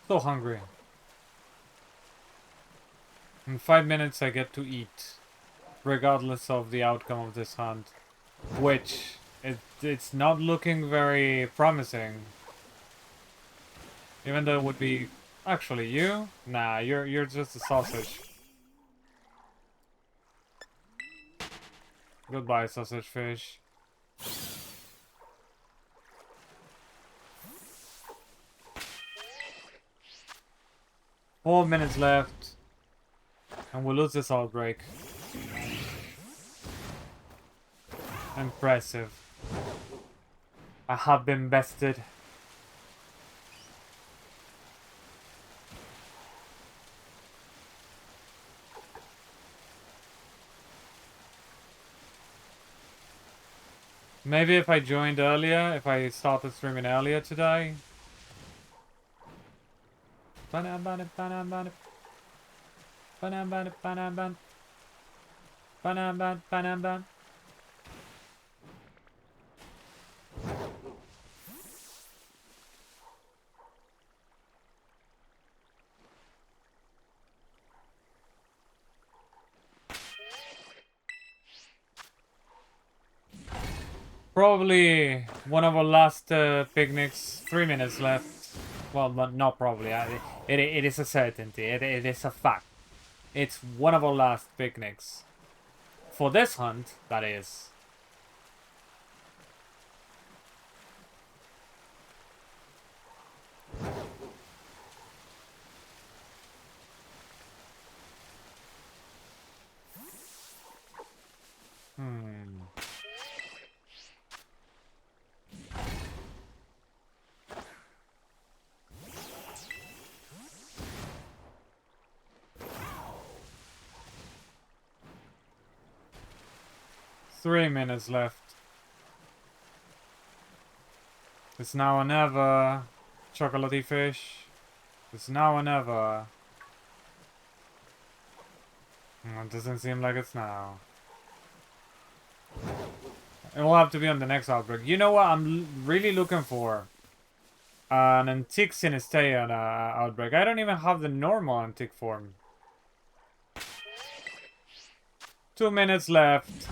So hungry. In 5 minutes I get to eat. Regardless of the outcome of this hunt. Which, it's not looking very promising. Even though it would be... Actually, you? Nah, you're just a sausage. Goodbye, sausage fish. Four minutes left. And we'll lose this outbreak. Impressive. I have been bested. Maybe if I joined earlier, if I started streaming earlier today. Probably one of our last picnics. 3 minutes left. Well, not probably. It is a certainty. It is a fact. It's one of our last picnics. For this hunt, that is. 3 minutes left. It's now or never. Chocolatey fish. It's now or never. It doesn't seem like it's now. It will have to be on the next outbreak. You know what I'm really looking for? An antique Sinistea outbreak. I don't even have the normal antique form. 2 minutes left.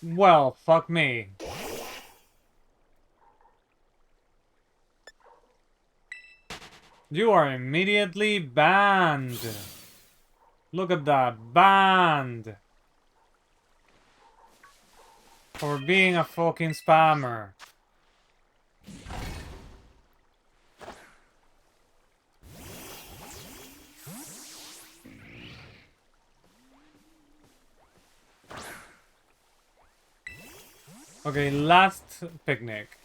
Well, fuck me. You are immediately banned. Look at that. Banned. For being a fucking spammer. Okay, last picnic.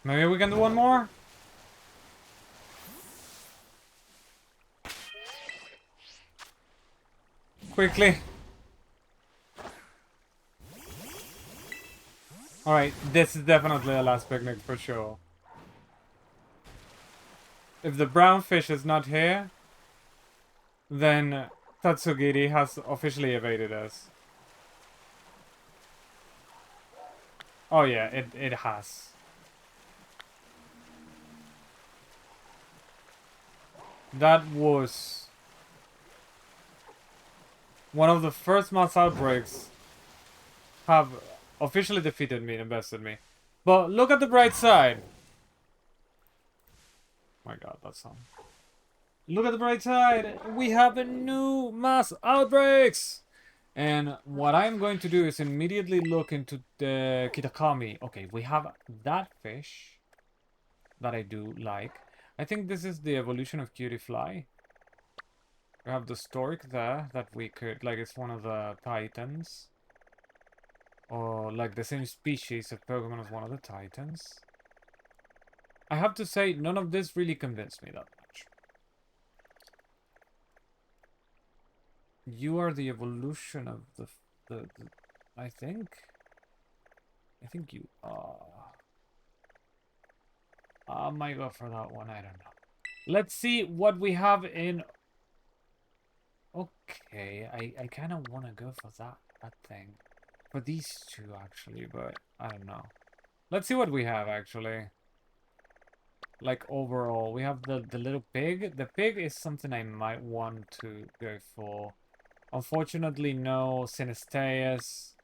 Maybe we can do one more? Quickly. Alright, this is definitely the last picnic for sure. If the brown fish is not here, then Tatsugiri has officially evaded us. Oh yeah, it has. That was one of the first mass outbreaks have officially defeated me and bested me. But look at the bright side. My god, that song. Look at the bright side. We have a new mass outbreaks. And what I'm going to do is immediately look into the Kitakami. Okay, we have that fish that I do like. I think this is the evolution of Cutie Fly. We have the stork there that we could, like, it's one of the titans. Or like the same species of Pokemon as one of the titans. I have to say, none of this really convinced me that much. You are the evolution of the I think you are. I might go for that one, I don't know. Let's see what we have in... Okay, I kind of want to go for that thing. For these two, actually, but I don't know. Let's see what we have, actually. Like, overall, we have the little pig. The pig is something I might want to go for. Unfortunately, no Sinisteus.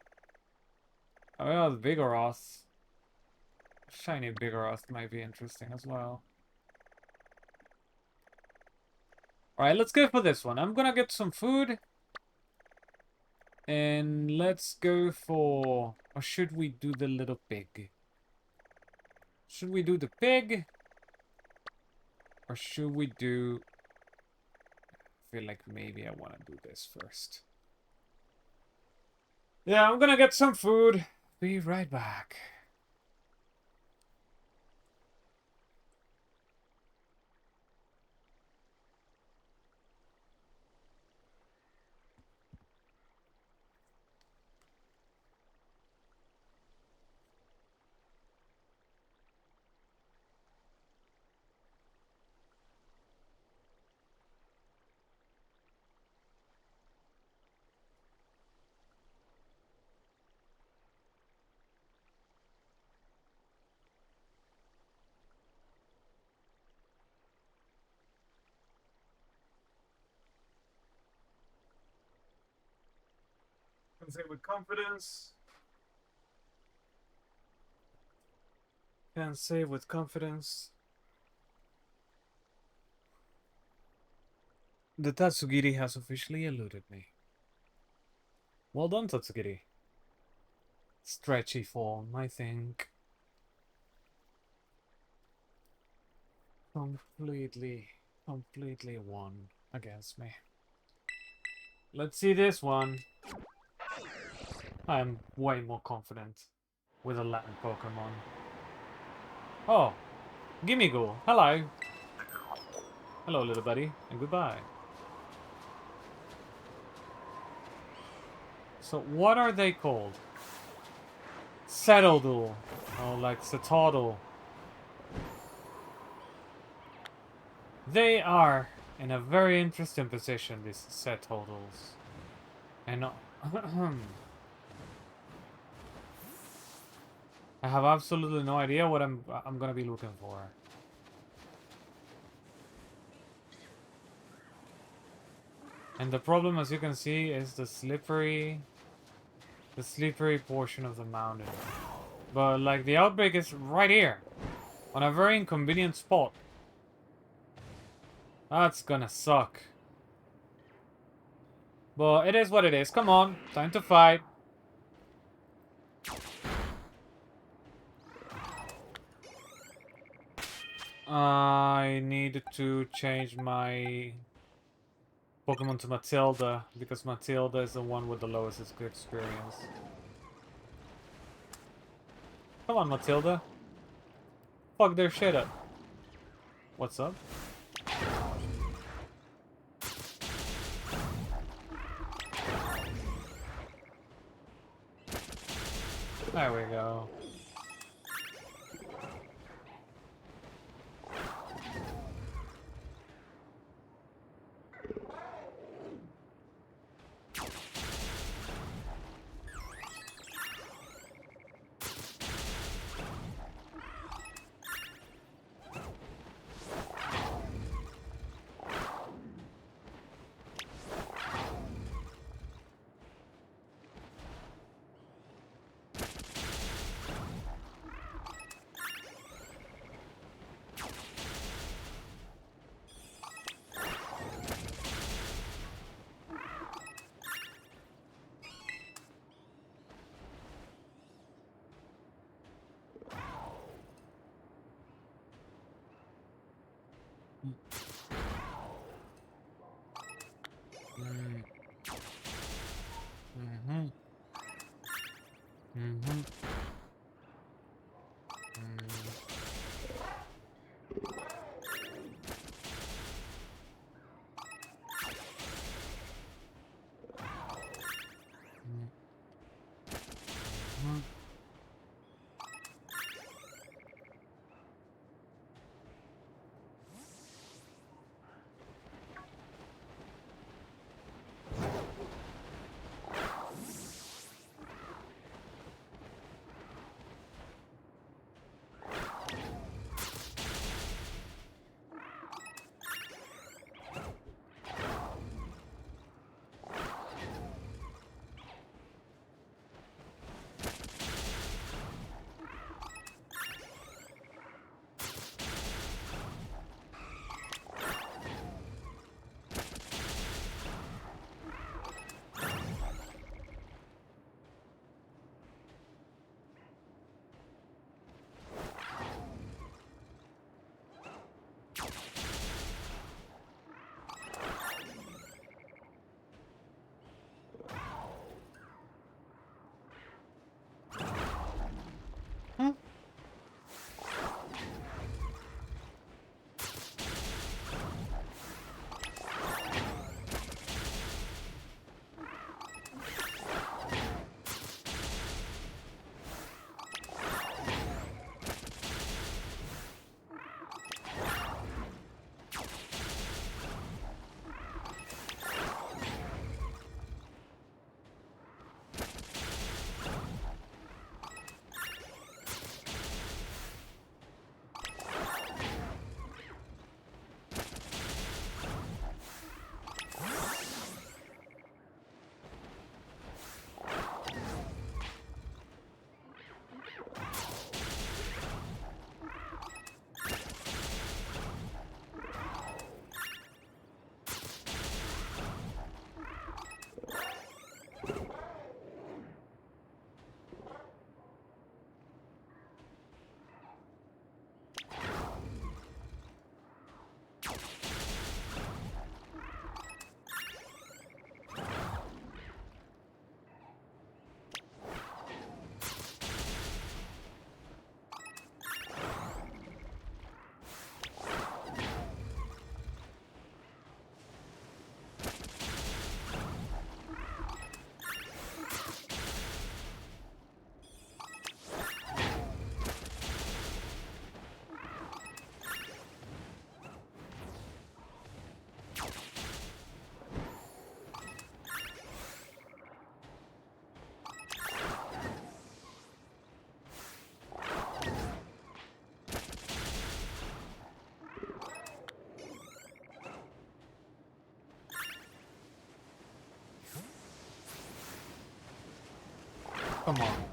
Oh, yeah, the Vigoroth. Shiny Vigoroth might be interesting as well. Alright, let's go for this one. I'm gonna get some food. And let's go for... Or should we do the little pig? Should we do the pig? Or should we do... I feel like maybe I want to do this first. Yeah, I'm gonna get some food. Be right back. Can say with confidence. Can say with confidence. The Tatsugiri has officially eluded me. Well done, Tatsugiri. Stretchy form, I think. Completely won against me. Let's see this one. I'm way more confident with a Latin Pokemon. Oh, Gimmighoul. Hello. Hello, little buddy, and goodbye. So, what are they called? Cetoddle. Oh, like Cetoddle. They are in a very interesting position, these Cetoddles. And I have absolutely no idea what I'm gonna be looking for. And the problem, as you can see, is the slippery portion of the mountain. But like the outbreak is right here, on a very inconvenient spot. That's gonna suck. But it is what it is. Come on, time to fight. I need to change my Pokemon to Matilda, because Matilda is the one with the lowest experience. Come on, Matilda. Fuck their shit up. What's up? There we go. Come on.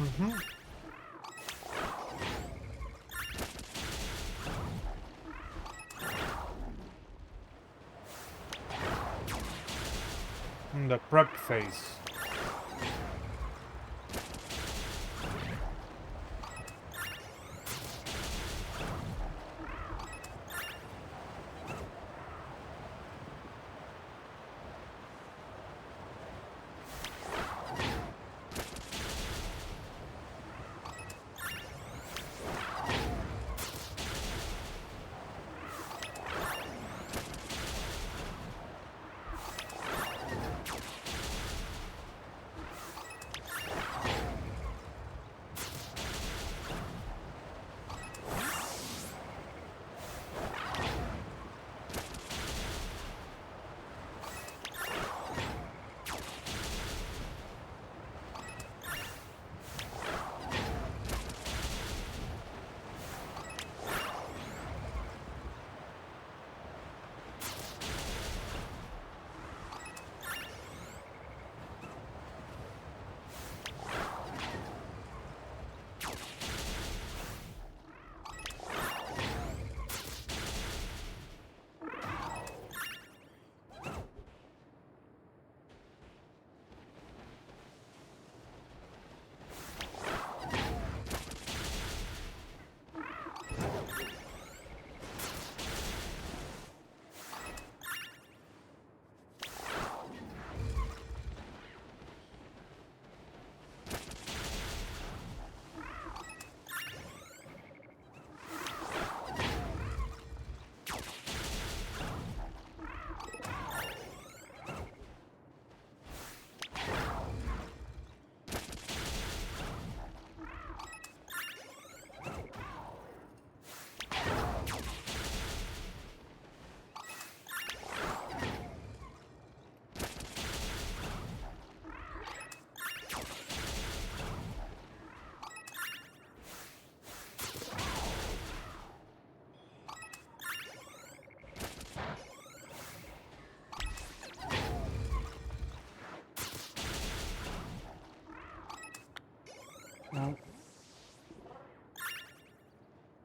Mm-hmm. The prep phase.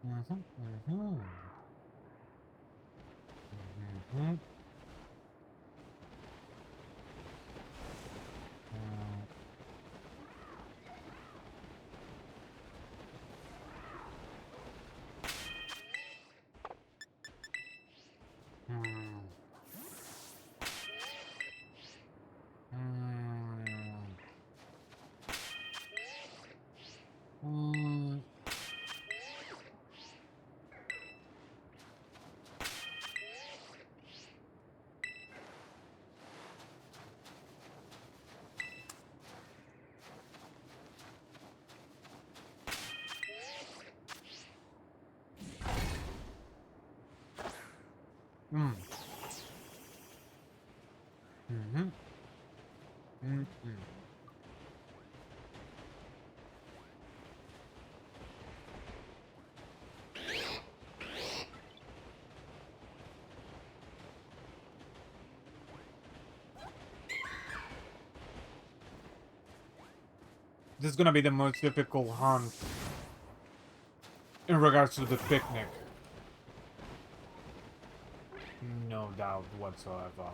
Mm-hmm. Mm-hmm. Mm-hmm. Mm-hmm. Mm-hmm. Mm. Mhm. Mhm. This is gonna be the most difficult hunt in regards to the picnic. No doubt whatsoever.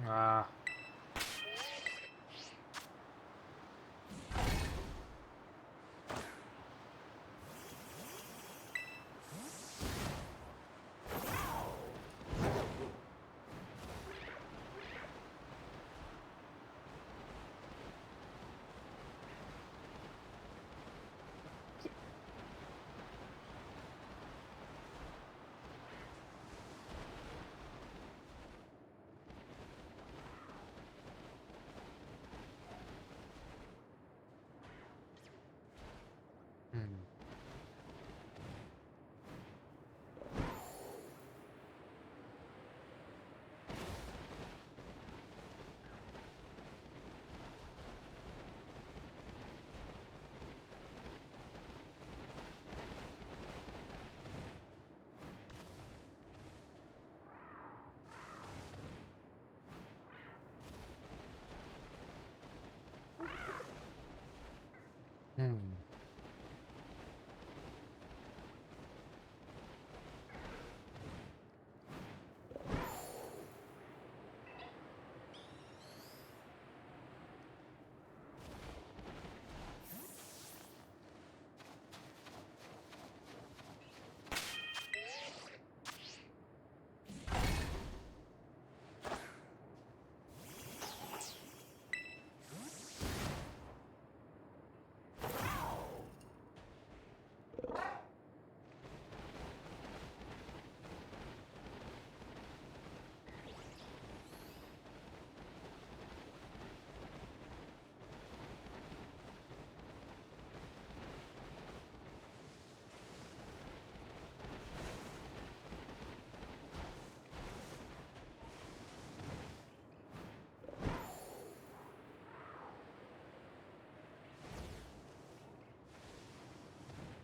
Ah. Hmm. Hmm.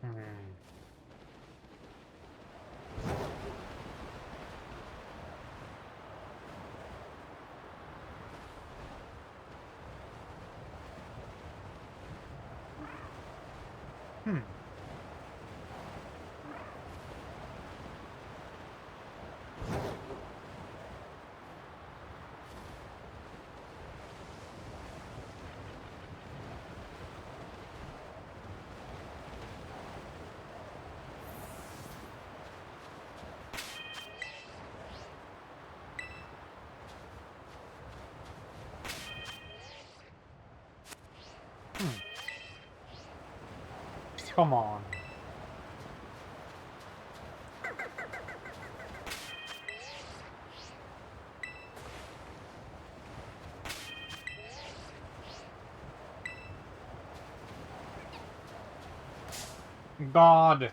Hmm. Hmm. Hmm. Come on. God!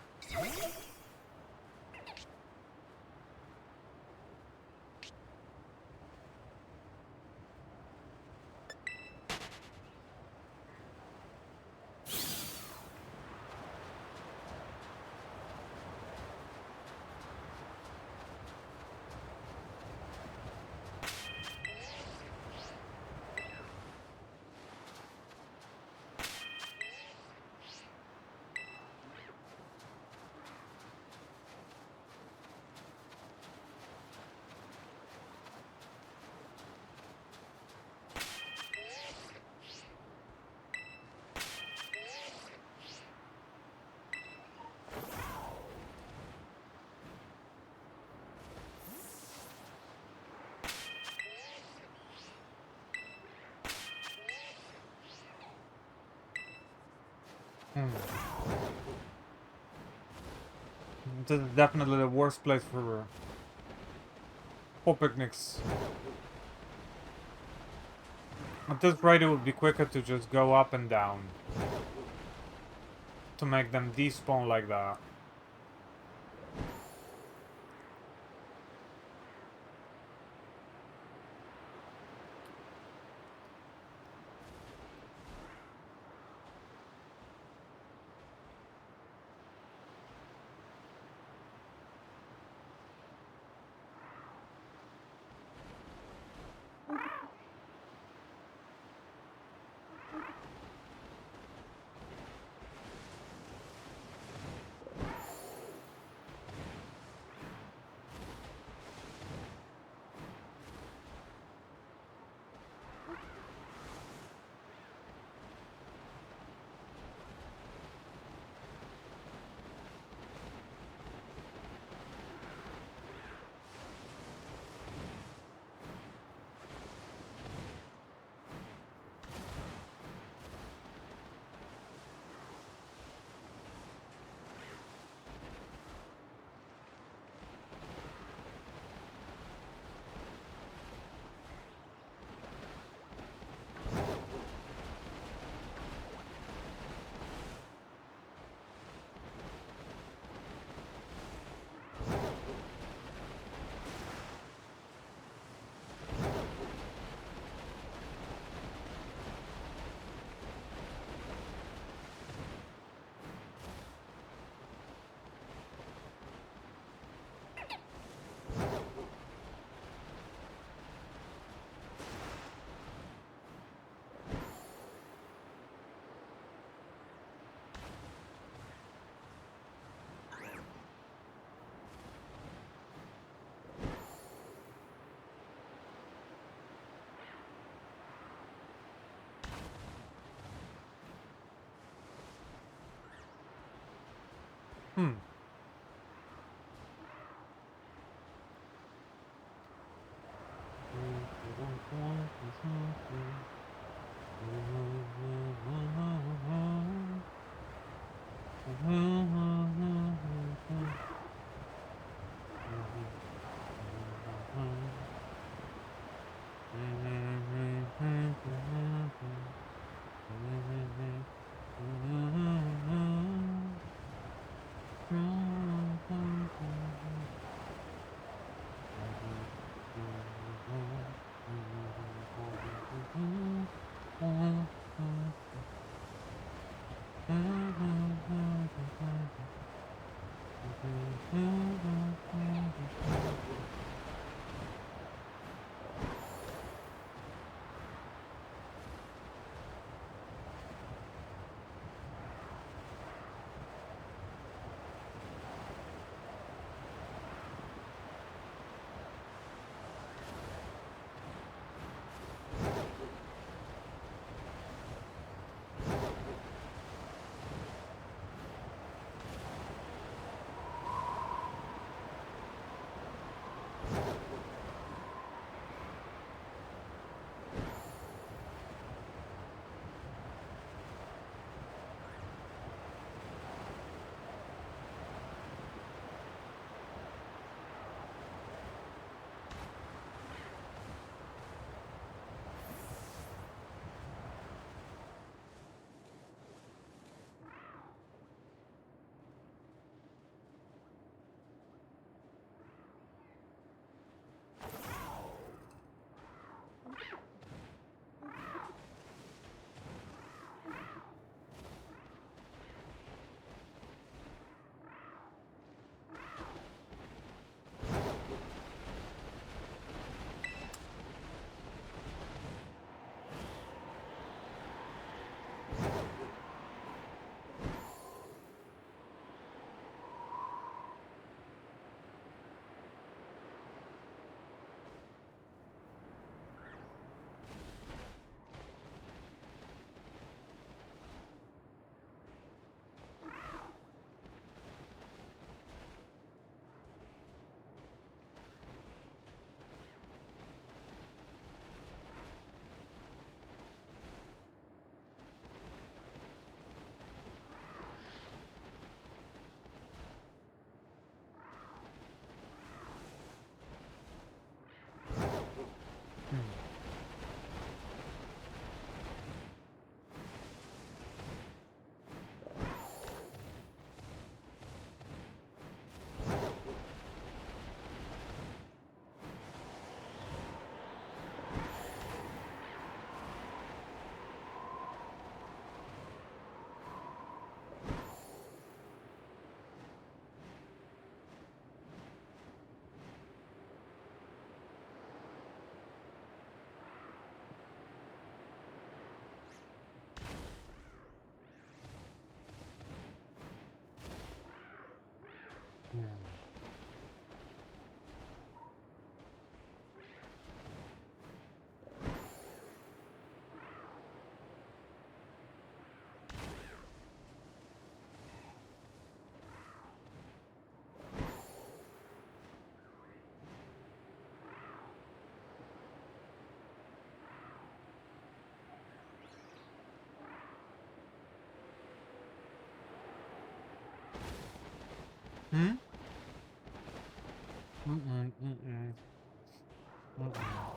This is definitely the worst place for picnics. At this rate, it would be quicker to just go up and down. To make them despawn like that. Hmm? Mm-mm, mm-mm, mm-mm.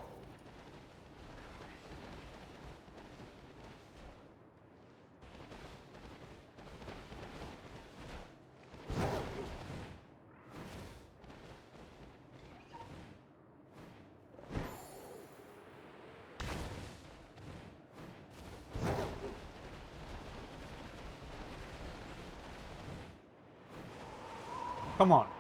Come on.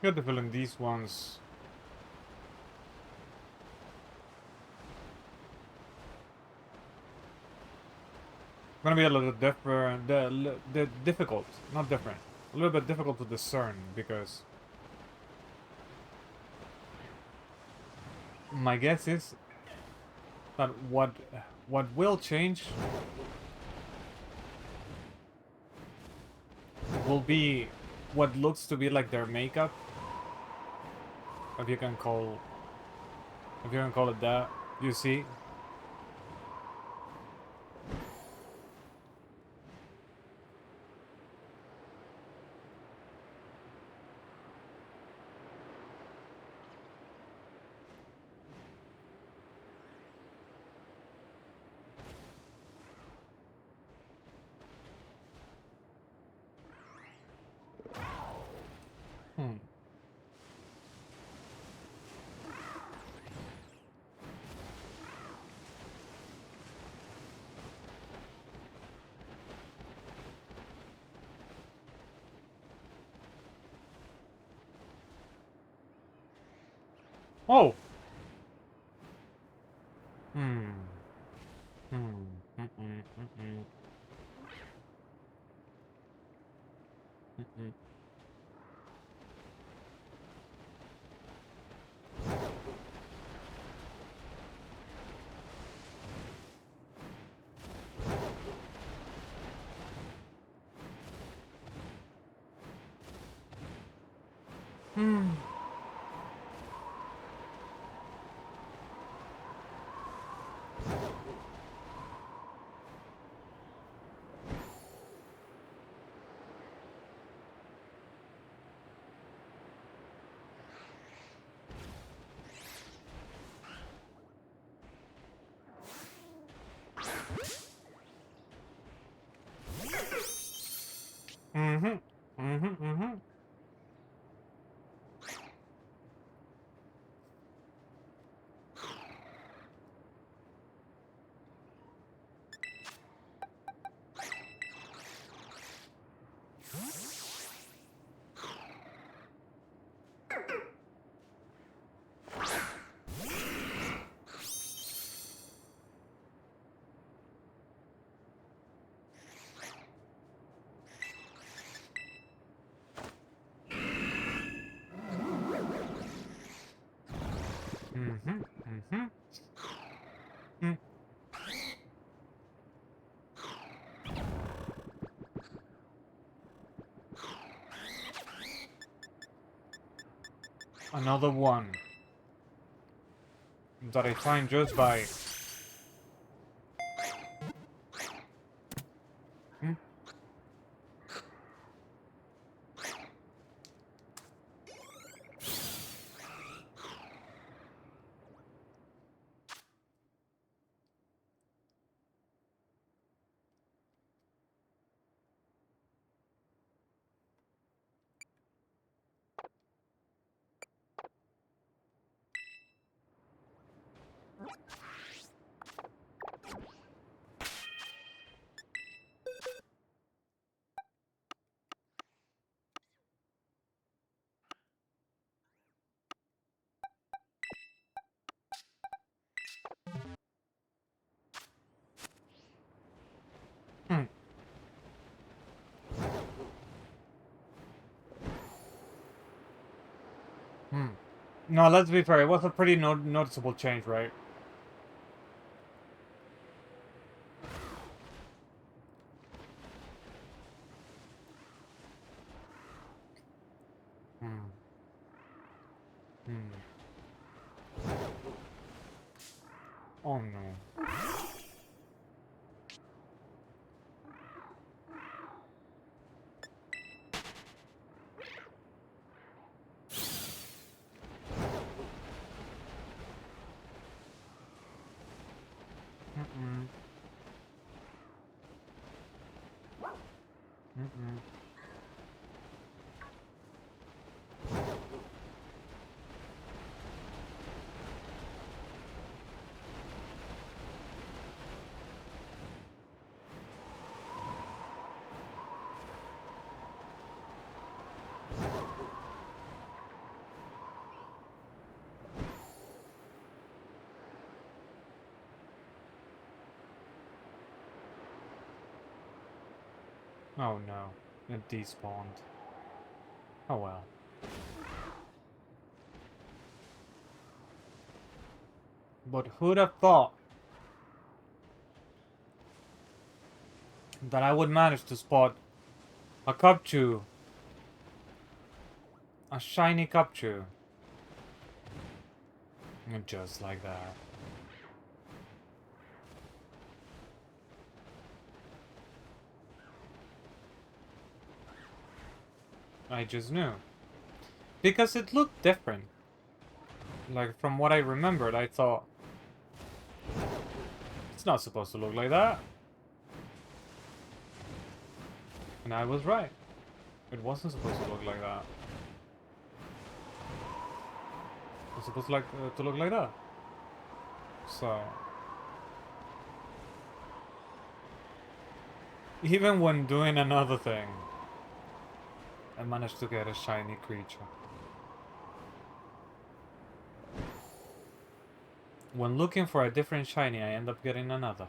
Got the feeling these ones gonna be a little different, the difficult, not different, a little bit difficult to discern because my guess is that what will change will be what looks to be like their makeup, if you can call it that. You see? Hmm. Oh. Hmm. Hmm. Mm-mm. Mm-mm. Mm-mm. Hmm. Mm-hmm. Mm-hmm. Mm-hmm. Mm-hmm. Mm-hmm. Mm. Another one that I find just by. Hmm? Hmm. Hmm. No, let's be fair. It was a pretty noticeable change, right? Hmm. Hmm. Oh no. Mm-mm. Mm-mm. Oh no. It despawned. Oh well. But who'd have thought that I would manage to spot a Cupchew? A shiny Cupchew. Just like that. I just knew. Because it looked different. Like, from what I remembered, I thought, it's not supposed to look like that. And I was right. It wasn't supposed to look like that. It was supposed to look like that. So, even when doing another thing, I managed to get a shiny creature. When looking for a different shiny, I end up getting another.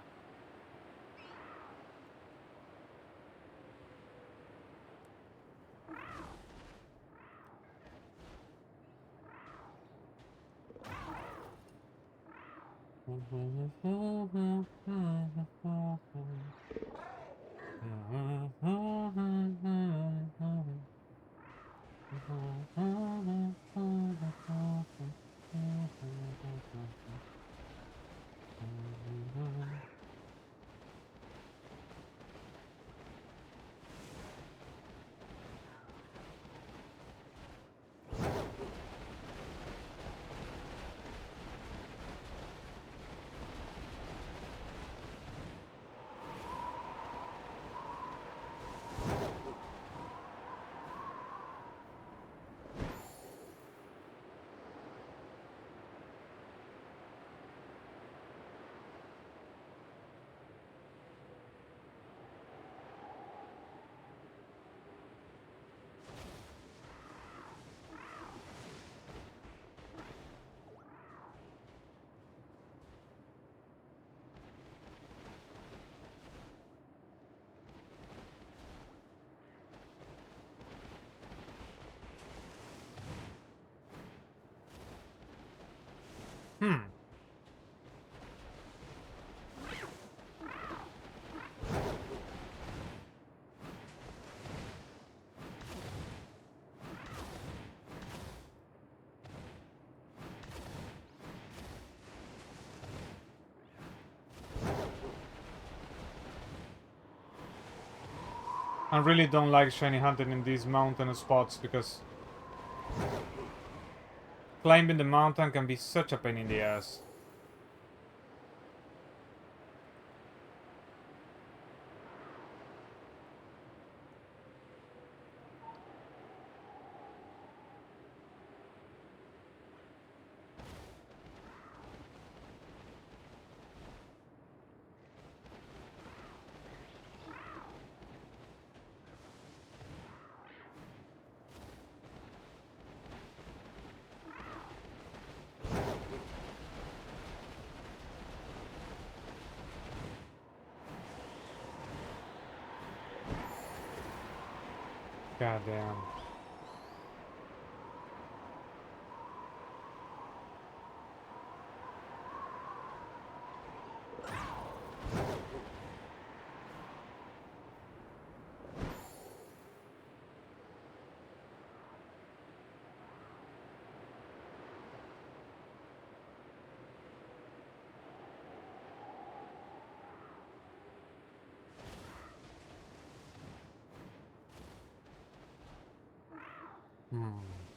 Hmm. I really don't like shiny hunting in these mountain spots because climbing the mountain can be such a pain in the ass. Goddamn. Hmm.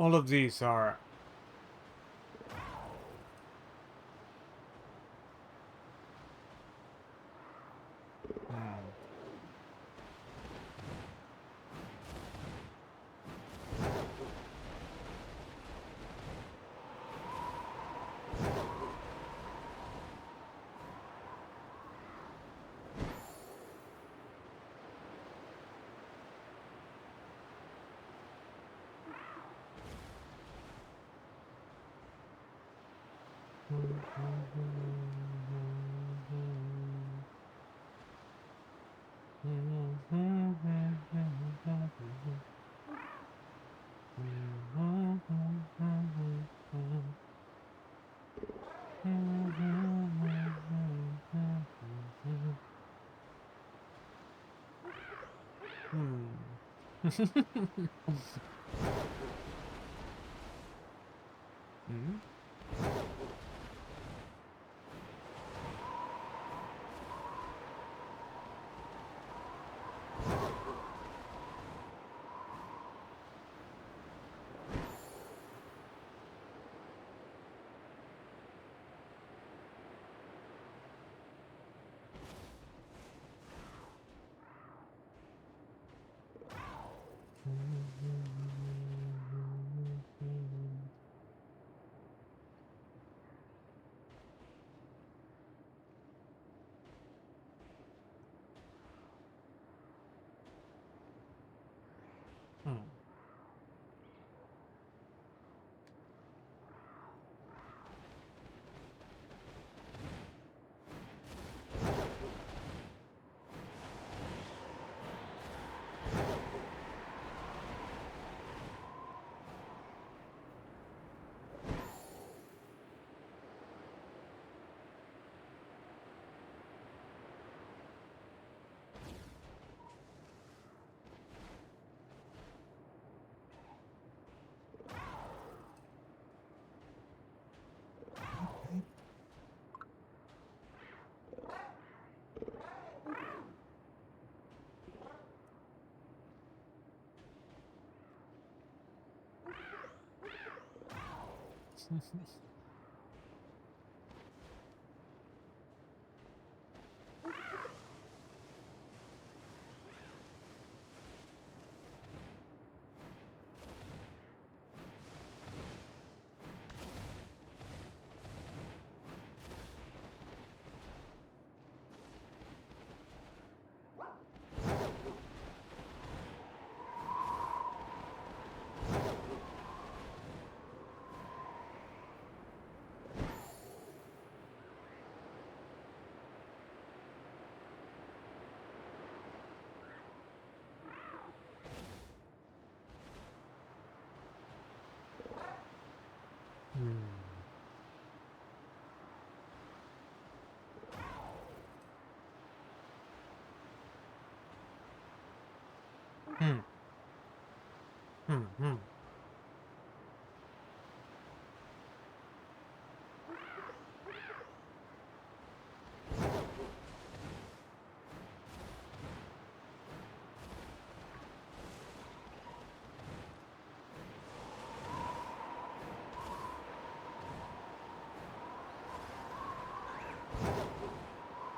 All of these are...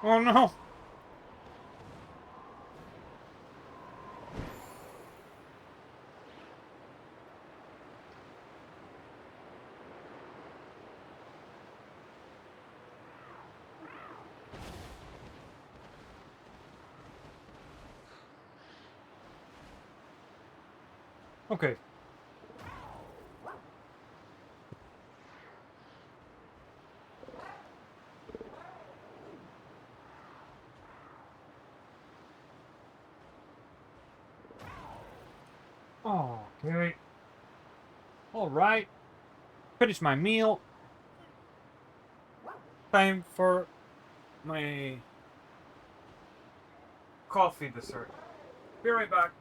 Oh no! Okay. Okay. Alright. Finish my meal. Time for my coffee dessert. Be right back.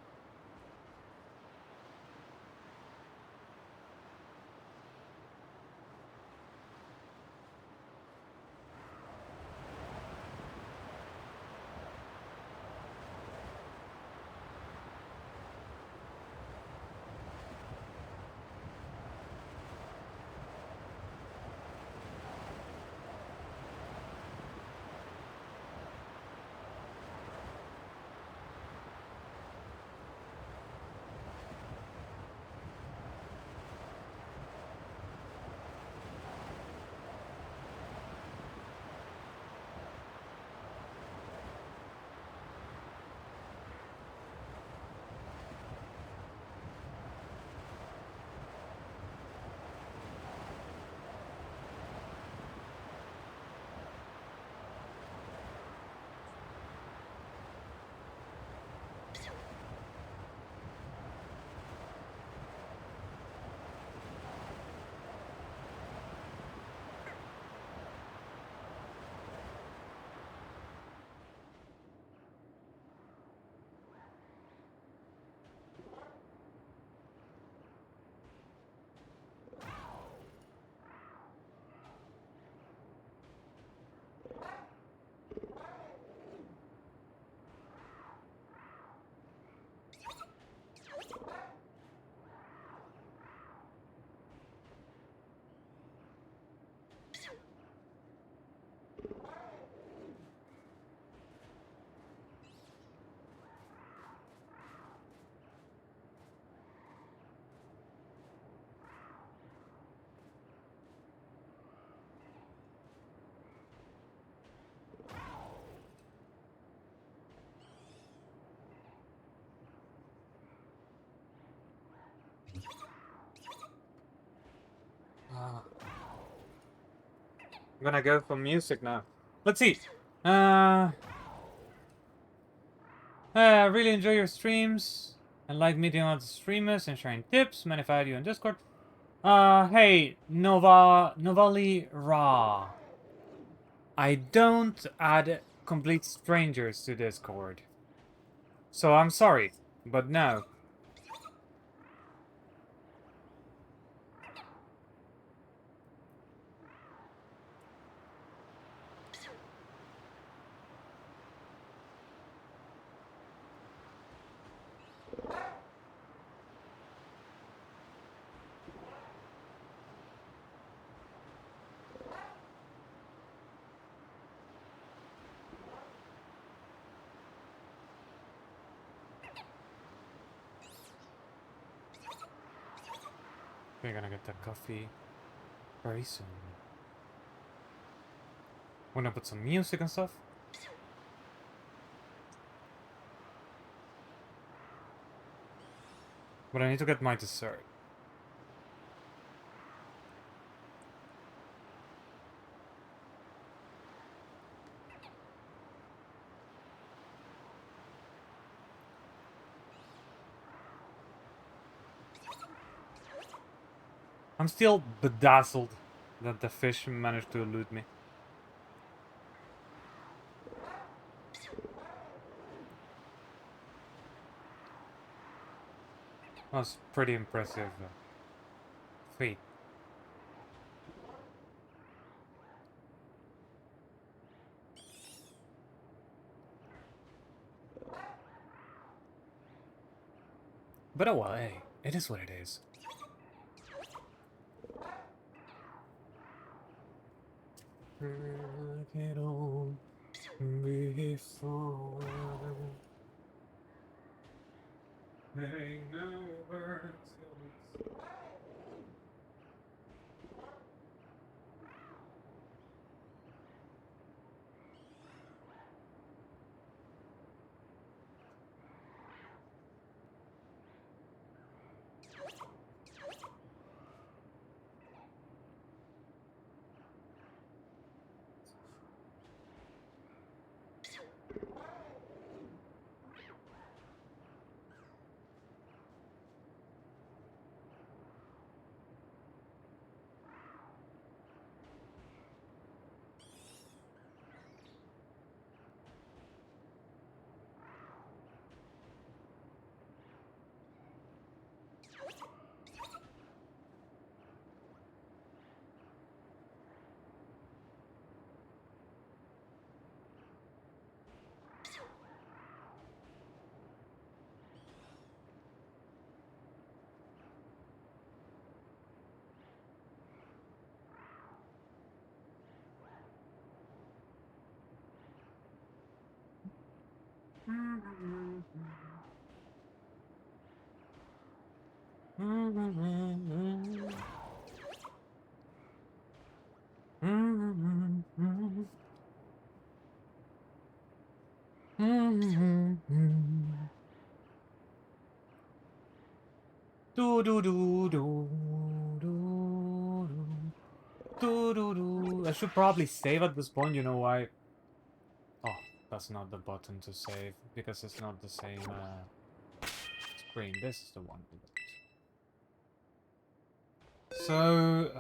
I'm gonna go for music now. Let's see. I really enjoy your streams and like meeting other streamers and sharing tips. Many follow you on Discord. Hey, Novali Ra. I don't add complete strangers to Discord. So I'm sorry, but no. We're gonna get that coffee very soon. Wanna put some music and stuff? But I need to get my dessert. I'm still bedazzled that the fish managed to elude me. That was pretty impressive feat. But oh well, hey, it is what it is. Get on before they never do do do do do do do do. I should probably save at this point. You know why? Oh, that's not the button to save because it's not the same screen. This is the one. So,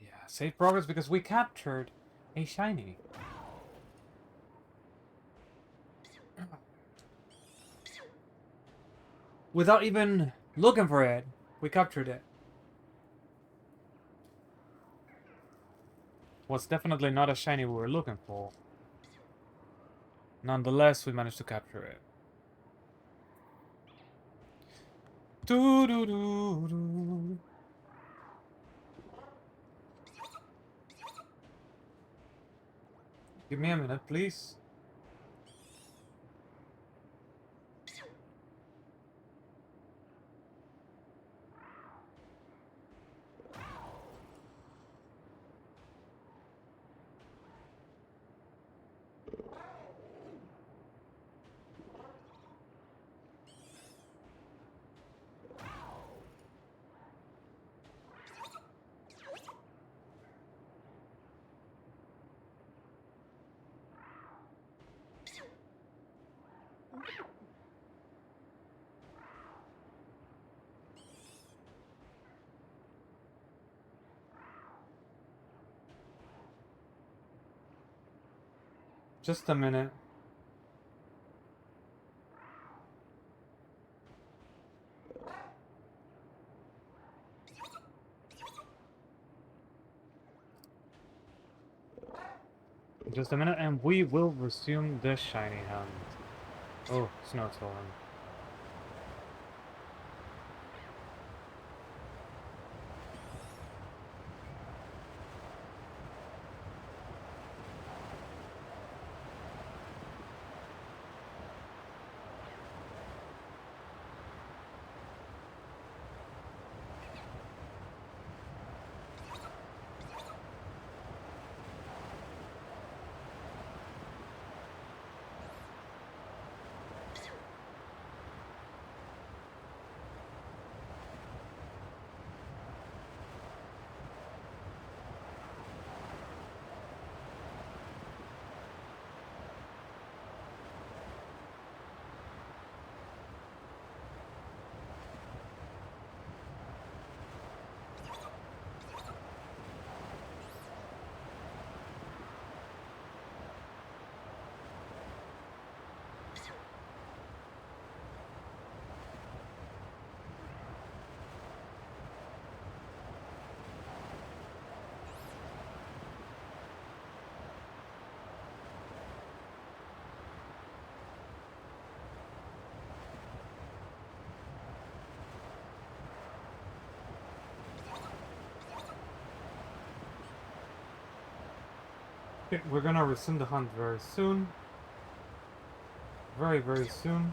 yeah, save progress because we captured a shiny. Without even looking for it, we captured it. Was definitely not a shiny we were looking for. Nonetheless, we managed to capture it. Do do do do. Give me a minute, please. Just a minute. Just a minute, and we will resume the shiny hunt. Oh, snowstorm. Okay, we're gonna resume the hunt very soon. Very, very soon.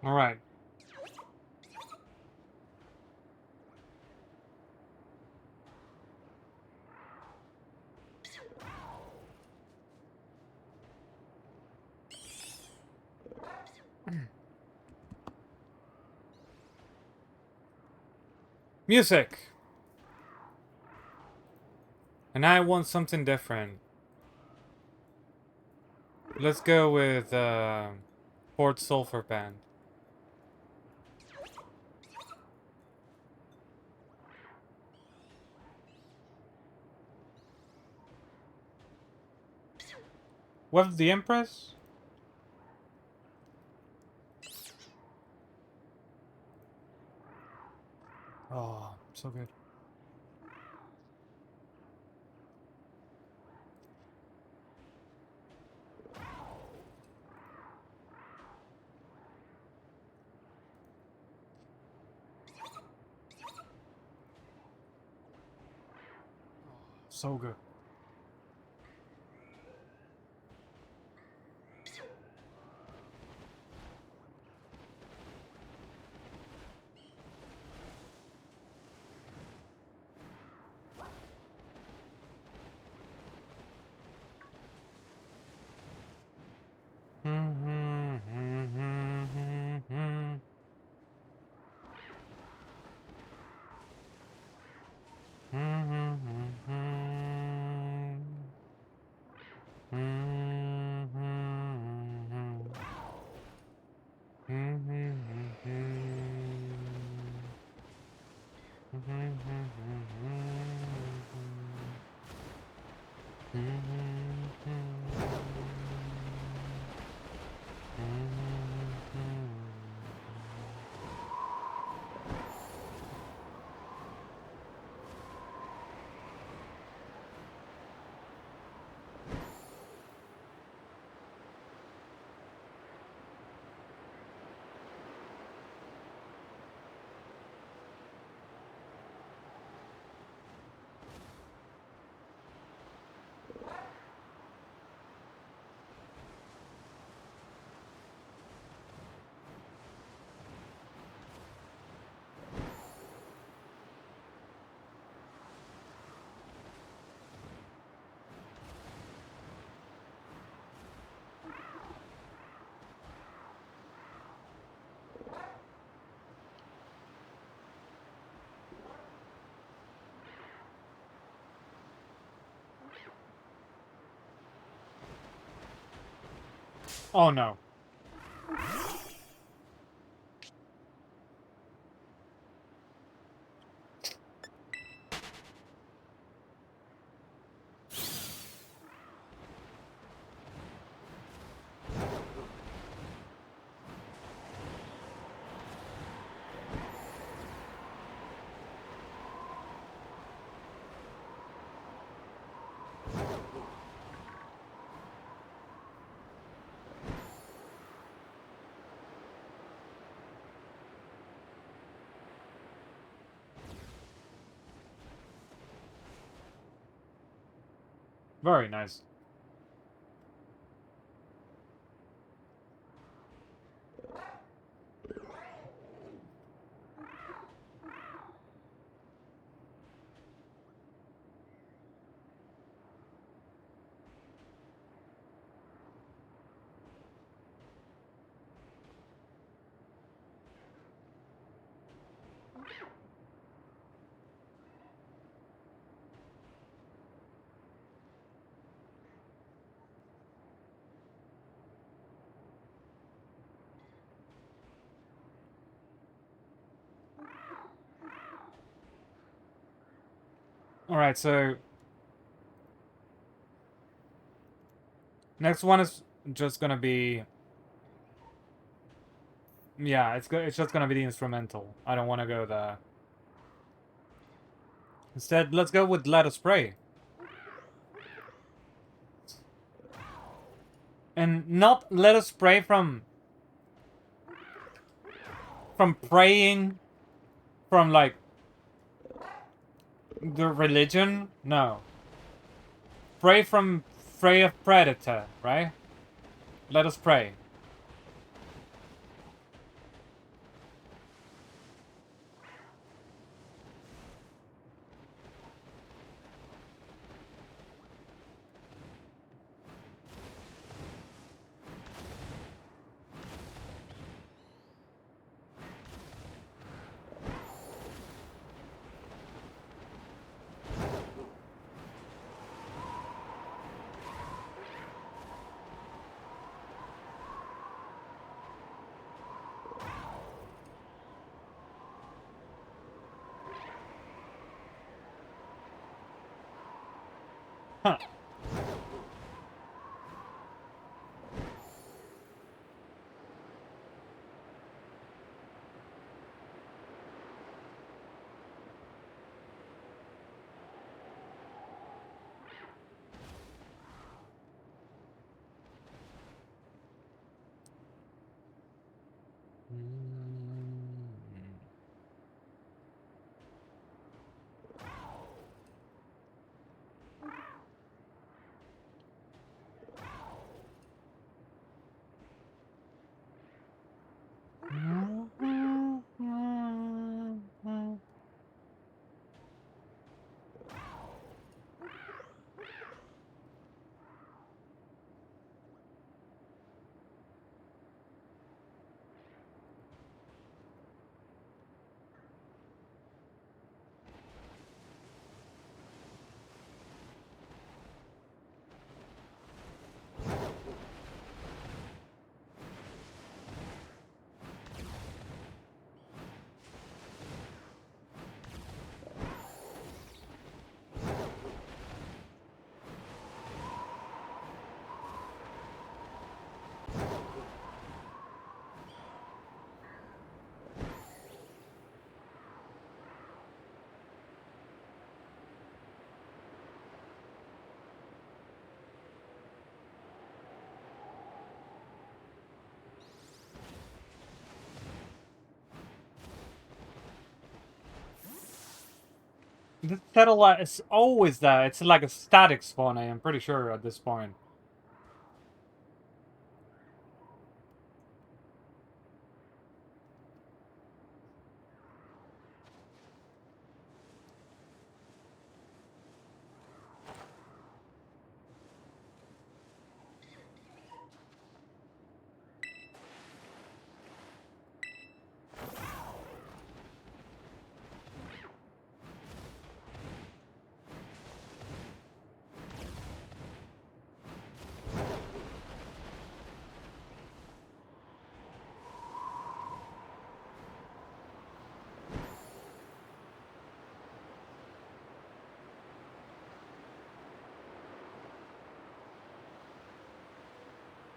Alright. Music! And I want something different. Let's go with Port Sulphur Band. What, the Empress? Oh, so good. So good. Oh no. Very nice. Alright, so next one is just gonna be, yeah, it's just gonna be the instrumental. I don't wanna go there. Instead, let's go with Let Us Pray. And not Let Us Pray from praying from like the religion. No. Pray from Pray of Predator, right? Let us pray. Huh. The satellite is always there. It's like a static spawn, I am pretty sure at this point.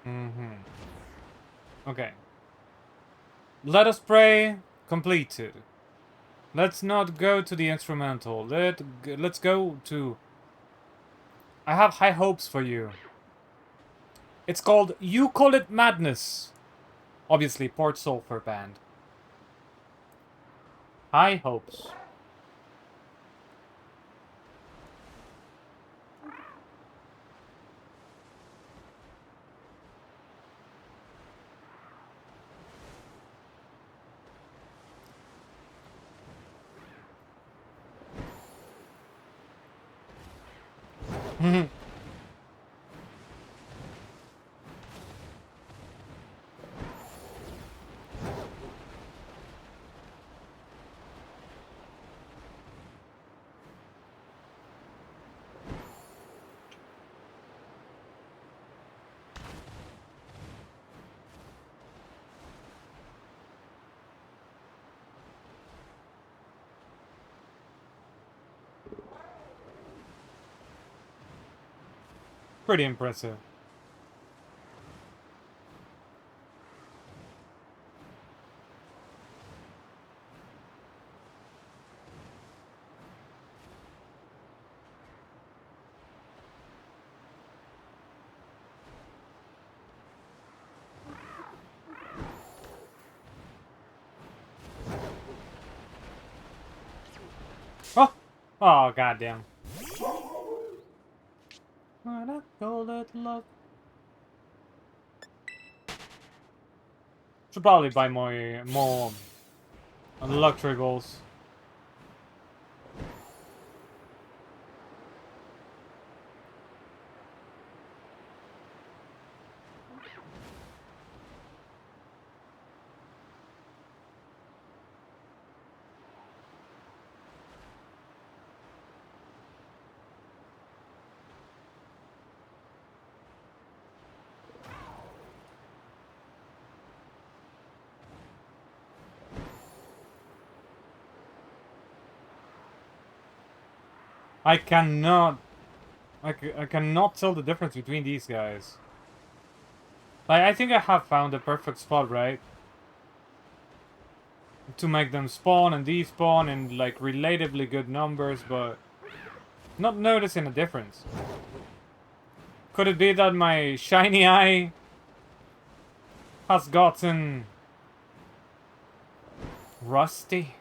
Mm-hmm. Okay. Let us pray completed. Let's not go to the instrumental. Let's go to... I have high hopes for you. It's called You Call It Madness. Obviously, Port Sulphur Band. High hopes. Pretty impressive. Oh! Oh, goddamn. When I call it love. Should probably buy more electricals. I cannot... I cannot tell the difference between these guys. Like, I think I have found the perfect spot, right? To make them spawn and despawn in, like, relatively good numbers, but... not noticing a difference. Could it be that my shiny eye has gotten... rusty?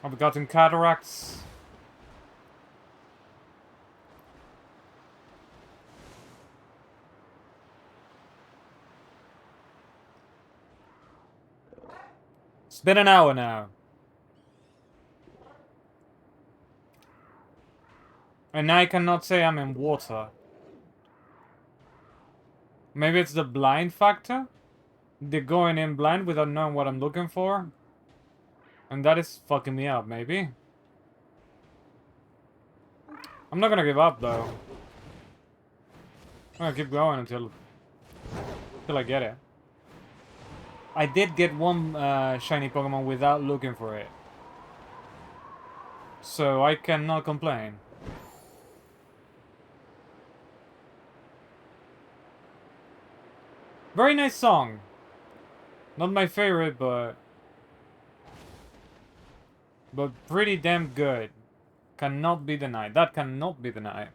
I've gotten cataracts. It's been an hour now. And I cannot say I'm in water. Maybe it's the blind factor? The going in blind without knowing what I'm looking for? And that is fucking me up, maybe? I'm not gonna give up, though. I'm gonna keep going until I get it. I did get one shiny Pokemon without looking for it. So I cannot complain. Very nice song. Not my favorite, but pretty damn good. Cannot be denied. That cannot be denied.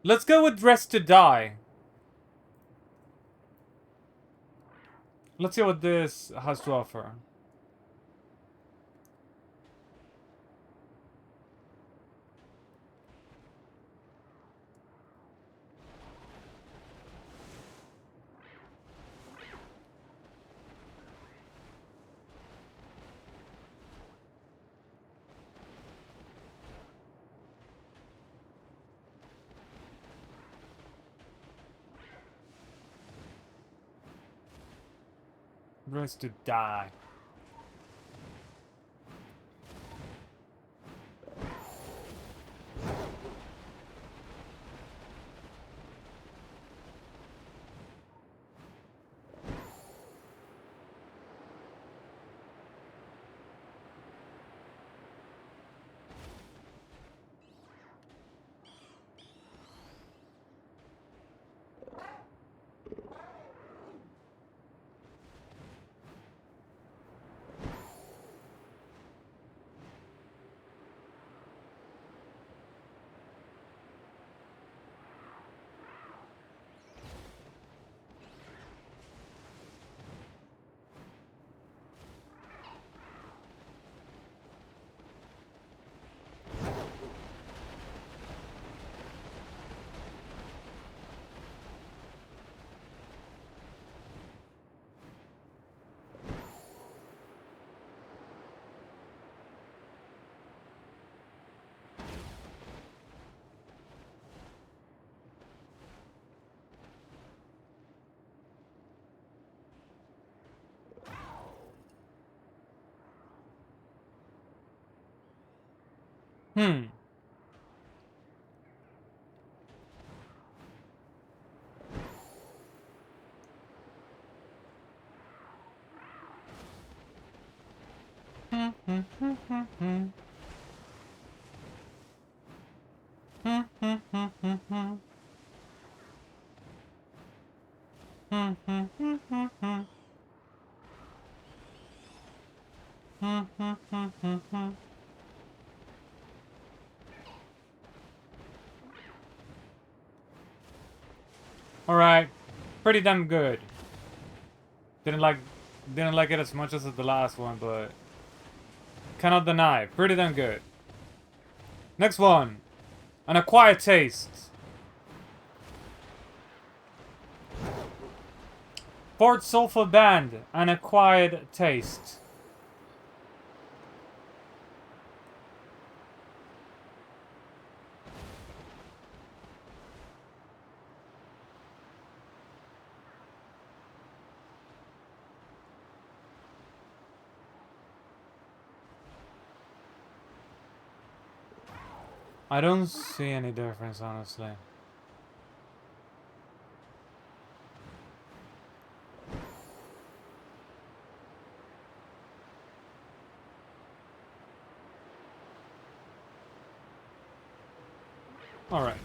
Let's go with Dress to Die. Let's see what this has to offer. Dress to Die. Hmm. Alright. Pretty damn good. Didn't like it as much as the last one, but cannot deny. Pretty damn good. Next one. An acquired taste. Port Sulfur Band. An acquired taste. I don't see any difference, honestly. Alright.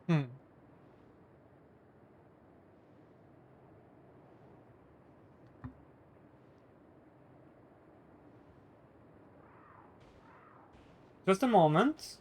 Hmm. Just a moment.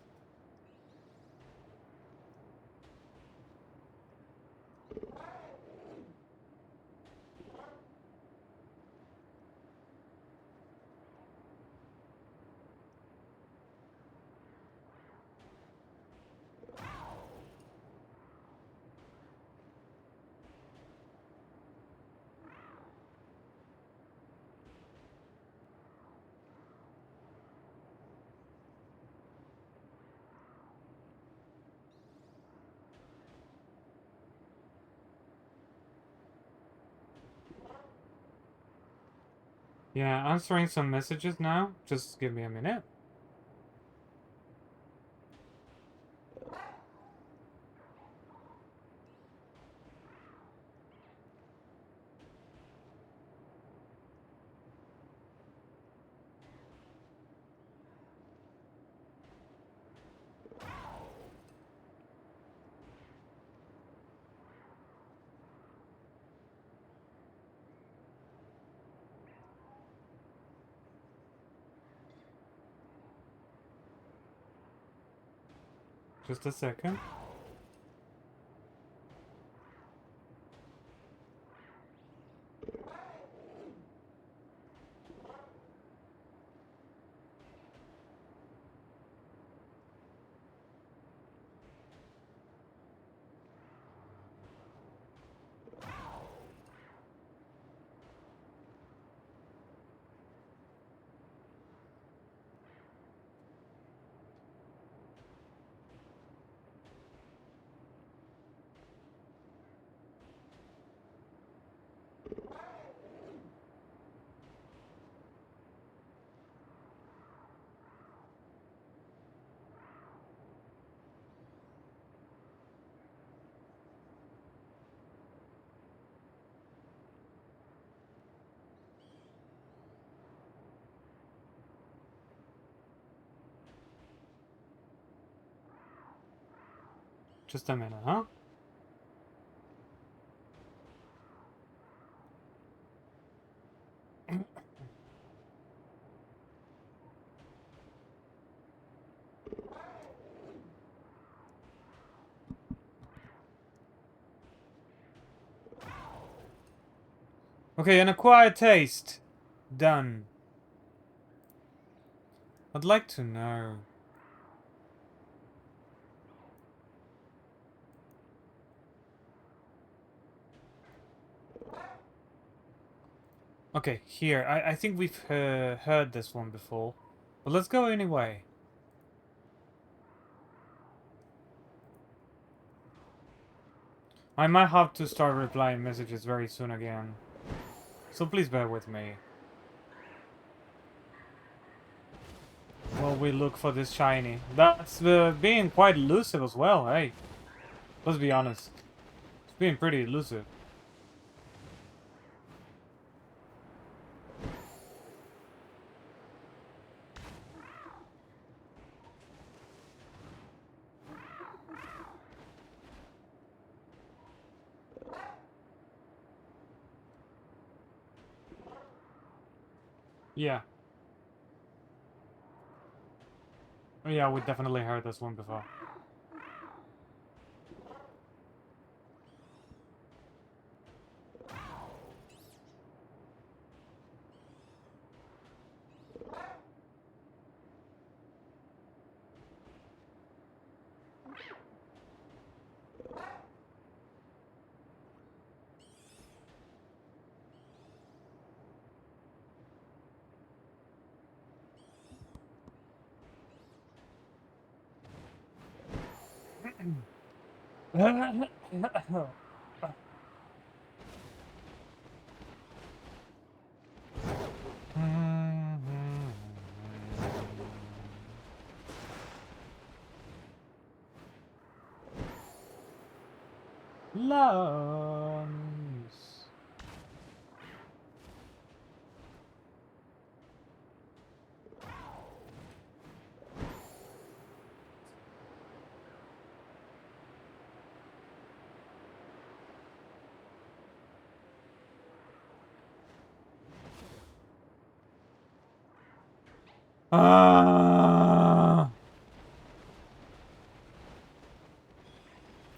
Yeah, answering some messages now. Just give me a minute. Just a second. Just a minute, huh? Okay, an acquired taste. Done. I'd like to know. Okay, here. I think we've heard this one before. But let's go anyway. I might have to start replying messages very soon again. So please bear with me. While we look for this shiny. That's being quite elusive as well, hey. Let's be honest. It's being pretty elusive. Yeah. Yeah, we definitely heard this one before. Lungs.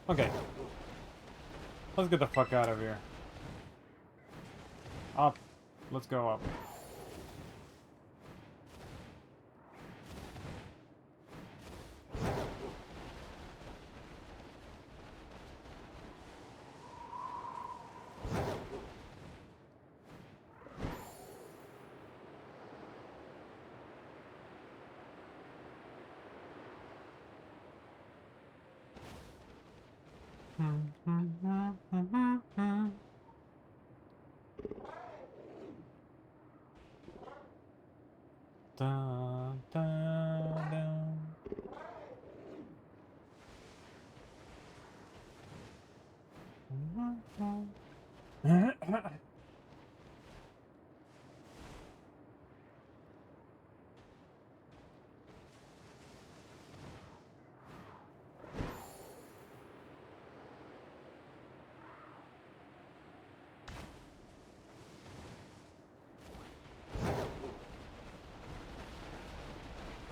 Okay. Let's get the fuck out of here. Up. Let's go up. Da, da, da.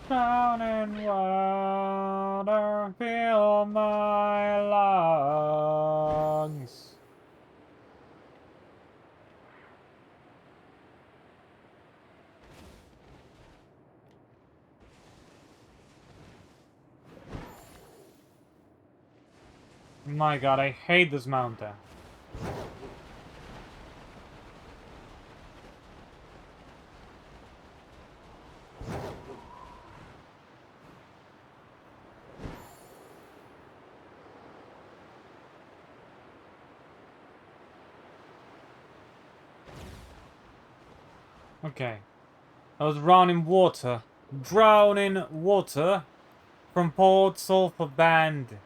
Down in water, fill my lungs. My god, I hate this mountain. Okay. I was drowning water. Drowning water from Port Sulphur Band.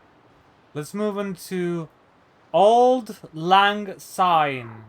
Let's move on to Old Lang Syne.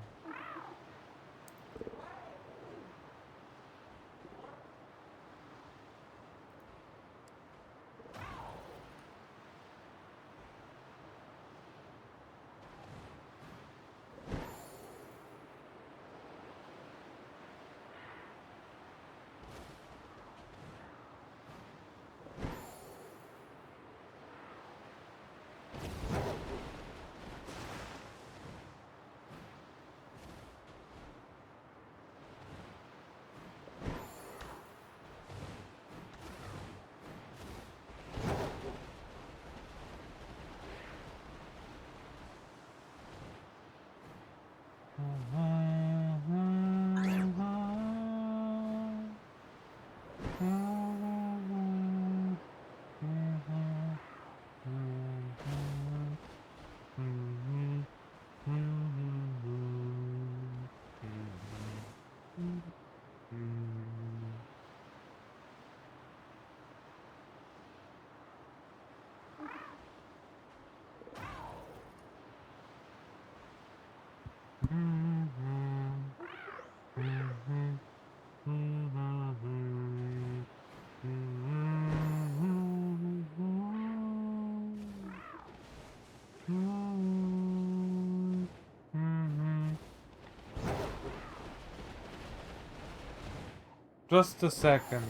Just a second.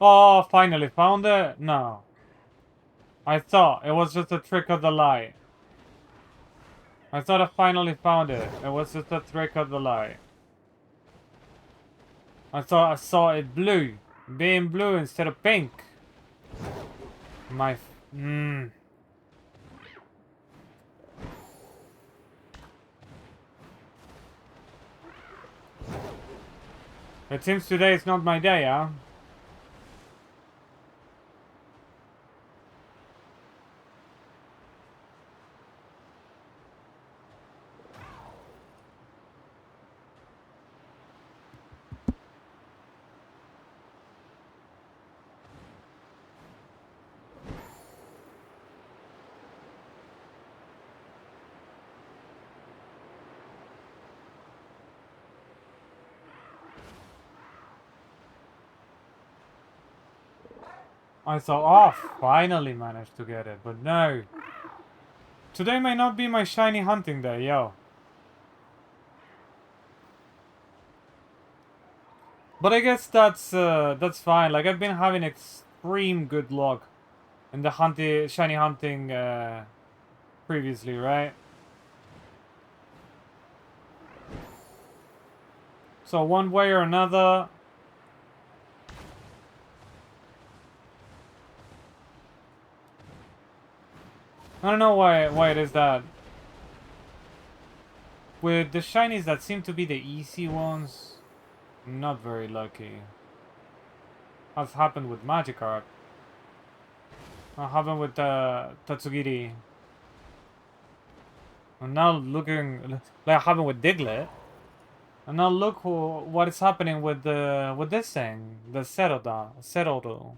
Oh, finally found it? No. I thought it was just a trick of the light. I thought I finally found it. It was just a trick of the light. I thought I saw it blue. Being blue instead of pink. It seems today is not my day, huh? I thought, oh, finally managed to get it, but no. Today may not be my shiny hunting day, yo. But I guess that's fine. Like, I've been having extreme good luck in the shiny hunting previously, right? So one way or another, I don't know why it is that with the shinies that seem to be the easy ones, I'm not very lucky. Has happened with Magikarp. Happened with Tatsugiri. And now looking like happened with Diglett. And now look what is happening with this thing, the Cetoddle.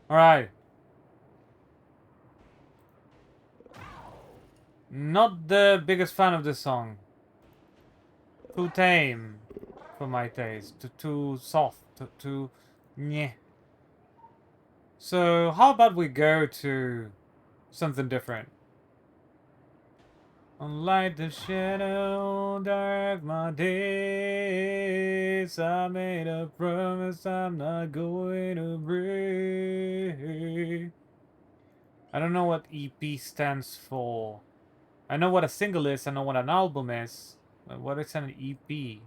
Alright. Not the biggest fan of this song. Too tame for my taste. Too soft. Too nyeh. So how about we go to something different? Unlike the shadow, dark my days, I made a promise I'm not going to break. I don't know what EP stands for. I know what a single is, I know what an album is. But what is an EP?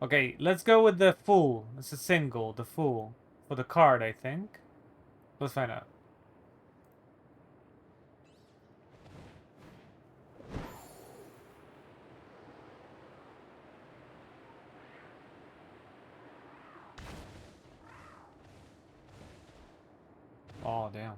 Okay, let's go with the full. It's a single, the full. For the card, I think. Let's find out. Oh, damn.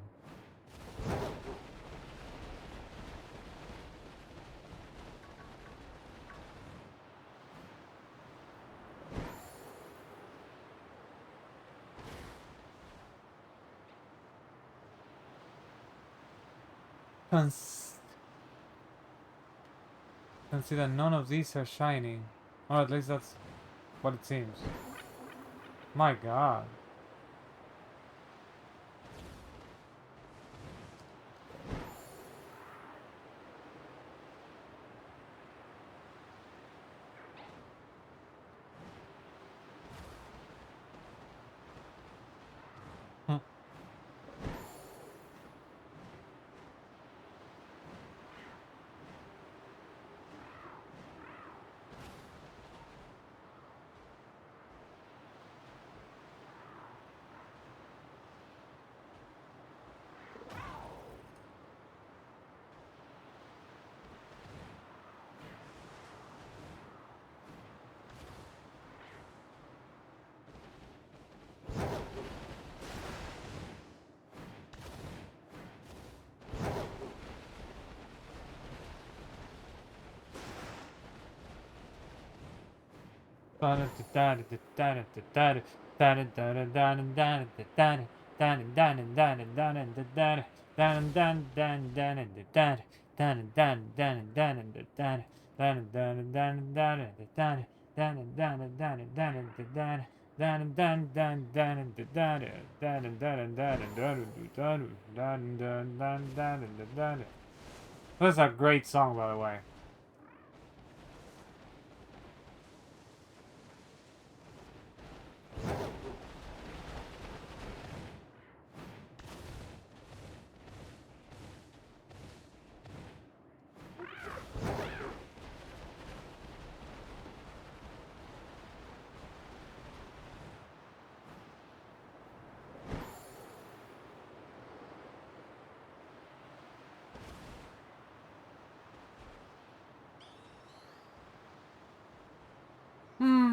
Can see that none of these are shining. Or at least that's what it seems. My god. That's a great song, by the way. Hmm.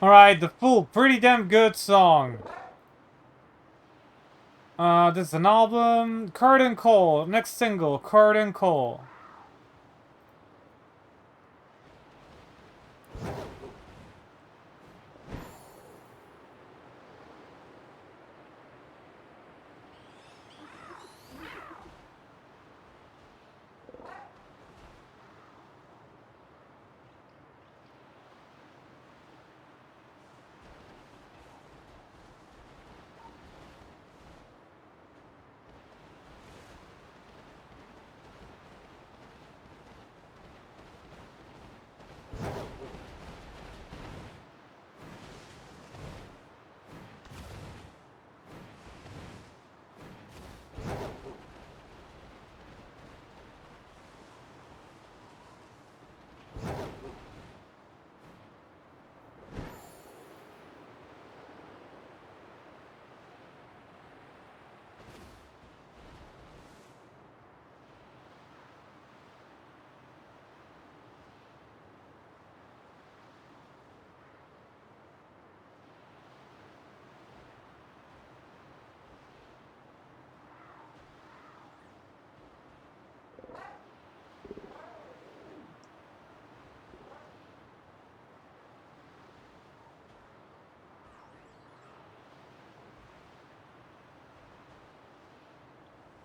Alright, the full, pretty damn good song. This is an album. Curtain Call. Next single, Curtain Call.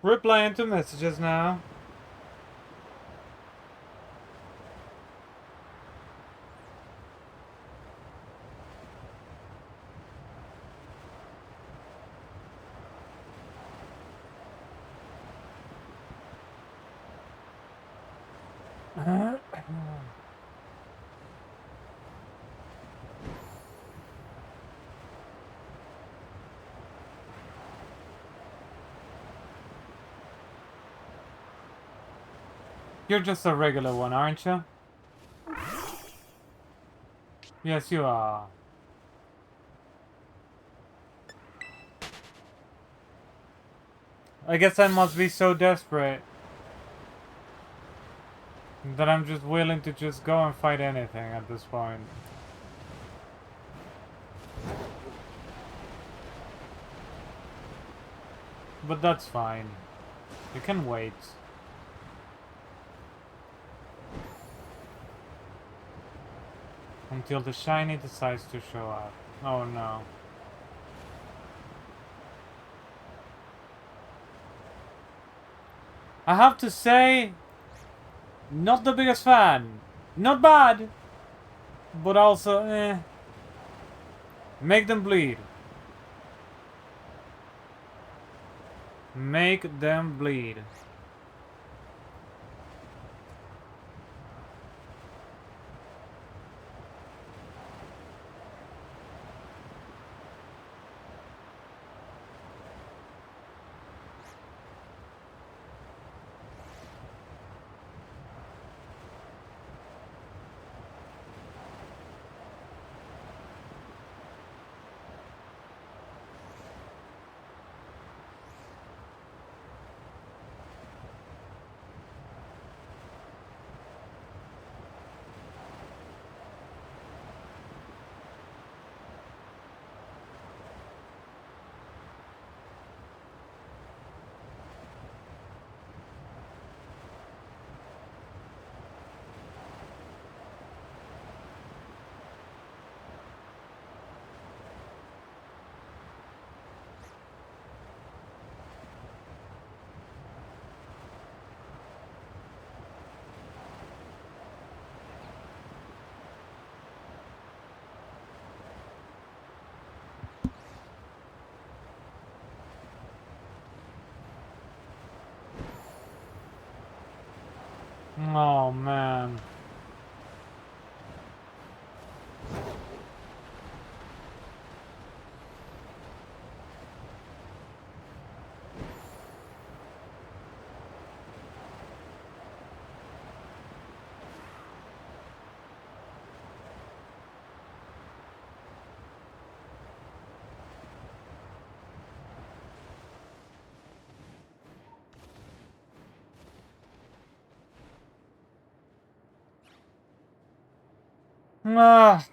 Replying to messages now. You're just a regular one, aren't you? Yes, you are. I guess I must be so desperate that I'm just willing to just go and fight anything at this point. But that's fine. You can wait. Until the shiny decides to show up. Oh no. I have to say, not the biggest fan. Not bad, but also, eh. Make them bleed. Make them bleed. Oh man. Ah.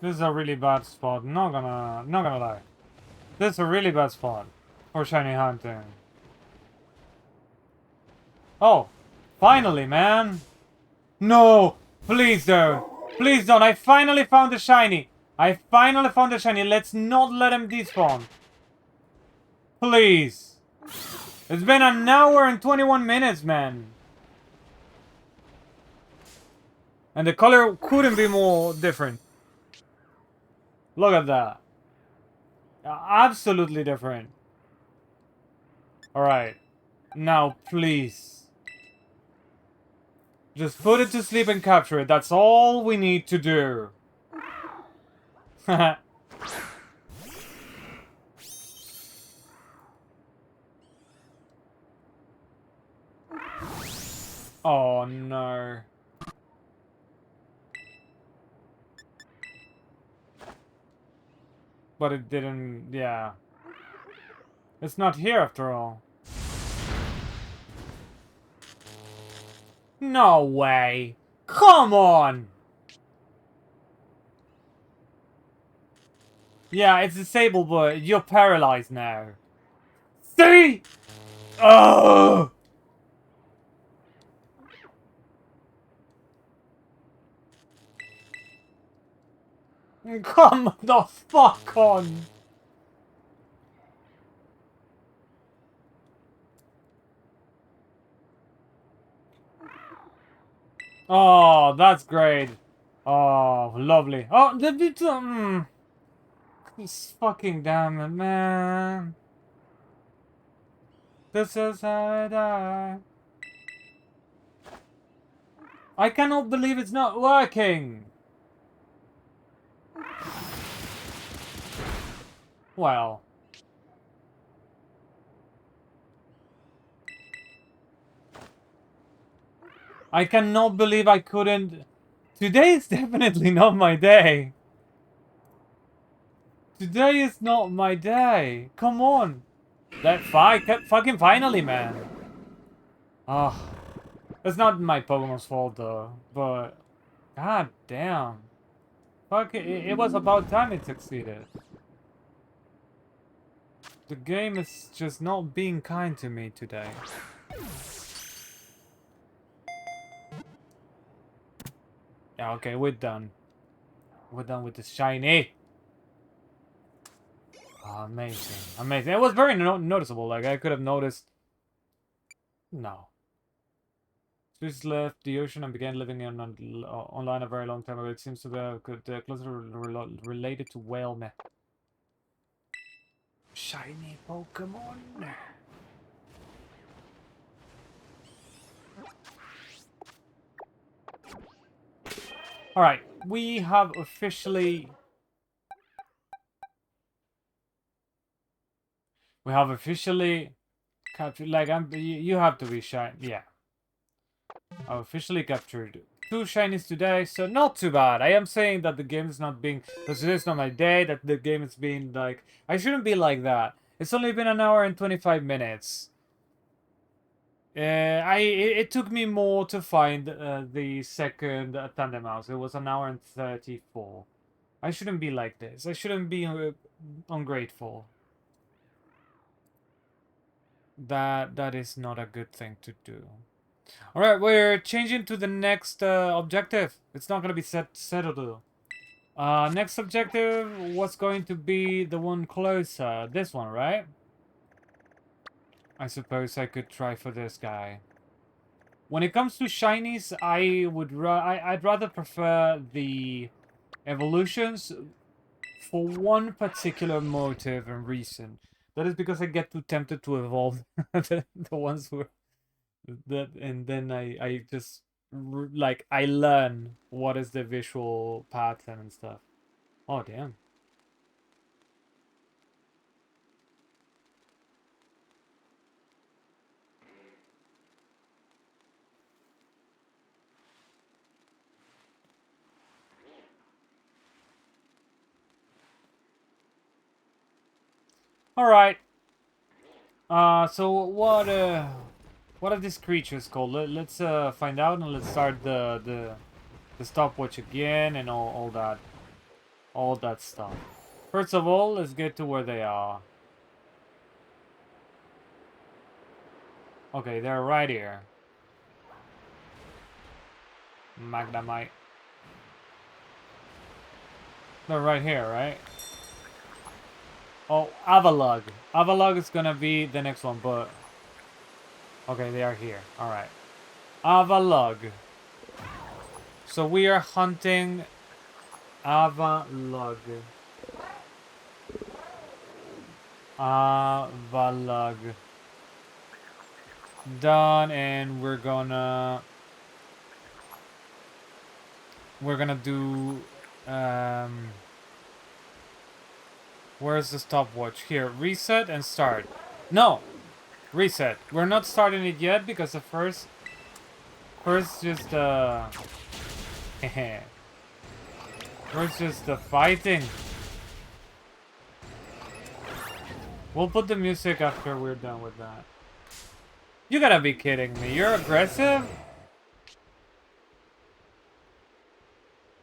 This is a really bad spot. Not gonna lie. This is a really bad spot for shiny hunting. Oh, finally, man. No, please don't. Please don't. I finally found the shiny. I finally found the shiny. Let's not let him despawn. Please. It's been an hour and 21 minutes, man. And the color couldn't be more different. Look at that. Absolutely different. Alright. Now, please. Just put it to sleep and capture it. That's all we need to do. Oh no. But it didn't, yeah. It's not here after all. No way. Come on. Yeah, it's disabled, but you're paralyzed now. See? Oh! Come the fuck on. Oh, that's great. Oh, lovely. Oh, this fucking damn it, man. This is how I die. I cannot believe it's not working. Well. I cannot believe I couldn't... Today is definitely not my day. Today is not my day. Come on. That fucking finally, man. Ah, it's not my Pokemon's fault though, but god damn. Fuck it was about time it succeeded. The game is just not being kind to me today. Yeah, okay, we're done. We're done with the shiny. Oh, amazing. Amazing. It was very noticeable. Like, I could have noticed. No. Swiss left the ocean and began living online a very long time ago. It seems to be closely related to whale man. Shiny Pokemon. Alright, we have officially... captured... Like, you have to be shiny. Yeah. I've officially captured 2 shinies today, so not too bad. I am saying that the game is not being... That today's not my day, that the game is being, like... I shouldn't be like that. It's only been an hour and 25 minutes. It took me more to find the second Tandem House. It was an hour and 34. I shouldn't be like this. I shouldn't be ungrateful. That is not a good thing to do. Alright, we're changing to the next objective. It's not gonna be Cetoddle. Next objective was going to be the one closer. This one, right? I suppose I could try for this guy. When it comes to shinies, I'd rather prefer the evolutions for one particular motive and reason. That is because I get too tempted to evolve the ones who that, and then I just like I learn what is the visual pattern and stuff. Oh damn. All right. So what are these creatures called? Let's find out, and let's start the stopwatch again and all that stuff. First of all, let's get to where they are. Okay, they're right here. Magnemite. They're right here, right? Oh, Avalugg. Avalugg is gonna be the next one, but... Okay, they are here. Alright. Avalugg. So we are hunting Avalugg. Avalugg. Done, and we're gonna do... Where's the stopwatch? Here, reset and start. No! Reset. We're not starting it yet because the first just first just the fighting. We'll put the music after we're done with that. You gotta be kidding me. You're aggressive?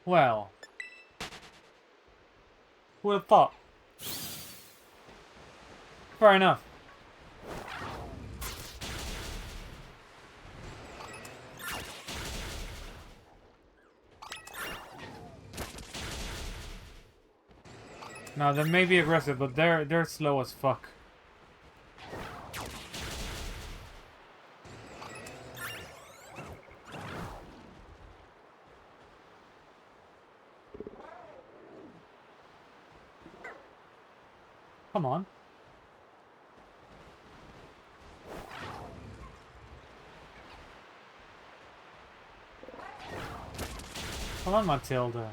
Well, who would have thought? Fair enough. Now they may be aggressive, but they're slow as fuck. Come on. Come on, Matilda.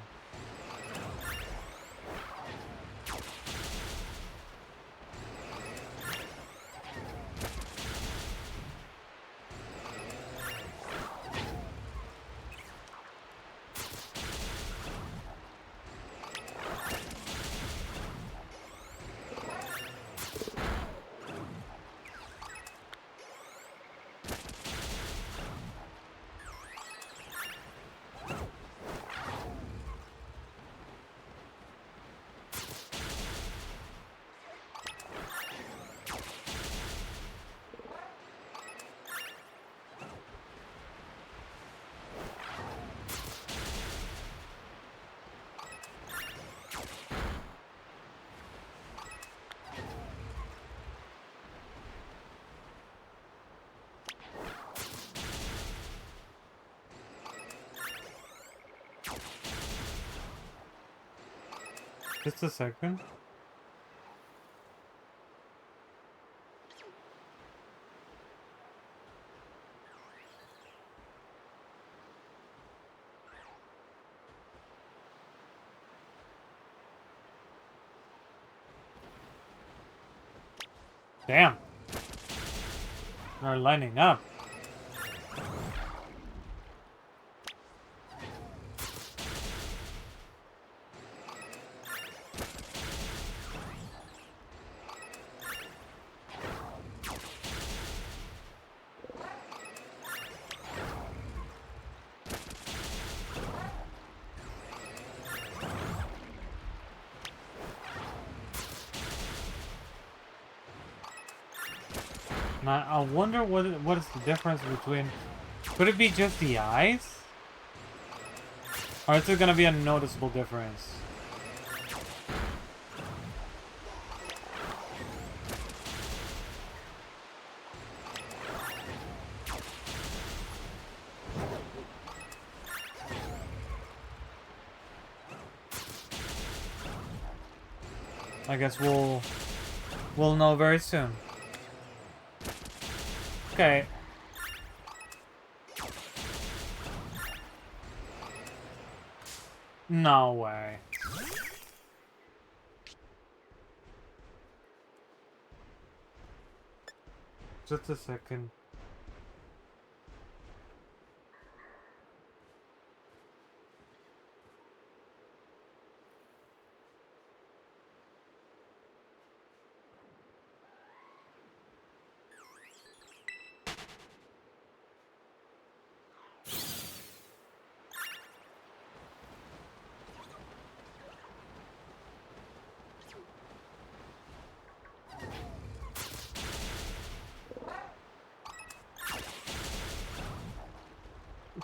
Just a second. Damn. They're lining up. Now, I wonder what is the difference between... Could it be just the eyes? Or is there gonna be a noticeable difference? I guess we'll know very soon. Okay. No way. Just a second.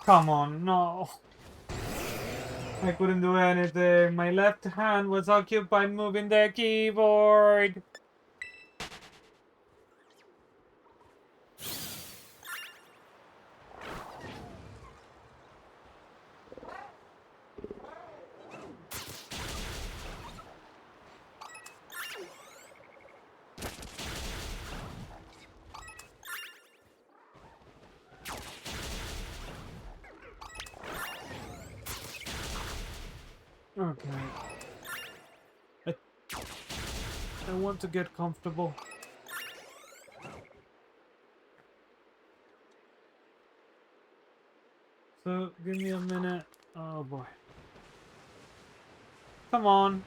Come on, no. I couldn't do anything. My left hand was occupied moving the keyboard. Okay. I want to get comfortable. So, give me a minute. Oh boy. Come on.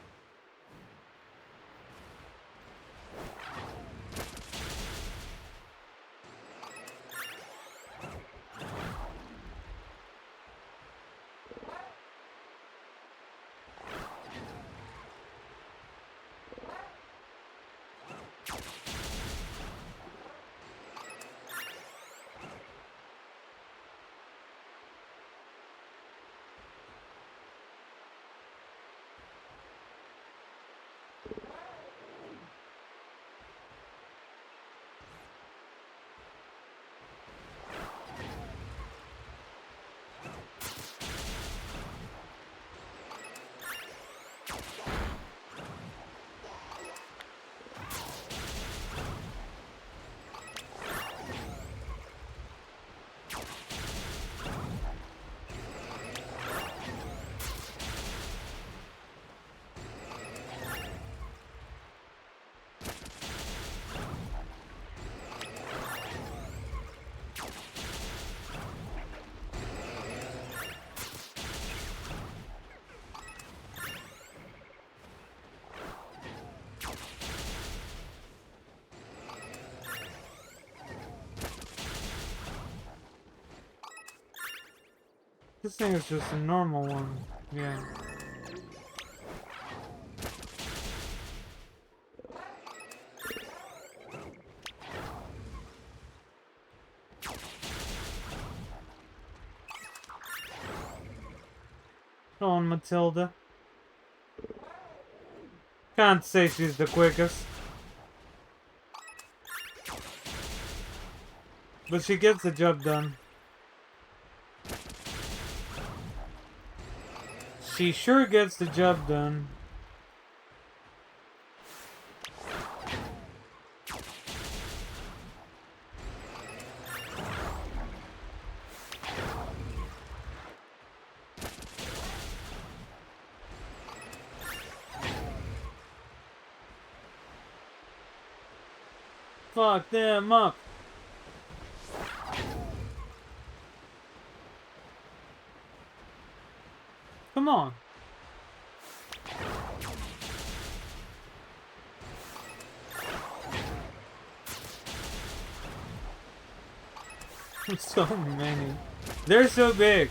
This thing is just a normal one. Yeah. Come on, Matilda. Can't say she's the quickest. But she gets the job done. She sure gets the job done. Fuck them up. Come on. So many. They're so big.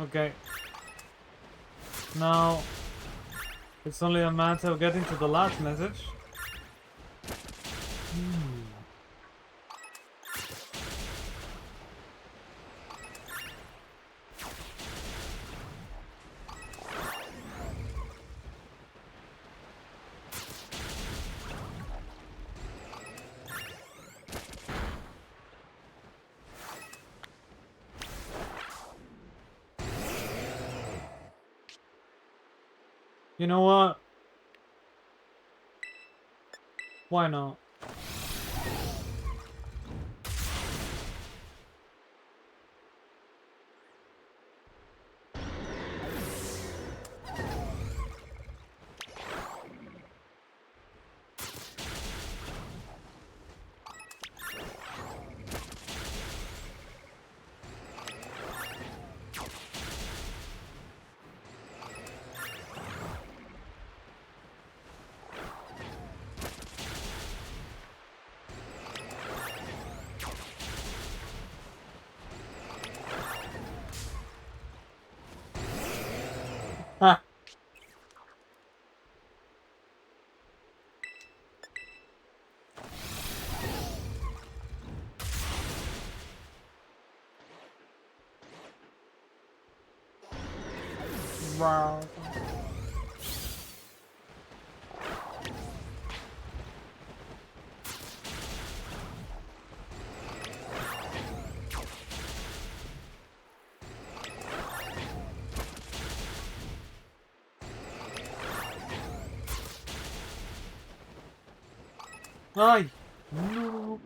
Okay. Now, it's only a matter of getting to the last message. You know what? Why not? Ha! Wow. Ay! No!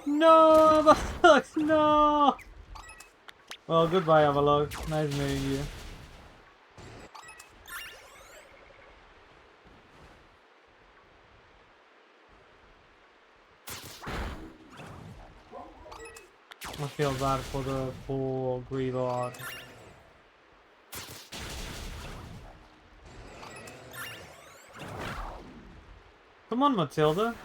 No! Avalok! No! Well, goodbye, Avalok. Nice meeting you. I feel bad for the poor Greelord. Come on, Matilda.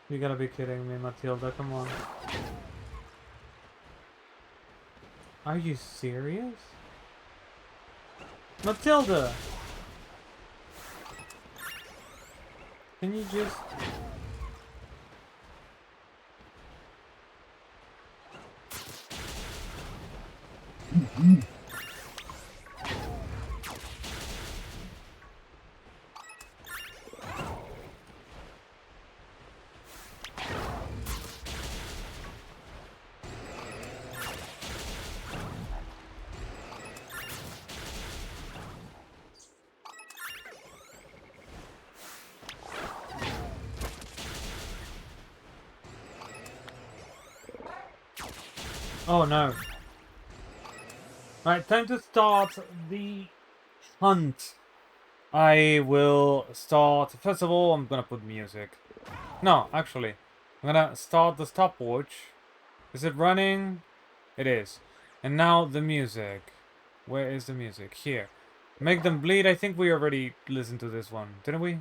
You gotta be kidding me, Matilda. Come on. Are you serious? Matilda! Can you just... Oh no. Right, time to start the hunt. I will start. First of all, I'm gonna put music. No, actually, I'm gonna start the stopwatch. Is it running? It is. And now the music. Where is the music? Here. Make them bleed. I think we already listened to this one, didn't we?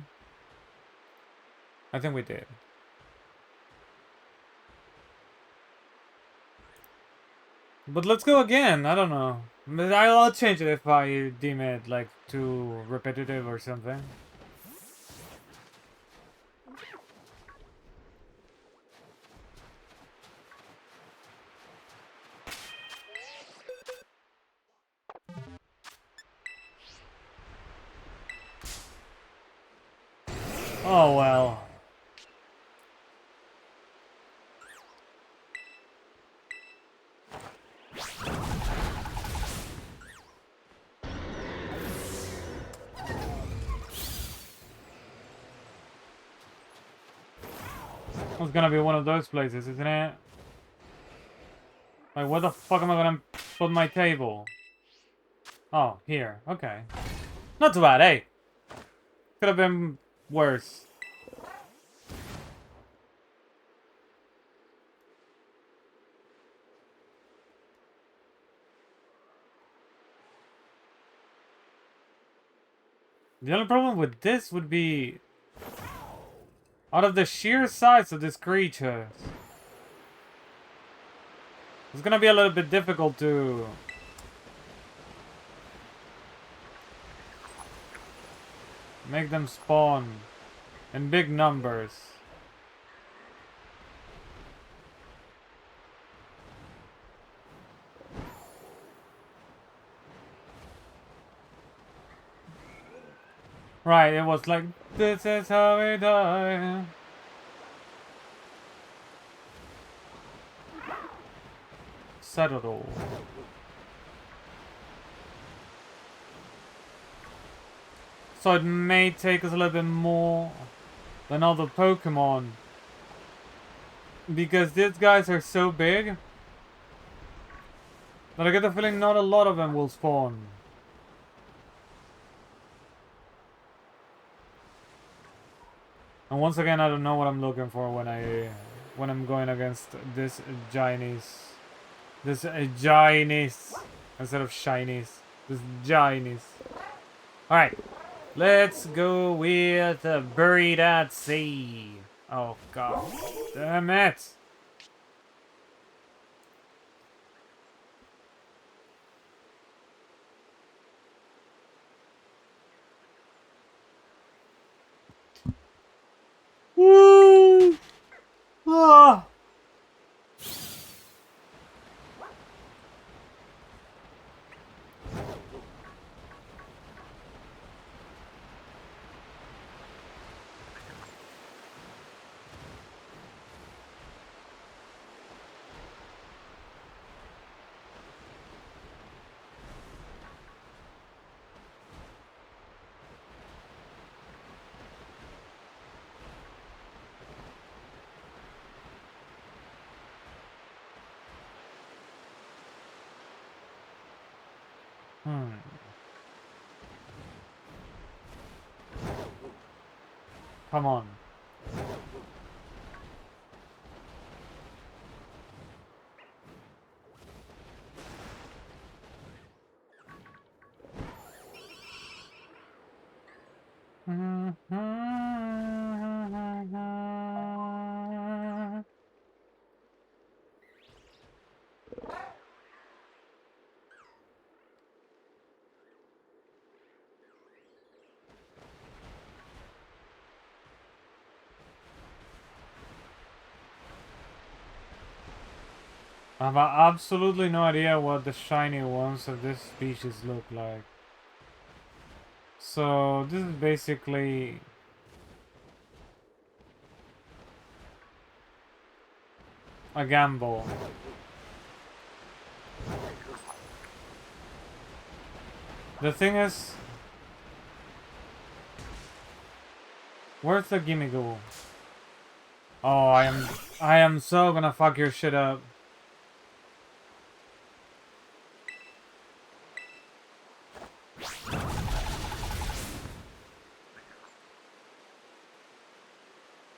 I think we did. But let's go again. I don't know. I'll change it if I deem it like too repetitive or something. Oh well. It's gonna be one of those places, isn't it? Like, where the fuck am I gonna put my table? Oh, here. Okay. Not too bad, hey. Could have been worse. The only problem with this would be out of the sheer size of this creature, it's gonna be a little bit difficult to make them spawn in big numbers. Right, it was like, this is how we die. Cetoddle. So it may take us a little bit more than other Pokemon. Because these guys are so big that I get the feeling not a lot of them will spawn. And once again, I don't know what I'm looking for when I'm going against this Giannis. This Giannis instead of shinies. This Giannis. Alright. Let's go with Buried at Sea. Oh god. Damn it. Woo! Ah! Come on. I have absolutely no idea what the shiny ones of this species look like. So this is basically a gamble. The thing is, where's the Gimmighoul? Oh, I am so gonna fuck your shit up.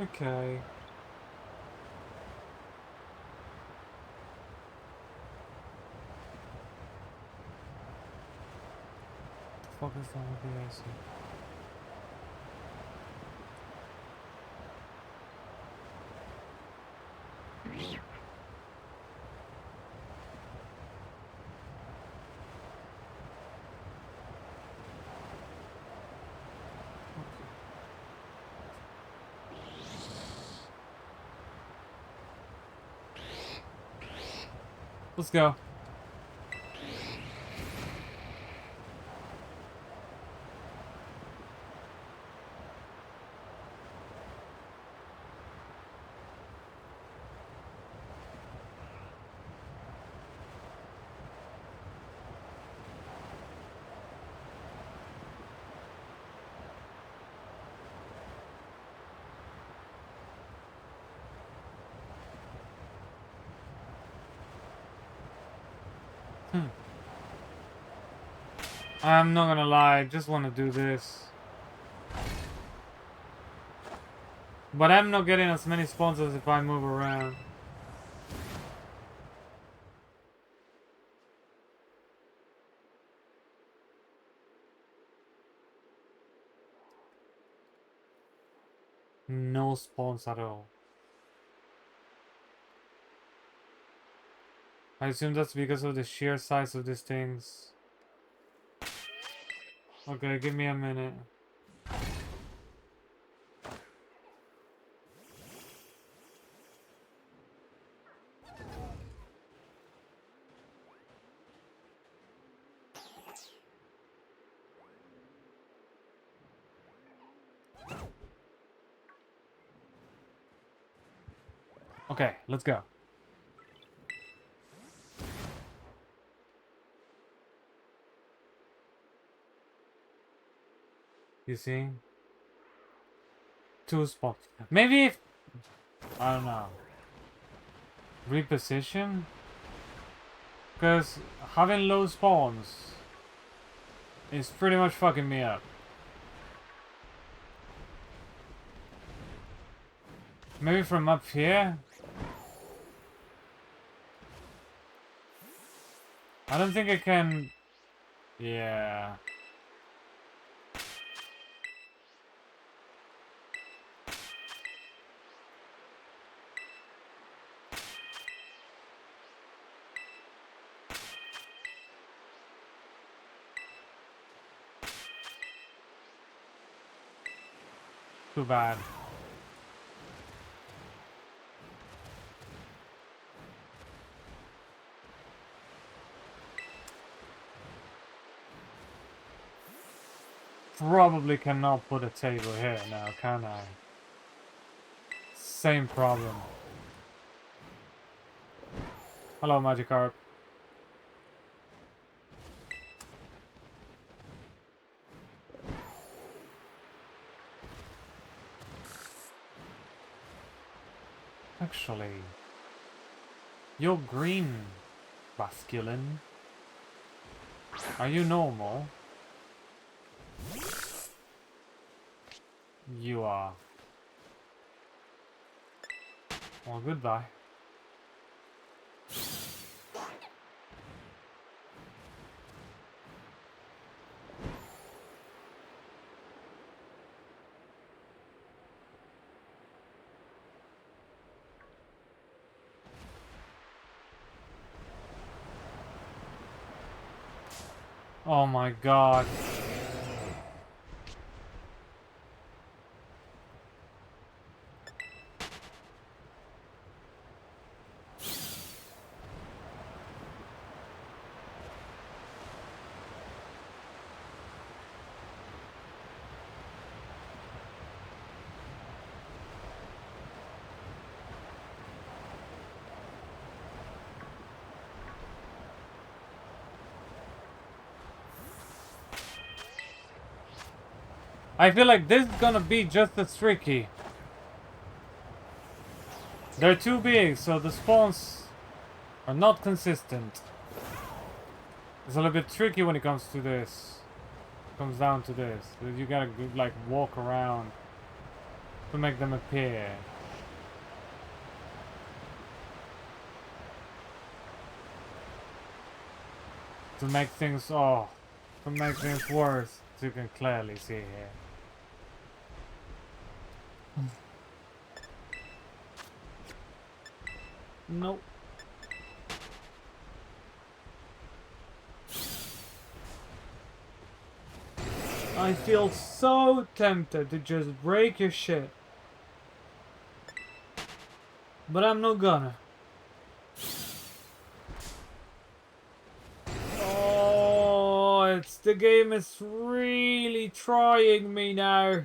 Okay. Focus on the AC. Let's go. I'm not gonna lie, I just want to do this. But I'm not getting as many sponsors if I move around. No spawns at all. I assume that's because of the sheer size of these things. Okay, give me a minute. Okay, let's go. You see? 2 spawns. Maybe if... I don't know. Reposition? Because having low spawns is pretty much fucking me up. Maybe from up here? I don't think I can... Yeah. Too bad. Probably cannot put a table here now, can I? Same problem. Hello, Magikarp. Actually, you're green, Basculin. Are you normal? You are. Well, goodbye. Oh my god. I feel like this is gonna be just as tricky. They're too big, so the spawns are not consistent. It's a little bit tricky when it comes to this. It comes down to this. You gotta like walk around. to make them appear. To make things, to make things worse, as you can clearly see here. Nope. I feel so tempted to just break your shit. But I'm not gonna. Oh, the game is really trying me now.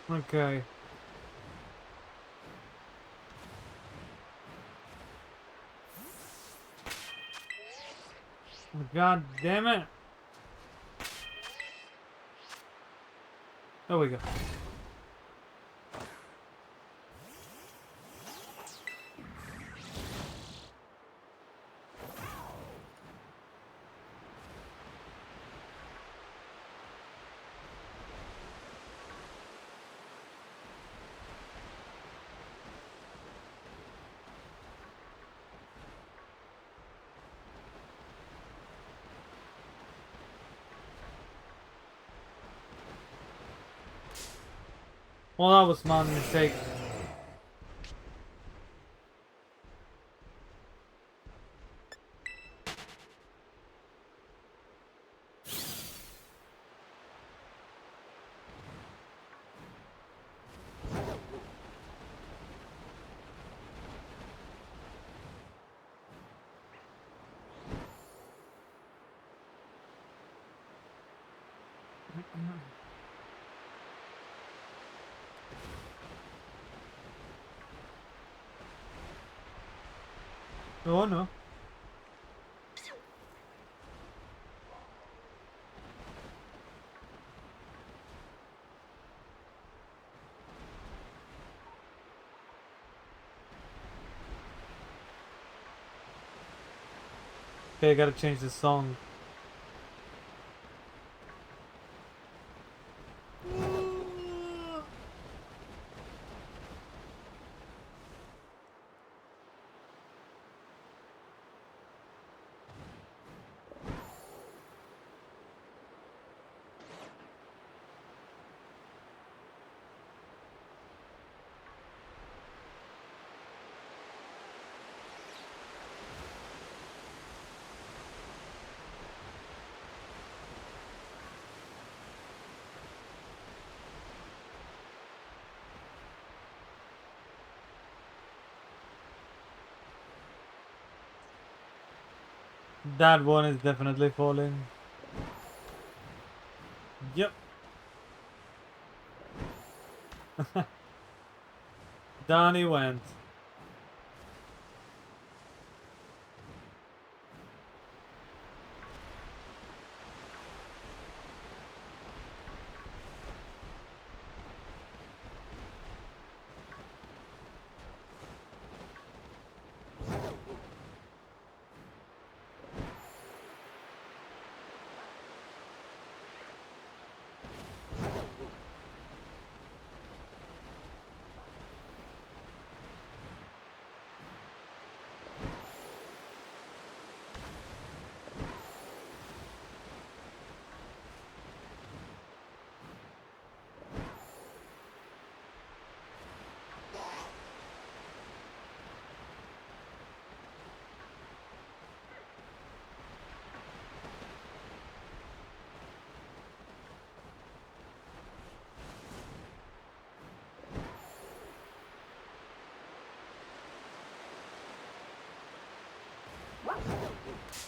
Okay. God damn it. There we go. Well, that was my mistake. Oh no. Okay, I gotta change the song. That one is definitely falling. Yep. Down he went.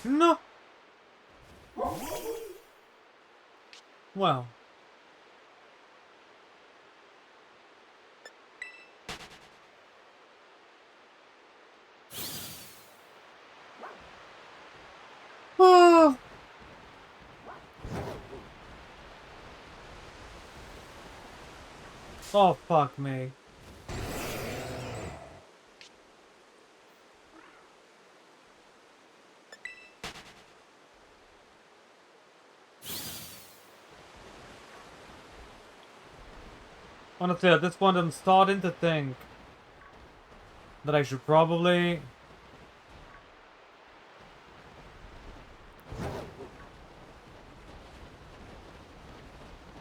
No. Well. Oh, fuck me. Honestly, at this point, I'm starting to think that I should probably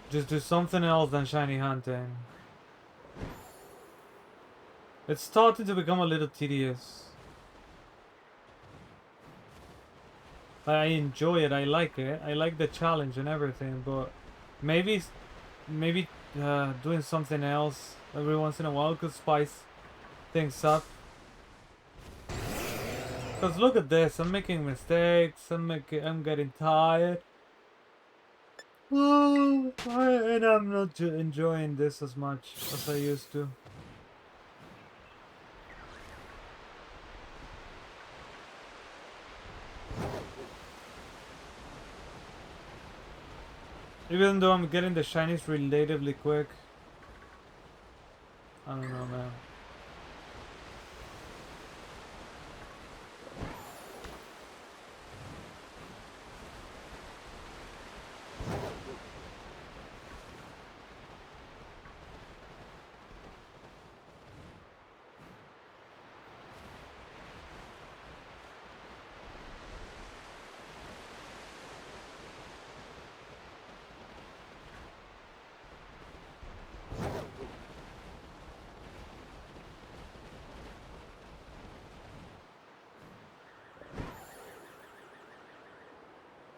just do something else than shiny hunting. It's starting to become a little tedious. I enjoy it, I like the challenge and everything, but maybe, maybe doing something else every once in a while could spice things up. Cause look at this, I'm making mistakes, I'm getting tired. And I'm not enjoying this as much as I used to. Even though I'm getting the shinies relatively quick. I don't know, man.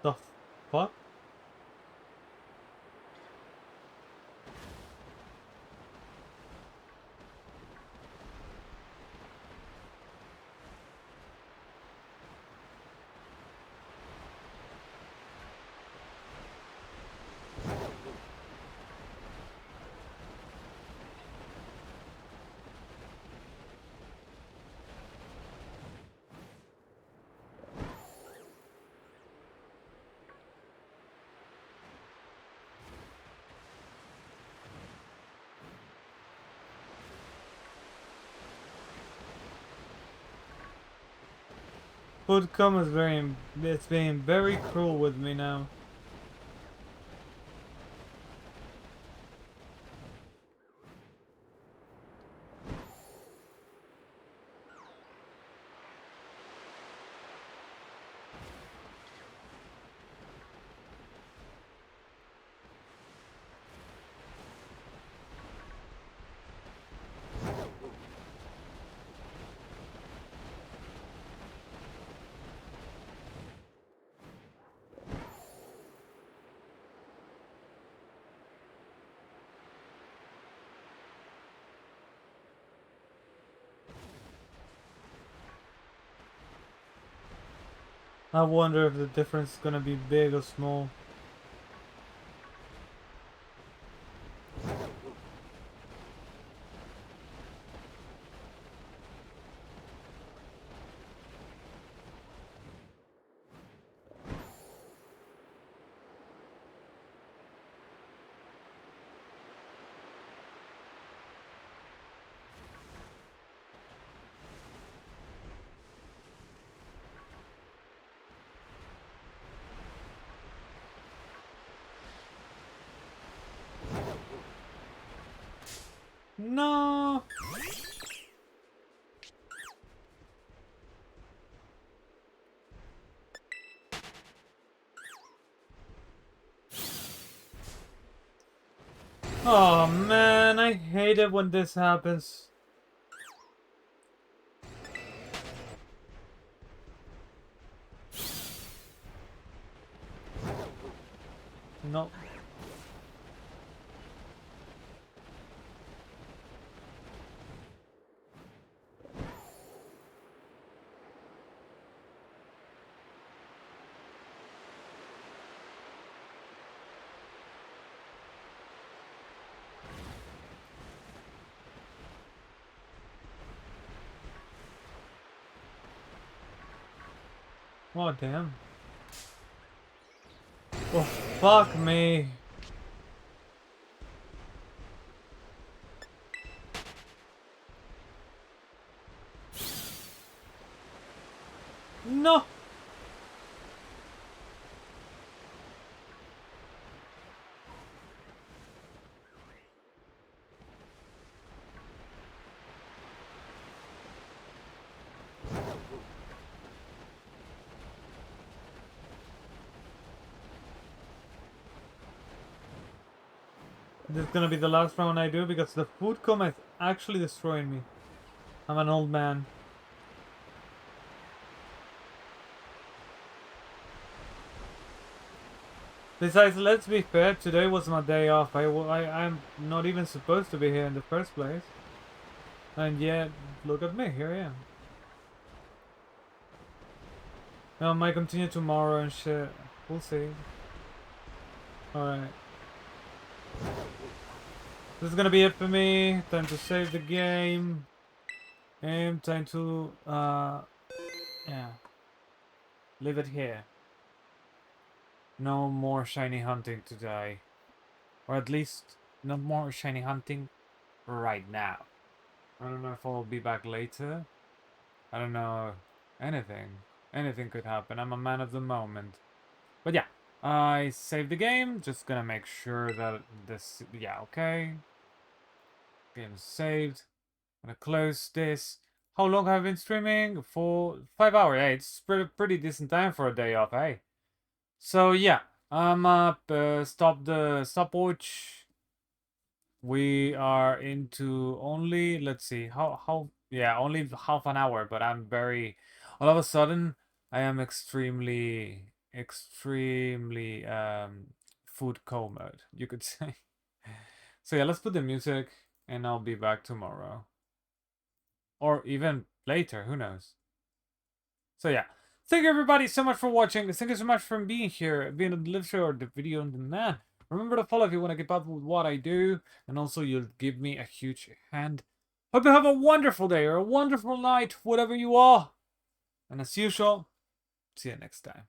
The fuck? Foodcom is it's being very cruel with me now. I wonder if the difference is gonna be big or small. No. Oh man, I hate it when this happens. No. Oh damn. Oh fuck me. This is gonna be the last round I do because the food coma is actually destroying me. I'm an old man. Besides, let's be fair, today was my day off. I'm not even supposed to be here in the first place. And yet, look at me, here I am. I might continue tomorrow and shit. We'll see. Alright. This is gonna be it for me. Time to save the game. And time to, yeah. Leave it here. No more shiny hunting today. Or at least, no more shiny hunting right now. I don't know if I'll be back later. I don't know. Anything. Anything could happen. I'm a man of the moment. But yeah. I saved the game. Just gonna make sure that this... Yeah, okay. Game saved. Gonna close this. How long have I been streaming? For 5 hours. Hey, it's pretty decent time for a day off, hey? So yeah. I'm up. Stop the stopwatch. We are into only, let's see, yeah, only half an hour, but I'm very, all of a sudden, I am extremely, food comed, you could say. So yeah, let's put the music, and I'll be back tomorrow. Or even later, who knows. So yeah, thank you everybody so much for watching. Thank you so much for being here, being on the live show or the video on demand. Remember to follow if you want to keep up with what I do, and also you'll give me a huge hand. Hope you have a wonderful day or a wonderful night, whatever you are. And as usual, see you next time.